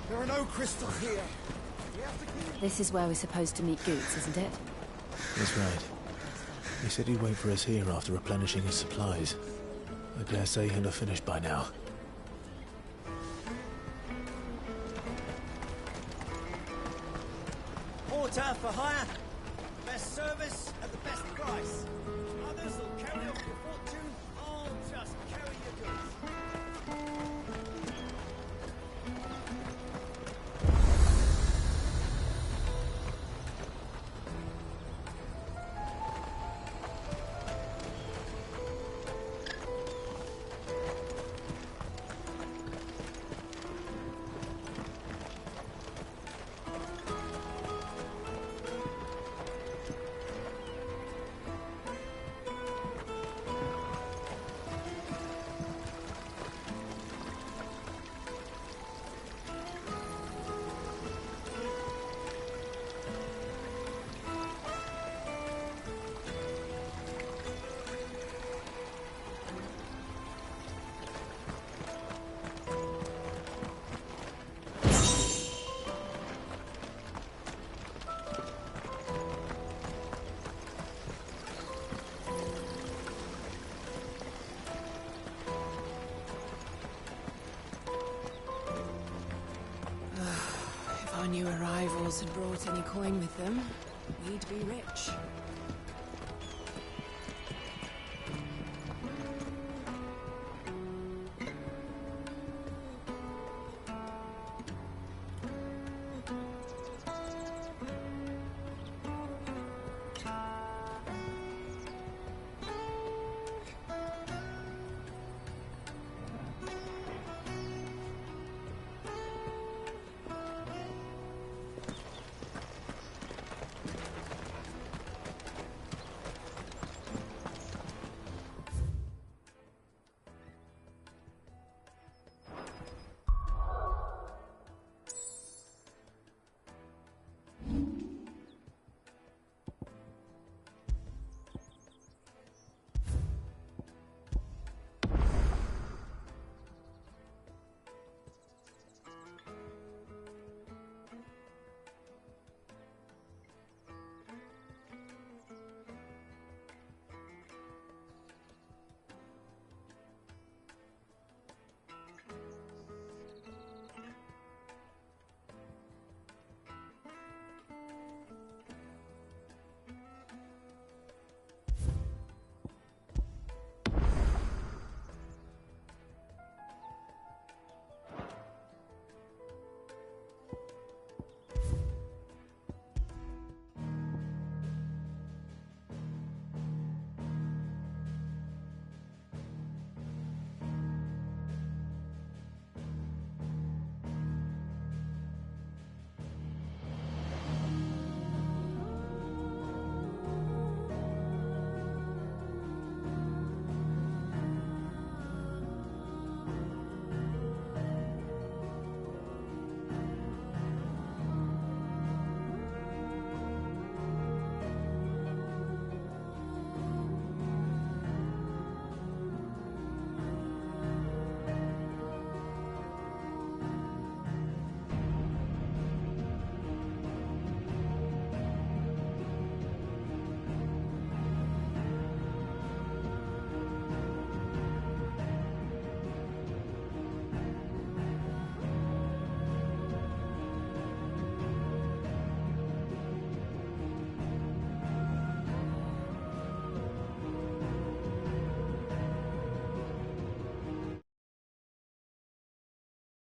There are no crystals here. This is where we're supposed to meet Goots, isn't it? That's right. He said he'd wait for us here after replenishing his supplies. I dare say he'll have finished by now. Porter for hire. Best service at the best price. Others will carry off your fortune. I'll just carry your goods. If our new arrivals had brought any coin with them, we'd be rich.